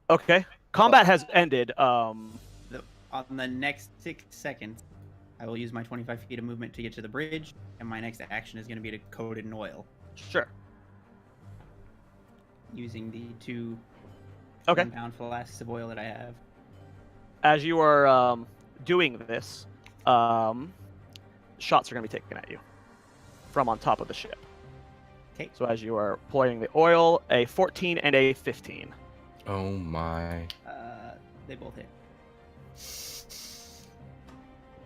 Okay. Combat has ended. On the next 6 seconds, I will use my 25 feet of movement to get to the bridge, and my next action is going to be to coat it in oil, Sure. using the 2 Okay. 1-pound flasks of oil that I have. As you are doing this, shots are going to be taken at you from on top of the ship. Okay. So as you are pouring the oil, a 14 and a 15. Oh my. They both hit.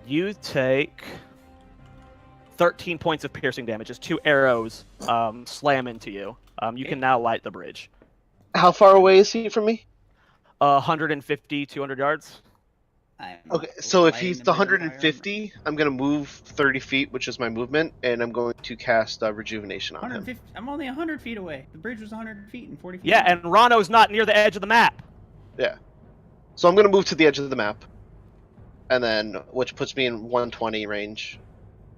You take 13 points of piercing damage as 2 arrows slam into you. You can now light the bridge. How far away is he from me? 150, 200 yards. I'm Okay, so if lighting he's the the bridge on fire. 150, I'm gonna move 30 feet, which is my movement, and I'm going to cast rejuvenation on him. 150. I'm only 100 feet away. The bridge was 100 feet and 40 feet. Yeah, away. and Rano's not near the edge of the map. Yeah. So I'm gonna move to the edge of the map, and then which puts me in 120 range,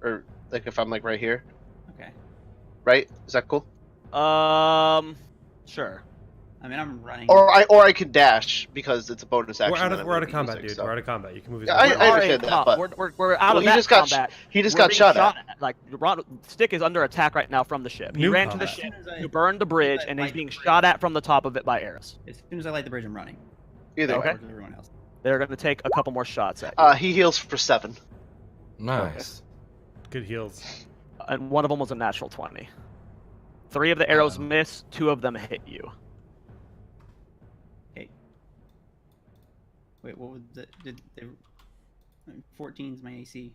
or like if I'm like right here, Okay. right? Is that cool? Sure. I mean, I'm running. Or I could dash because it's a bonus action. We're out and of I'm moving combat, music, dude. so. We're out of combat. You can move his Yeah, gun. We I are understand in that, com- but- we're out Well, of that combat. he just We're got being shot at. Like Stick is under attack right now from the ship. He New ran to the combat. ship, you burned the bridge, and he's being shot at from the top of it by arrows. As soon as I light the bridge, I'm running. Either Okay. way. With everyone else. They're going to take a couple more shots at you. He heals for 7. Nice. Good heals. And one of them was a natural 20. 3 of the arrows miss, 2 of them hit you. Okay. Wait, what was the? Did they? 14's my AC.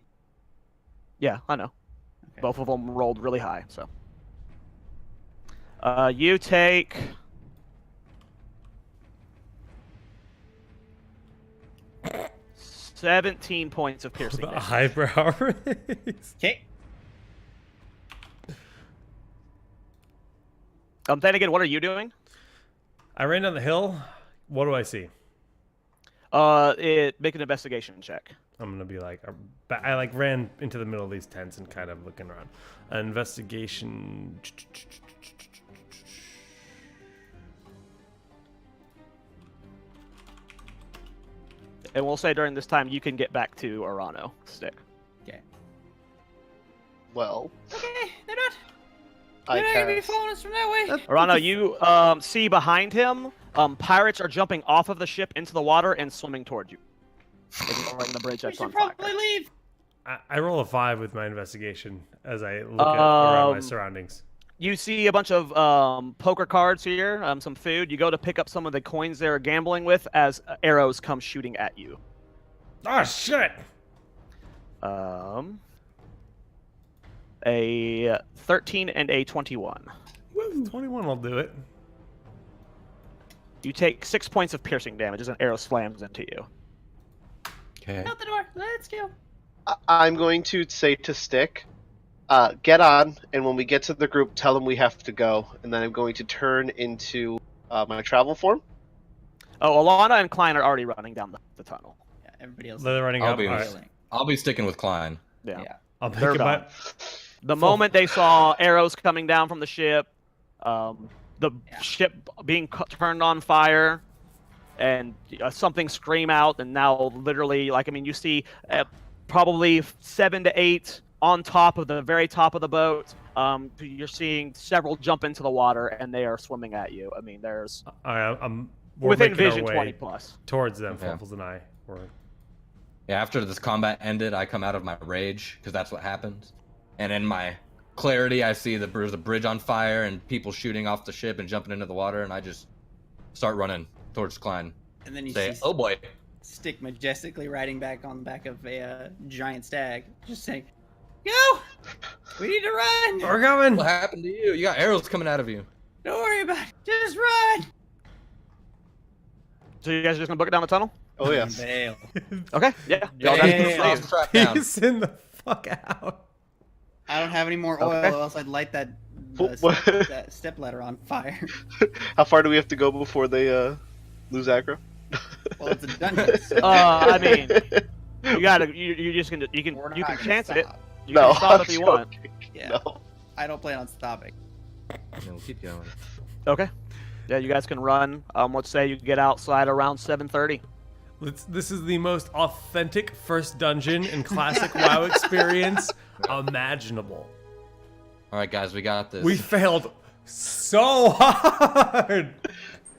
Yeah, I know. Okay. Both of them rolled really high, so. You take... $17 points of piercing The damage. eyebrow raise. Okay. Then again, what are you doing? I ran down the hill. What do I see? Make an investigation check. I'm gonna be like, I like ran into the middle of these tents and kind of looking around. Investigation. And we'll say during this time you can get back to Orano, Stick. Okay. Well, Okay, they're not. I They're not gonna be cast. following us from that way. Orano, you see behind him, pirates are jumping off of the ship into the water and swimming towards you, ignoring the bridge We that's should on fire. probably leave. I roll a 5 with my investigation as I look at around my surroundings. You see a bunch of poker cards here, some food. You go to pick up some of the coins they're gambling with as arrows come shooting at you. Oh shit! A 13 and a 21. Woo, 21 will do it. You take 6 points of piercing damage as an arrow slams into you. Okay. Out the door. Let's go. I'm going to say to Stick, get on, and when we get to the group, tell them we have to go, and then I'm going to turn into my travel form. Oh, Alana and Klein are already running down the tunnel. Yeah, everybody else. They're running I'll up. be All with- right. I'll be sticking with Klein. Yeah. Yeah. I'll They're pick him done. up. The moment they saw arrows coming down from the ship, the ship being turned on fire, and something scream out, and now literally, you see probably 7 to 8 on top of the very top of the boat. You're seeing several jump into the water, and they are swimming at you. There's All right, we're within making our vision way 20 plus. towards them. Yeah. Fluffles and I. Yeah, after this combat ended, I come out of my rage, because that's what happens. And in my clarity, I see there's a bridge on fire and people shooting off the ship and jumping into the water, and I just start running towards Klein. And then you Say, see oh boy. Stick majestically riding back on the back of a giant stag, just saying, "Go! We need to run! We're coming. What happened to you? You got arrows coming out of you. Don't worry about it. Just run!" So you guys are just gonna book it down the tunnel? Oh yes. Bail. Okay, yeah. Y'all Hey, guys stop track down. Peace in the fuck out. I don't have any more oil, Okay. or else I'd light that, What- that step ladder on fire. How far do we have to go before they lose aggro? Well, it's a dungeon. So you gotta, you just can, you can we're not can gonna chance it. stop. You No, can stop I'm if you want. joking. Yeah. No. I don't plan on stopping. No, keep going. Okay. Yeah, you guys can run. Let's say you get outside around 7:30. This is the most authentic first dungeon in classic WoW experience imaginable. All right, guys, we got this. We failed so hard.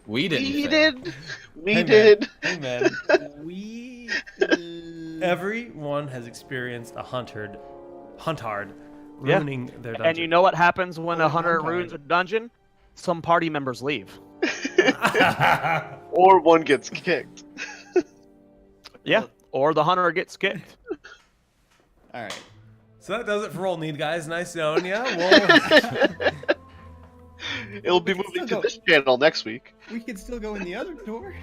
We didn't. We fail. did. We Hey, man. did. Hey man, We. everyone has experienced a huntard Yeah. ruining their dungeon. And you know what happens when a Oh, hunter vampire. ruins a dungeon? Some party members leave. Or one gets kicked. Yeah. Or the hunter gets kicked. All right. So that does it for Roll Need, guys. Nice knowing ya. Well, It'll be moving to this channel next week. We could still go in the other door.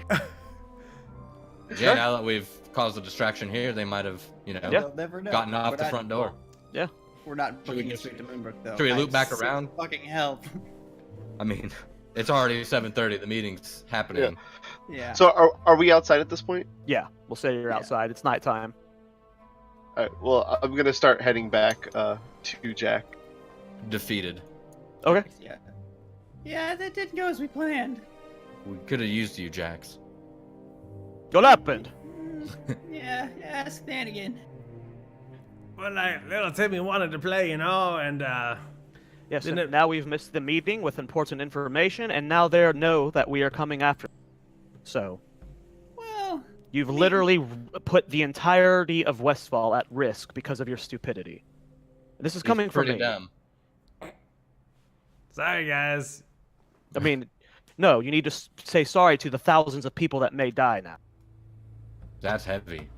Yeah, now that we've caused a distraction here, they might have, Yeah. They'll never know. gotten off We're the not- front door. We're not Should we booking just- straight to Moonbrook though. should we loop I back seek around? Fucking help. I mean, it's already 7:30. The meeting's happening. Yeah. So are we outside at this point? Yeah. We'll say you're Yeah. outside. It's nighttime. All right. Well, I'm gonna start heading back to Jack. Defeated. Okay. Yeah. Yeah, that didn't go as we planned. We could have used you, Jax. What happened? Yeah, ask Dan again. well, little Timmy wanted to play, you know, and Yes. Didn't and it- now we've missed the meeting with important information, and now they know that we are coming after them. So Well, you've literally put the entirety of Westfall at risk because of your stupidity. This is coming He's from pretty me. dumb. sorry, guys. I mean, no, you need to say sorry to the thousands of people that may die now. That's heavy.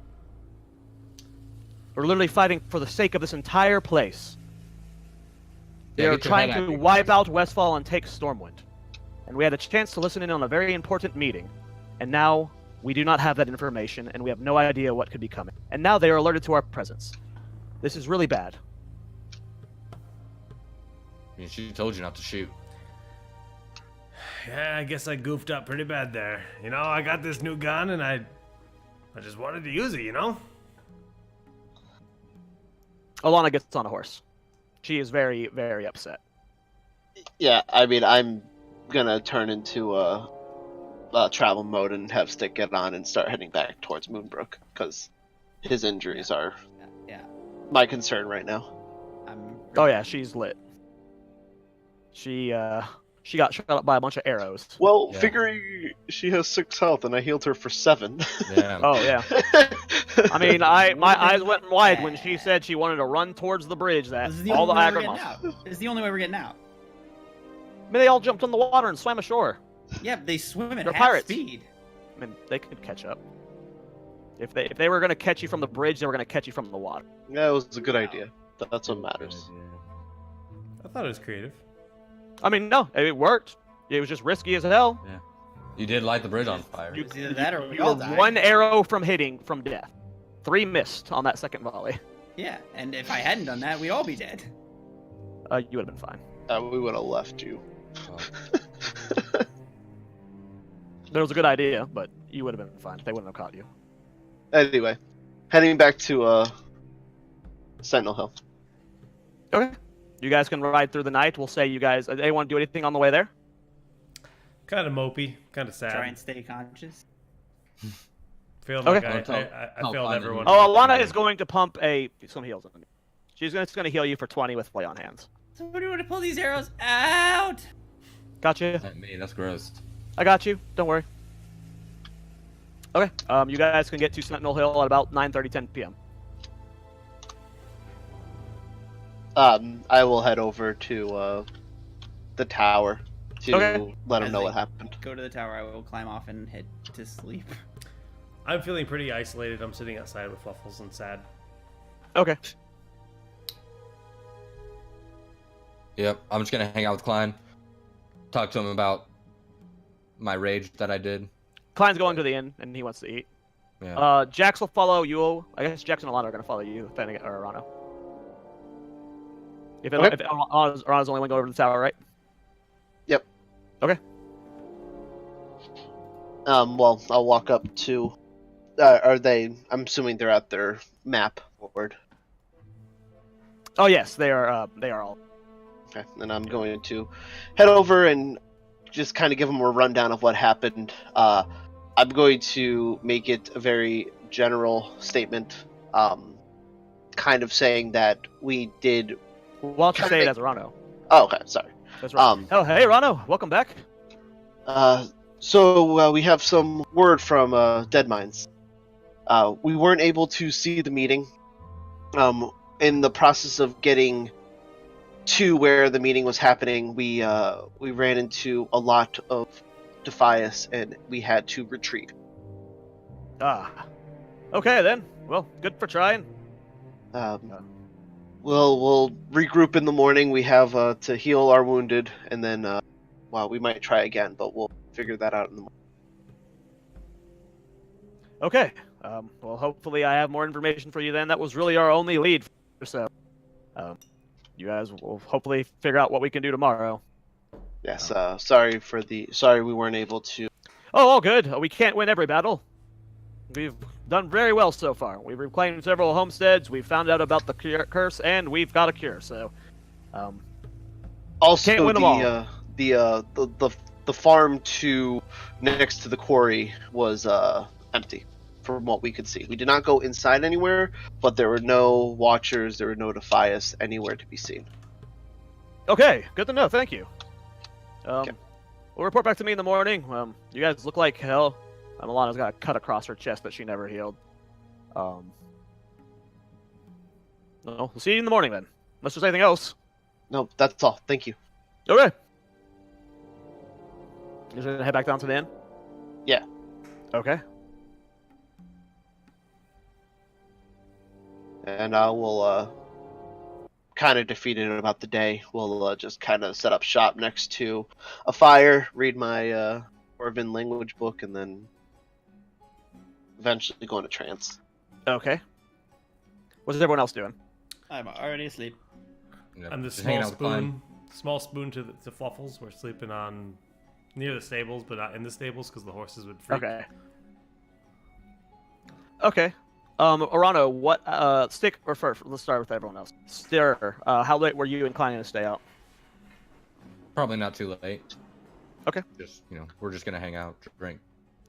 We're literally fighting for the sake of this entire place. They Yeah, are get your trying head out to of here. wipe out Westfall and take Stormwind. And we had a chance to listen in on a very important meeting. And now we do not have that information, and we have no idea what could be coming. And now they are alerted to our presence. This is really bad. I mean, she told you not to shoot. Yeah, I guess I goofed up pretty bad there. You know, I got this new gun, and I just wanted to use it, you know? Alana gets on a horse. She is very, very upset. Yeah, I mean, I'm gonna turn into travel mode and have Stick get on and start heading back towards Moonbrook because his injuries are yeah. my concern right now. I'm. Oh yeah, she's lit. She got shot up by a bunch of arrows. Well, Yeah. figuring she has 6 health and I healed her for 7. Yeah. Oh yeah. I mean, my eyes went wide when she said she wanted to run towards the bridge. That This is the all the only way we're getting Agrimon. out. This is the only way we're getting out. mean, they all jumped on the water and swam ashore. Yeah, but they swim at They're half pirates. speed. I mean, they could catch up. If they were gonna catch you from the bridge, they were gonna catch you from the water. Yeah, it was a good idea. That's what matters. I thought it was creative. I mean, no, it worked. It was just risky as hell. Yeah. You did light the bridge on fire. It was either that or we You all were died. one arrow from hitting from death. 3 missed on that second volley. Yeah, and if I hadn't done that, we'd all be dead. You would have been fine. We would have left you. Oh. That was a good idea, but you would have been fine. They wouldn't have caught you. Anyway, heading back to Sentinel Hill. Okay. You guys can ride through the night. We'll say you guys. Anyone do anything on the way there? Kind of mopey, kind of sad. Try and stay conscious. Failed Okay. like I failed fine. everyone. Oh, Alana is going to pump some heals on you. She's going to heal you for 20 with Play on Hands. Somebody want to pull these arrows out? Gotcha. Not me, that's gross. I got you. Don't worry. Okay. You guys can get to Sentinel Hill at about 9:30, 10 p.m. I will head over to the tower to Okay. let them As know I what happened. Go to the tower. I will climb off and head to sleep. I'm feeling pretty isolated. I'm sitting outside with Fluffles and sad. Okay. Yep, I'm just gonna hang out with Klein. Talk to him about my rage that I did. Klein's going to the inn, and he wants to eat. Yeah. Jax will follow you. I guess Jax and Alana are going to follow you, depending or Arano. If Arano's only one go over to the tower, right? Yep. Okay. Well, I'll walk up to. Are they? I'm assuming they're at their map board. Oh yes, they are. They are all. Okay, and I'm going to head over and just kind of give them a rundown of what happened. I'm going to make it a very general statement, kind of saying that we did. Why don't you say it as Arano? Oh, okay, sorry. That's right. Oh, hey, Arano, welcome back. So we have some word from Dead Minds. We weren't able to see the meeting. In the process of getting to where the meeting was happening, we ran into a lot of Defias, and we had to retreat. Ah. Okay then. Well, good for trying. We'll regroup in the morning. We have to heal our wounded, and then well, we might try again, but we'll figure that out in the morning. Okay. Well, hopefully I have more information for you then. That was really our only lead. So, you guys will hopefully figure out what we can do tomorrow. Yes. Sorry we weren't able to. Oh, all good. We can't win every battle. We've done very well so far. We've reclaimed several homesteads. We've found out about the curse, and we've got a cure. So, Also, can't win them all. The farm next to the quarry was empty, from what we could see. We did not go inside anywhere, but there were no watchers. There were no Defias anywhere to be seen. Okay, good to know. Thank you. Okay. We'll report back to me in the morning. You guys look like hell. Alana's got a cut across her chest that she never healed. No, we'll see you in the morning then. Unless there's anything else. No, that's all. Thank you. Okay. You just gonna head back down to the inn? Yeah. Okay. And we'll kind of defeated about the day. We'll just kind of set up shop next to a fire, read my Orvin language book, and then eventually go into trance. Okay. What's everyone else doing? I'm already asleep. Yep, I'm the just hanging small out with Klein. spoon to Fluffles. We're sleeping on near the stables, but not in the stables because the horses would freak. Okay. Okay. Arano, what stick or first? Let's start with everyone else. Stir. How late were you inclined to stay out? Probably not too late. Okay. Just we're just gonna hang out, drink.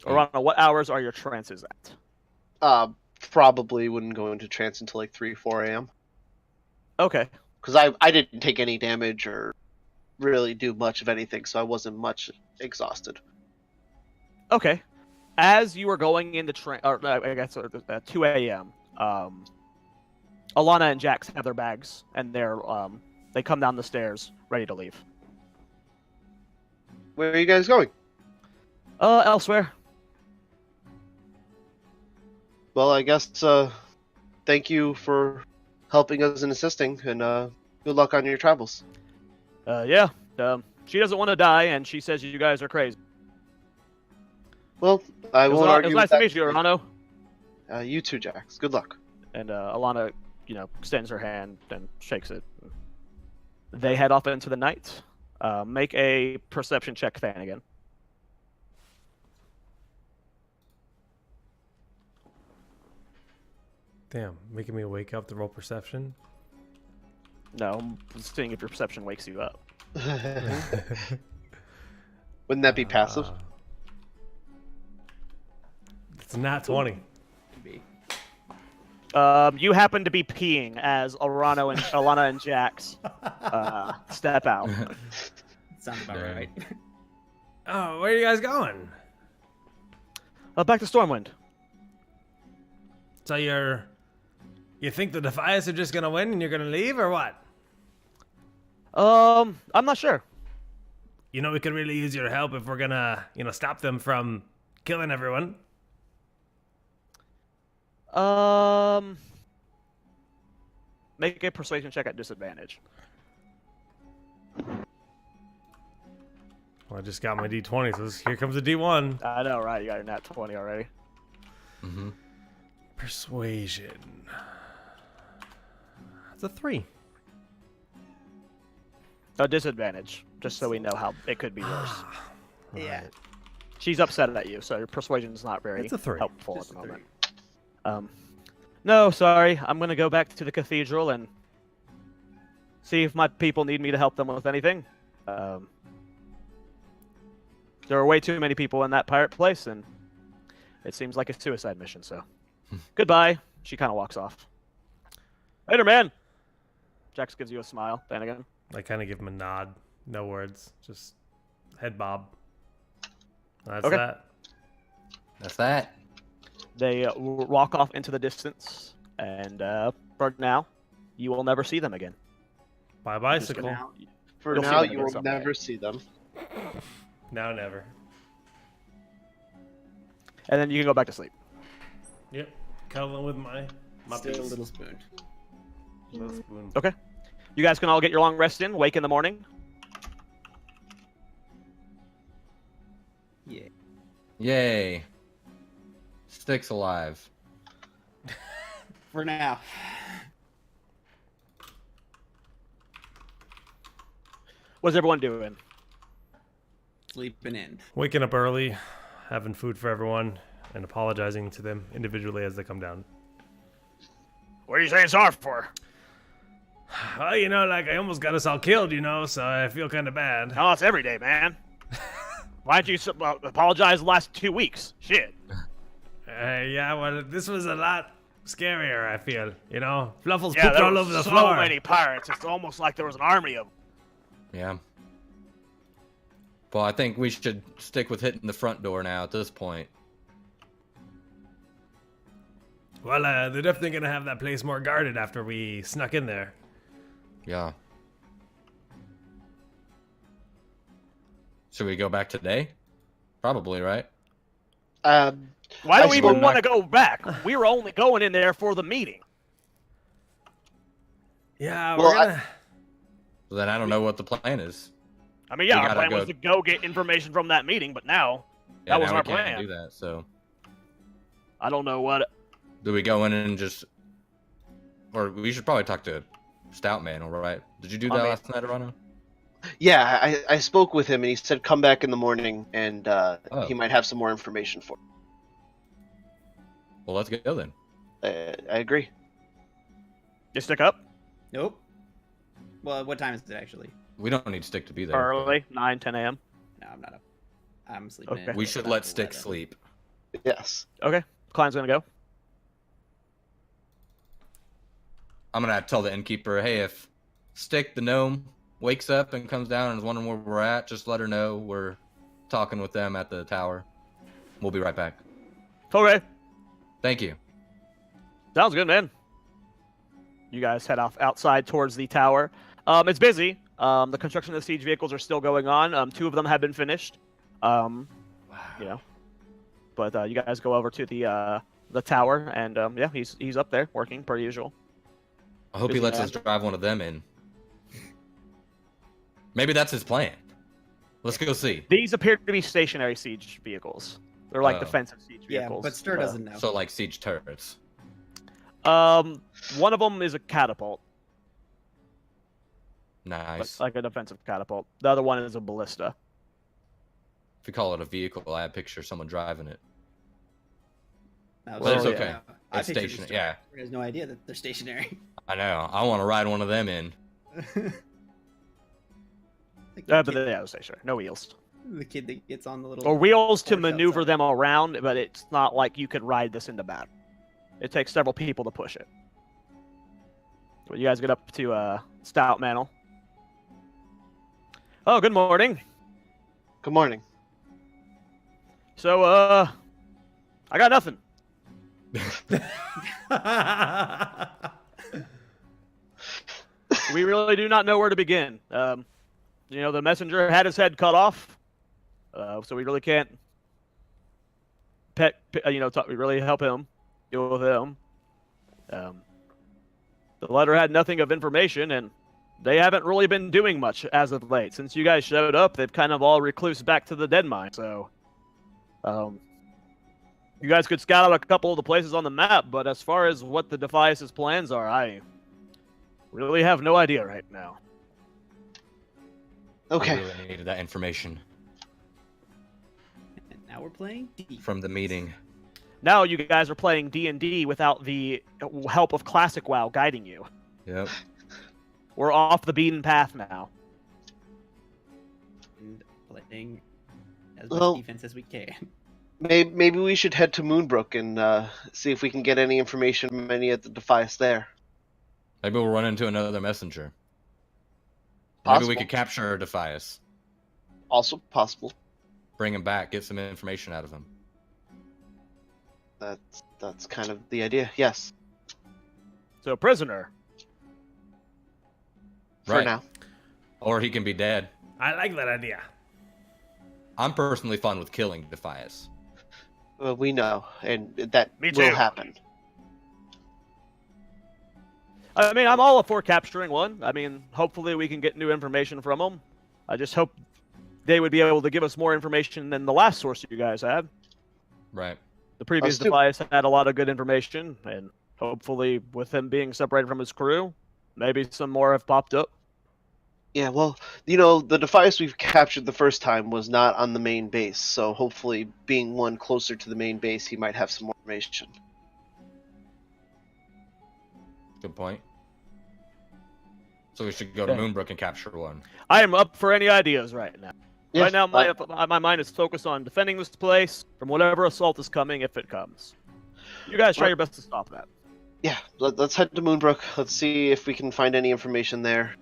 Arano, what hours are your trances at? Probably wouldn't go into trance until like 3-4 a.m. Okay. Because I didn't take any damage or really do much of anything, so I wasn't much exhausted. Okay. As you were going into I guess at 2 a.m., Alana and Jax have their bags, and they come down the stairs ready to leave. Where are you guys going? Elsewhere. Well, I guess thank you for helping us and assisting, and good luck on your travels. Yeah. She doesn't want to die, and she says you guys are crazy. Well, I It was, won't it argue was with nice that. to meet you, Orlando. You too, Jax. Good luck. And Alana, extends her hand and shakes it. They head off into the night. Make a perception check, Thanigan. Damn, making me wake up to roll perception. No, I'm seeing if your perception wakes you up. Wouldn't that be passive? It's not 20. Could be. You happen to be peeing as Alana and Jax step out. Sounds about Damn. right. Oh, where are you guys going? Back to Stormwind. So you think the Defias are just gonna win and you're gonna leave, or what? I'm not sure. You know, we could really use your help if we're gonna, stop them from killing everyone. Make a persuasion check at disadvantage. Well, I just got my D20, so here comes a D1. I know, right? You got your nat 20 already. Mm-hmm. Persuasion. That's a 3. A disadvantage, just so we know how it could be worse. Yeah. She's upset at you, so your persuasion's not very It's a 3. helpful Just at the a moment. No, sorry. I'm gonna go back to the cathedral and see if my people need me to help them with anything. There are way too many people in that pirate place, and it seems like a suicide mission, so... Goodbye. She kind of walks off. Later, man! Jax gives you a smile, then again. I kind of give him a nod. No words. Just head bob. That's Okay. that. That's that. They walk off into the distance, and for now, you will never see them again. Bye Just bicycle. gonna- Now, For You'll see now, them you again will someday. never see them. Now never. And then you can go back to sleep. Yep. Cuddling with my still a piece. little spoon. Little spoon. Okay. You guys can all get your long rest in, wake in the morning. Yeah. Yay. Sticks alive. For now. What's everyone doing? Sleeping in. Waking up early, having food for everyone, and apologizing to them individually as they come down. What are you saying sorry for? Well, I almost got us all killed, so I feel kind of bad. Oh, it's every day, man. Why don't you apologize the last 2 weeks? Shit. Yeah, well, this was a lot scarier, I feel. Fluffles Yeah, pooped there all were over the so floor. many pirates. It's almost like there was an army of them. Yeah. Well, I think we should stick with hitting the front door now at this point. Well, they're definitely going to have that place more guarded after we snuck in there. Yeah. Should we go back today? Probably, right? Why do I we even spoke- want to go back? We were only going in there for the meeting. Yeah, Well, we're going to... So then I don't know what the plan is. I mean, yeah, We our gotta plan go- was to go get information from that meeting, but now Yeah, that was now our we can't plan. do that. So I don't know what. do we go in and just, or we should probably talk to Stoutman, all right? Did you do I that mean- last night, Arano? Yeah, I spoke with him and he said come back in the morning and Oh. he might have some more information for me. Well, let's go then. I agree. You stick up Nope. Well, what time is it actually? We don't need Stick to be there. early, 9, 10 a.m. No, I'm not up. I'm sleeping Okay. in. We should About let Stick 11. sleep. Yes. Okay, Klein's gonna go. I'm gonna tell the innkeeper, hey, if Stick the gnome wakes up and comes down and is wondering where we're at, just let her know we're talking with them at the tower. We'll be right back. Okay, Thank you. sounds good, man. You guys head off outside towards the tower. It's busy. The construction of the siege vehicles are still going on. 2 of them have been finished. You know, but you guys go over to the tower, and yeah, he's up there working per usual. I hope he Busy lets man. us drive one of them in. Maybe that's his plan. Let's go see. These appear to be stationary siege vehicles. They're like Oh. defensive siege Yeah, vehicles. but Stir doesn't know. So like siege turrets. One of them is a catapult, Nice. like a defensive catapult. The other one is a ballista. If you call it a vehicle, I picture someone driving it. No, Well, it's Stir- okay. no, I It's pictured stationary. Stir. Yeah, Stir has no idea that they're stationary. I know. I want to ride one of them in. Like But yeah, it was stationary. No wheels. the kid that gets on the little. Or wheels to Porsche maneuver outside. them around, but it's not like you could ride this into battle. It takes several people to push it. Well, you guys get up to Stout Mantle. Oh, good morning. Good morning. So, I got nothing. We really do not know where to begin. You know, the messenger had his head cut off, so we really can't, we really help him, deal with him. The letter had nothing of information, and they haven't really been doing much as of late. Since you guys showed up, they've kind of all reclused back to the dead mine. So, you guys could scout out a couple of the places on the map, but as far as what the Defias's plans are, I really have no idea right now. Okay. I really needed that information And now we're playing D. from the meeting. Now you guys are playing D&D without the help of Classic WoW guiding you. Yep. We're off the beaten path now. And playing as much Well- defense as we can. Maybe we should head to Moonbrook and see if we can get any information from any of the Defias there. Maybe we'll run into another messenger. Maybe we Possible. could capture Defias, Also possible. bring him back, get some information out of him. That's kind of the idea. Yes. So, prisoner. For Right. now. Or he can be dead. I like that idea. I'm personally fun with killing Defias. We know, and that Me will too. happen. I mean, I'm all for capturing one. I mean, hopefully we can get new information from them. I just hope they would be able to give us more information than the last source you guys had. Right. The previous Us too. device had a lot of good information, and hopefully with him being separated from his crew, maybe some more have popped up. Yeah, well, you know, the Defias we've captured the first time was not on the main base, so hopefully being one closer to the main base, he might have some more information. Good point. So we should go to Yeah. Moonbrook and capture one. I am up for any ideas right now. Yeah, Right now, my mind is focused on defending this place from whatever assault is coming, if it comes. You guys try your best to stop that. yeah, let's head to Moonbrook. Let's see if we can find any information there.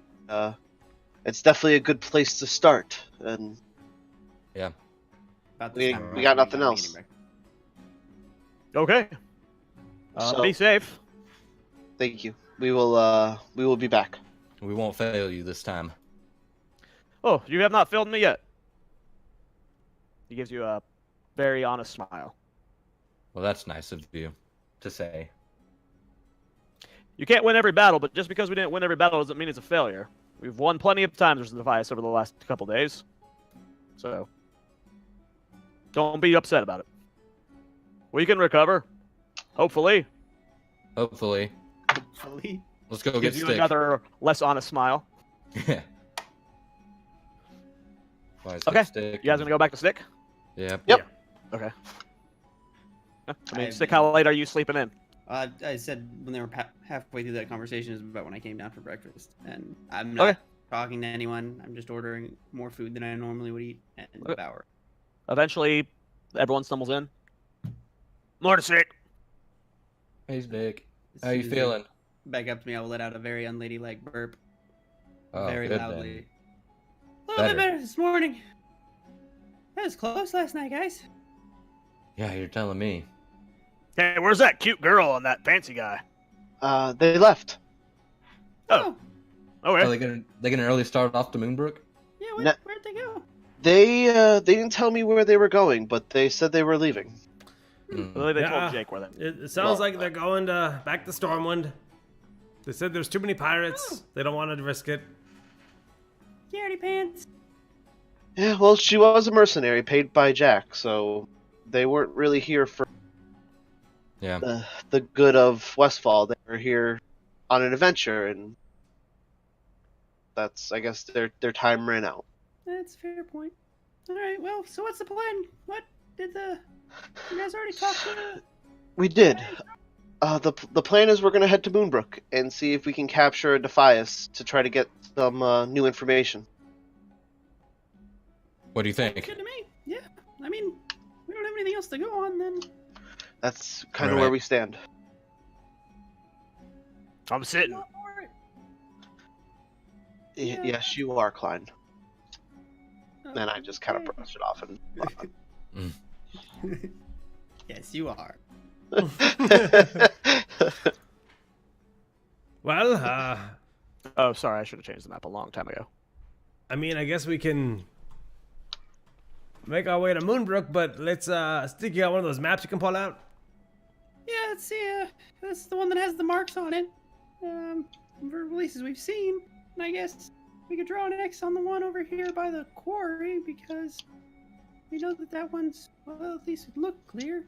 It's definitely a good place to start, and About We- this time we around, got we nothing got a else. meeting, Okay. So- Be safe. thank you. We will be back. We won't fail you this time. Oh, you have not failed me yet. He gives you a very honest smile. Well, that's nice of you to say. You can't win every battle, but just because we didn't win every battle doesn't mean it's a failure. We've won plenty of times with the Defias over the last couple days. So, don't be upset about it. We can recover. Hopefully. Hopefully. Hopefully. Let's go get Gives you Stick. another less honest smile. Yeah. Why is Okay. it Stick? You guys gonna go back to Stick? Yep. Yep. Okay. I mean, I've Stick, been- how late are you sleeping in? I said when they were halfway through that conversation is about when I came down for breakfast, and I'm not Okay. talking to anyone. I'm just ordering more food than I normally would eat and Okay. devour. Eventually, everyone stumbles in. Morning, Stick. Hey, Stick. As How you soon as they feeling? Back up to me, I will let out a very unladylike burp, Oh, very good loudly. then. A little bit Better. better this morning. That was close last night, guys. Yeah, you're telling me. Hey, where's that cute girl and that fancy guy? They left. Oh. Okay. Are they gonna early start off to Moonbrook? Yeah, No. where'd they go? They didn't tell me where they were going, but they said they were leaving. I Mm. believe they Yeah. told Jake where they. It sounds Well, like they're going back to Stormwind. They said there's too many pirates. They don't want to risk it. Scaredy pants. Yeah, well, she was a mercenary paid by Jack, so they weren't really here for Yeah. the good of Westfall. They were here on an adventure, and that's, I guess, their time ran out. That's a fair point. All right. Well, so what's the plan? What did you guys already talk to? We did. The plan is we're gonna head to Moonbrook and see if we can capture Defias to try to get some new information. What do you Good think? to me. Yeah. I mean, we don't have anything else to go on then. That's kind of Right. where we stand. I'm sitting. Not for it. Y- Yeah. Yes, you are, Klein. And I just kind of Okay. brushed it off and. Yes, you are. Well, Oh, sorry. I should have changed the map a long time ago. I mean, I guess we can make our way to Moonbrook, but let's stick you out one of those maps you can pull out. Yeah, let's see. That's the one that has the marks on it. For releases we've seen. And I guess we could draw an X on the one over here by the quarry because we know that one's, well, at least it looked clear.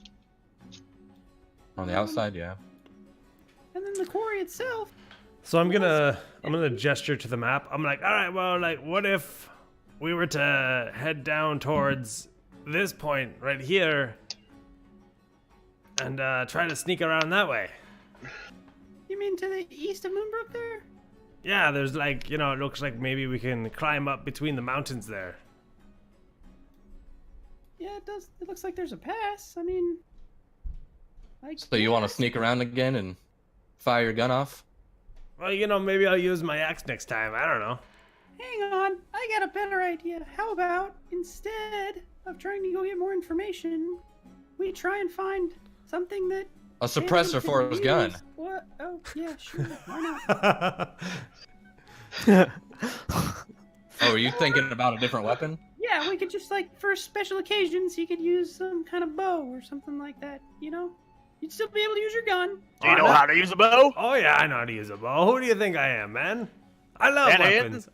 On the outside, yeah. And then the quarry itself. So I'm gonna gesture to the map. I'm like, all right, well, like, what if we were to head down towards this point right here and try to sneak around that way? You mean to the east of Moonbrook there? Yeah, there's like, it looks like maybe we can climb up between the mountains there. Yeah, it does. It looks like there's a pass. I mean, So you want to guess. sneak around again and fire your gun off? Well, maybe I'll use my axe next time. I don't know. Hang on, I got a better idea. How about instead of trying to go get more information, we try and find something that A suppressor for his gun. use. What? Oh, yeah, sure. Why not? Oh, are you thinking about a different weapon? Yeah, we could just like for special occasions, you could use some kind of bow or something like that. You'd still be able to use your gun. Do you know how to use a bow? Oh yeah, I know how to use a bow. Who do you think I am, man? I love And weapons.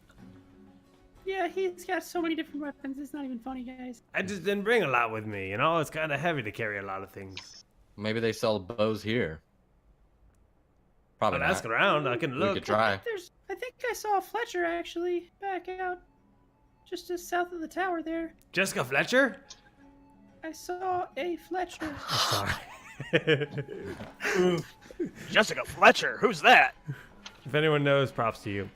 Yeah, he's got so many different weapons. It's not even funny, guys. I just didn't bring a lot with me. It's kind of heavy to carry a lot of things. Maybe they sell bows here. Probably But not. ask around. I can We look. could try. I think I saw a Fletcher actually back out just south of the tower there. Jessica Fletcher? I saw a Fletcher. Sorry. Jessica Fletcher. Who's that? If anyone knows, props to you.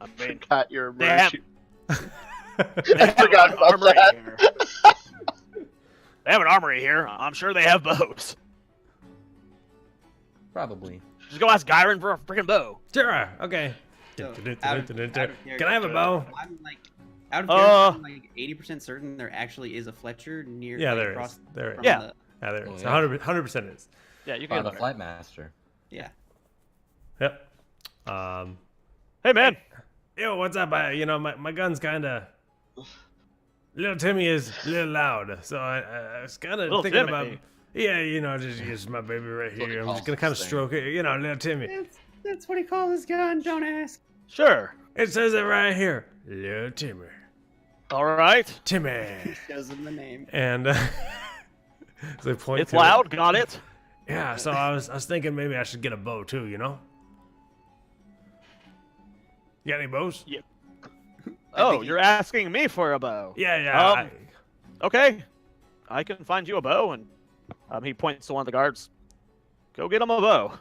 I mean, Got your they have, mercy. they have forgot an about armory that. here. They have an armory here. I'm sure they have bows. Probably. Just go ask Gyron for a freaking bow. Sure. Okay. So, Can out of I have a bow? I'm like, out of character, I'm like 80% certain there actually is a Fletcher near. Yeah, like, there across is. There is. from Yeah. the- Yeah, there Oh, is. yeah. 100% is. Yeah, you Oh, can. the flight master. yeah. Yep. Hey, man. Yo, what's up? My gun's kind of. Little Timmy is a little loud, so I was kind of Little thinking Timmy? about. Yeah, just use my baby right what he here. I'm calls just gonna kind of this thing. stroke it. Little Timmy. That's what he calls his gun. Don't ask. Sure. It says it right here. Little Timmy. All right. Timmy. Shows him the name. And so they point It's to it. loud. Got it. Yeah, so I was thinking maybe I should get a bow too, You got any bows? Yeah. I Oh, think you're asking me for a bow. Yeah. Um, Okay. I can find you a bow, and he points to one of the guards. Go get him a bow.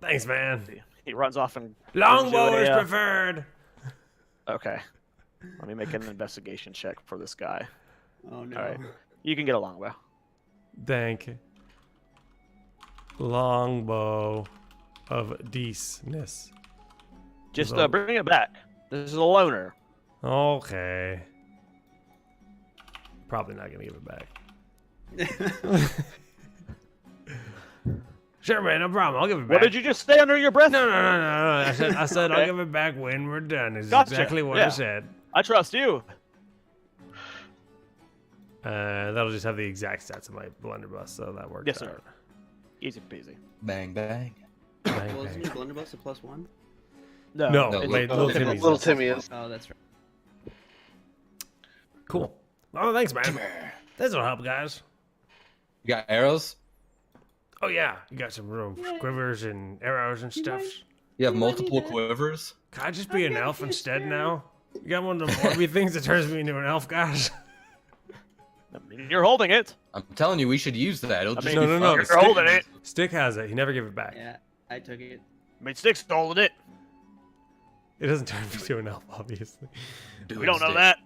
Thanks, man. He runs off and Longbow gives is you a, preferred. Okay. Let me make an investigation check for this guy. Oh no. All right. You can get a longbow. Thank you. Longbow of decentness. Just So- bring it back. This is a loner. Okay. Probably not gonna give it back. Sure, man, no problem. I'll give it back. What did you just say under your breath? No. I said I'll Okay. give it back when we're done. Is Gotcha. exactly what I Yeah. said. I trust you. That'll just have the exact stats of my blunderbuss, so that works. Yes, sir. out. Easy peasy. Bang bang. Bang, Well, isn't bang. your blunderbuss a +1? No, No, No, it's- little Timmy's. Little Timmy is. Oh, that's right. Cool. Oh, thanks, man. This'll help, guys. You got arrows? Oh yeah, you got some room for Yeah. quivers and arrows and You stuff. might- You have You might need multiple that. quivers? Can I just be an Okay, elf yes, instead sir. now? You got one of the Morby things that turns me into an elf, guys? I mean, you're holding it. I'm telling you, we should use that. It'll I just mean, be no, fun. no, you're holding it. Stick has it. He never gave it back. Yeah, I took it. I mean, Stick's holding it. It doesn't turn me to an elf, obviously. We don't know that.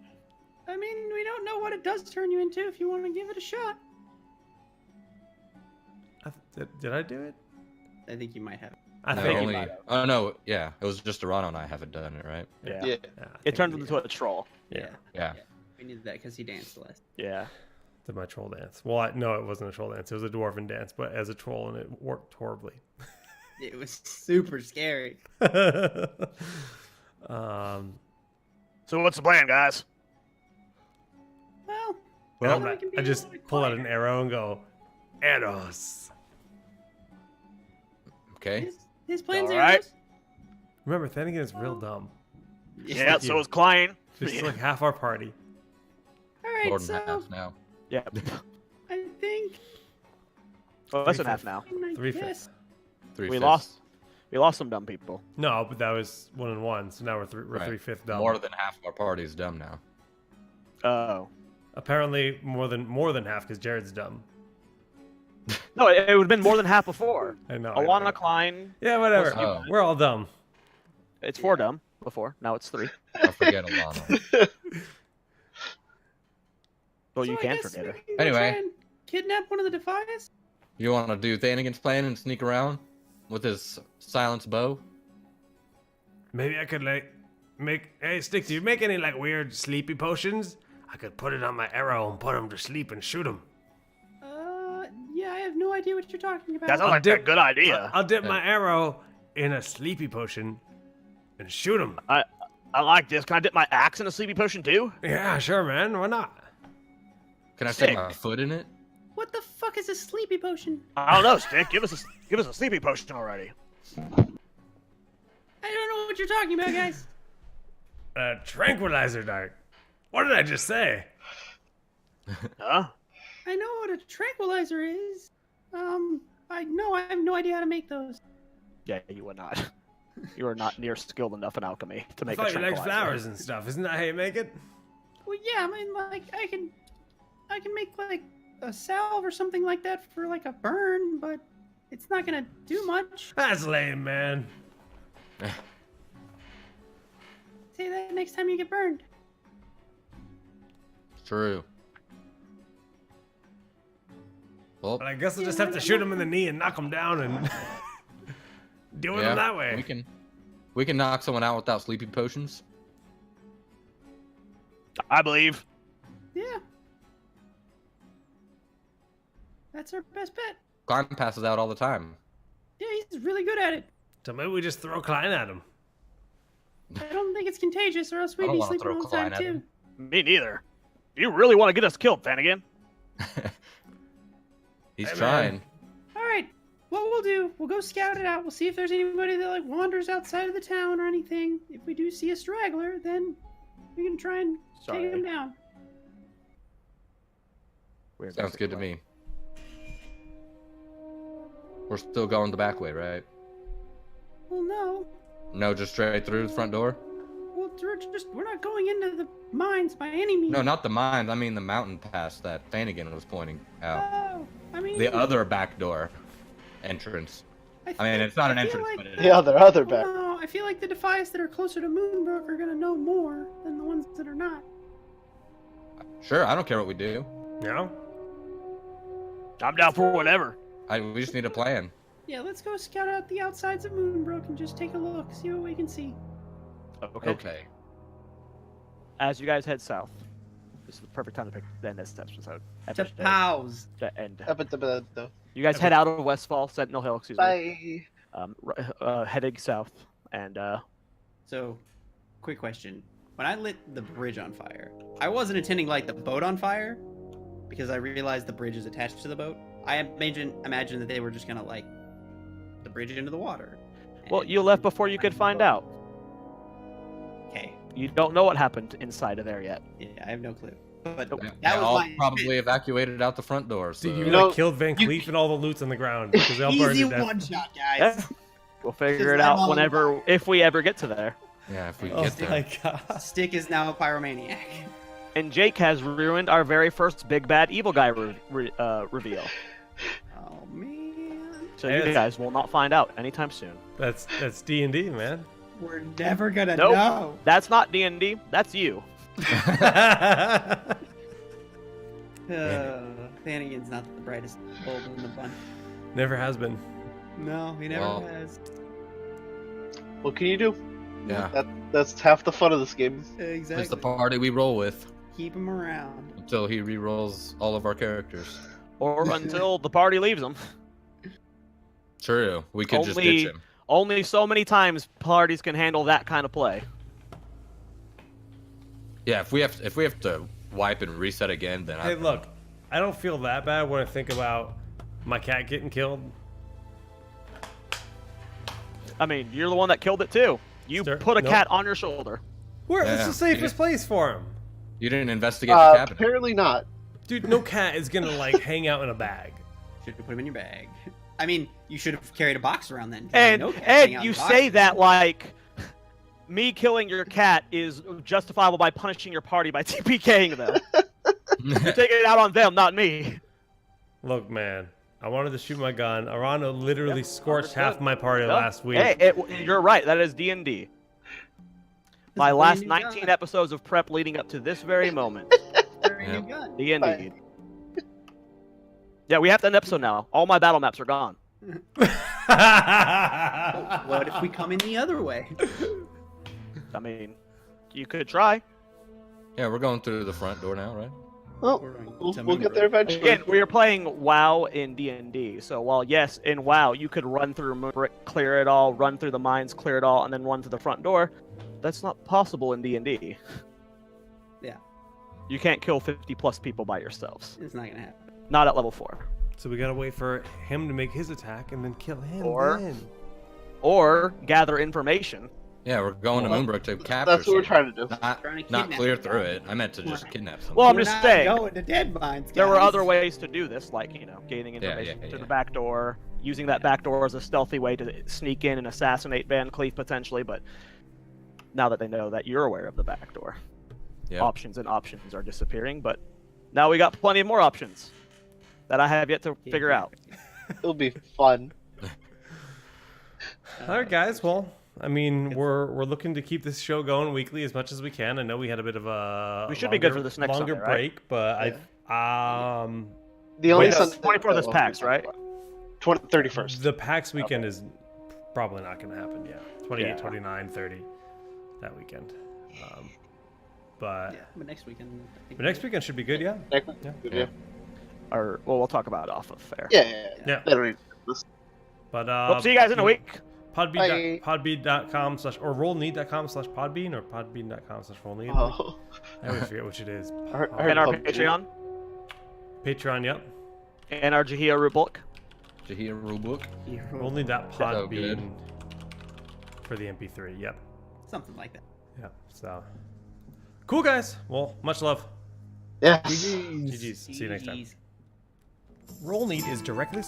I mean, we don't know what it does turn you into if you want to give it a shot. Did I do it? I think you might have. I No, think only, it. oh no, yeah, it was just Toronto and I haven't done it, right? Yeah. Yeah. Yeah, I It think turns did. into a troll. Yeah, Yeah. We needed that because he danced last. Yeah. did my troll dance. Well, no, it wasn't a troll dance. It was a dwarven dance, but as a troll, and it worked horribly. It was super scary. um, So what's the plan, guys? Well, well, we can be I a just little bit pull out quieter. an arrow and go, arrows. Okay. His plan's All right. arrows. Remember, Thanigan is real dumb. Yeah, like so you. is Klein. Just like half our party. All right, More than so half now. Yeah. I think Well, less than 3/5. half now. I 3/5. guess Three We fifths. lost some dumb people. No, but that was 1 and 1, so now we're Right. 3/5 dumb. More than half of our party is dumb now. Oh. Apparently, more than half because Jared's dumb. No, it would have been more than half before. I know. Alana Klein. Yeah, whatever. Oh. We're all dumb. It's 4 dumb before. Now it's 3. I forget Alana. Well, so you I can guess forget we her. can go Anyway. try and kidnap one of the Defias. You want to do Thanigan's plan and sneak around with his silence bow? Maybe I could like make. Hey, Stick, do you make any like weird sleepy potions? I could put it on my arrow and put him to sleep and shoot him. Yeah, I have no idea what you're talking about. That sounds like a good idea. I'll dip my arrow in a sleepy potion and shoot him. I like this. Can I dip my axe in a sleepy potion too? Yeah, sure, man. Why not? Can I Sick. stick my foot in it? What the fuck is a sleepy potion? I don't know, Stick. Give us a sleepy potion already. I don't know what you're talking about, guys. A tranquilizer dart. What did I just say? Huh? I know what a tranquilizer is. I have no idea how to make those. Yeah, you would not. You are not near skilled enough in alchemy to I make a thought you liked tranquilizer. flowers and stuff. Isn't that how you make it? Well, yeah, I mean, like, I can make like a salve or something like that for like a burn, but it's not gonna do much. That's lame, man. Say that next time you get burned. True. Well, But I guess I'll just have to shoot him in the knee and knock him down and do it yeah, that way. we can knock someone out without sleepy potions. I believe. Yeah. That's our best bet. Klein passes out all the time. Yeah, he's really good at it. So maybe we just throw Klein at him. I don't think it's contagious, or else I we'd don't be wanna sleeping throw all the Klein time at too. him. Me neither. You really want to get us killed, Flanagan? He's Hey, trying. man. All right. What we'll do, we'll go scout it out. We'll see if there's anybody that like wanders outside of the town or anything. If we do see a straggler, then we can try and take him down. Weird Sounds good to me. We're still going the back way, right? Well, no. No, just straight through the front door? Well, we're not going into the mines by any means. No, not the mines. I mean the mountain pass that Flanagan was pointing out. Oh, I mean The other back door entrance. I mean, it's not an I feel entrance, like- but it The other back. No, I feel like the Defias that are closer to Moonbrook are gonna know more than the ones that are not. Sure, I don't care what we do. No? I'm down for whatever. We just need a plan. Yeah, let's go scout out the outsides of Moonbrook and just take a look, see what we can see. Okay. Okay. As you guys head south, this is the perfect time to pick the end of this episode. To pause. To end. But You guys head out of Westfall, Sentinel Hill, excuse me. Bye. Heading south, and So, quick question. When I lit the bridge on fire, I wasn't intending to light the boat on fire because I realized the bridge is attached to the boat. I imagine that they were just gonna light the bridge into the water. well, you left before you could find out. Okay. You don't know what happened inside of there yet. Yeah, I have no clue. But Nope. Yeah, that they was all my probably evacuated out the front door. So. Dude, you know, killed Van you- Cleef and all the loot's on the ground because they all burned easy to death. one shot, guys. Yeah. We'll figure Just it let out them whenever, if we ever get to there. Yeah, if we Oh get there. my god. Stick is now a pyromaniac. And Jake has ruined our very first big bad evil guy reveal. Oh man, So Hey, you it's- guys will not find out anytime soon. That's D&D, man. we're never gonna Nope. know. That's not D&D. That's you. Flanagan's not the brightest bulb in the bunch. Never has been. No, he never Well. has. What can you do? Yeah, That's half the fun of this game. Exactly. it's the party we roll with Keep him around. until he re-rolls all of our characters. Or until the party leaves them. True, we could just Only- ditch him. Only so many times parties can handle that kind of play. Yeah, if we have to wipe and reset again, then Hey, look, I don't feel that bad when I think about my cat getting killed. I mean, you're the one that killed it too. You Sir, put a nope. cat on your shoulder. Where? Yeah. It's the safest place for him. you didn't investigate the cabin. Apparently not. Dude, no cat is gonna like hang out in a bag. Should have put him in your bag. I mean, you should have carried a box around then. 'cause And no cats hang out you in say boxes. that like me killing your cat is justifiable by punishing your party by TPKing them. You're taking it out on them, not me. Look, man, I wanted to shoot my gun. Arano literally Yep, scorched understood. half my party Yep. last week. Hey, you're right. That is D&D. My It's a last brand new 19 gun. episodes of prep leading up to this very moment. Brand new gun. D&D. Yeah, we have to end the episode now. All my battle maps are gone. What if we come in the other way? I mean, you could try. Yeah, we're going through the front door now, right? Oh, We're going we'll to get there eventually. Again, we are playing WoW in D&D. So while yes, in WoW you could run through Moonbrick, clear it all, run through the mines, clear it all, and then run to the front door, that's not possible in D&D. Yeah. You can't kill 50 plus people by yourselves. It's not gonna happen. Not at level 4. So we gotta wait for him to make his attack and then kill him. Or- then. Or gather information. Yeah, we're going to Well, Moonbrook to capture. That's what we're someone. trying to do. Not, Trying to not kidnap clear them. through it. I meant to just kidnap someone. Well, I'm We're just not saying. going to dead mines, There were guys. other ways to do this, like, gaining information yeah, through yeah. the back door, using that back door as a stealthy way to sneak in and assassinate Van Cleef potentially, but now that they know that you're aware of the back door, Yeah. options and options are disappearing, but now we got plenty of more options that I have yet to figure out. It'll be fun. All right, guys. Well, I mean, we're looking to keep this show going weekly as much as we can. I know we had a bit of a We should be good for this next longer Sunday, right? break, but The only Wait, Sunday 24 this PAX, right? 31st. the PAX weekend is probably not going to happen. Yeah, 28, Yeah. 29, 30, that weekend. But Yeah, but next weekend. I think but next weekend should be good. Yeah. Next- Yeah. yeah. Or, well, we'll talk about it off of fair. Yeah. Yeah. That'll be- But We'll see you guys in a week. Podbean, podbean.com/ or rollneed.com/podbean or podbean.com/rollneed. Oh. I always forget which it is. I heard And our PUBG. Patreon. Patreon, yep. And our Jahia Rubik. Jahir rulebook. Rollneed.podbean for the MP3. Yep. Something like that. Yep. So cool, guys. Well, much love. Yes. GG's. See you next time. GGs. Rollneed is directly.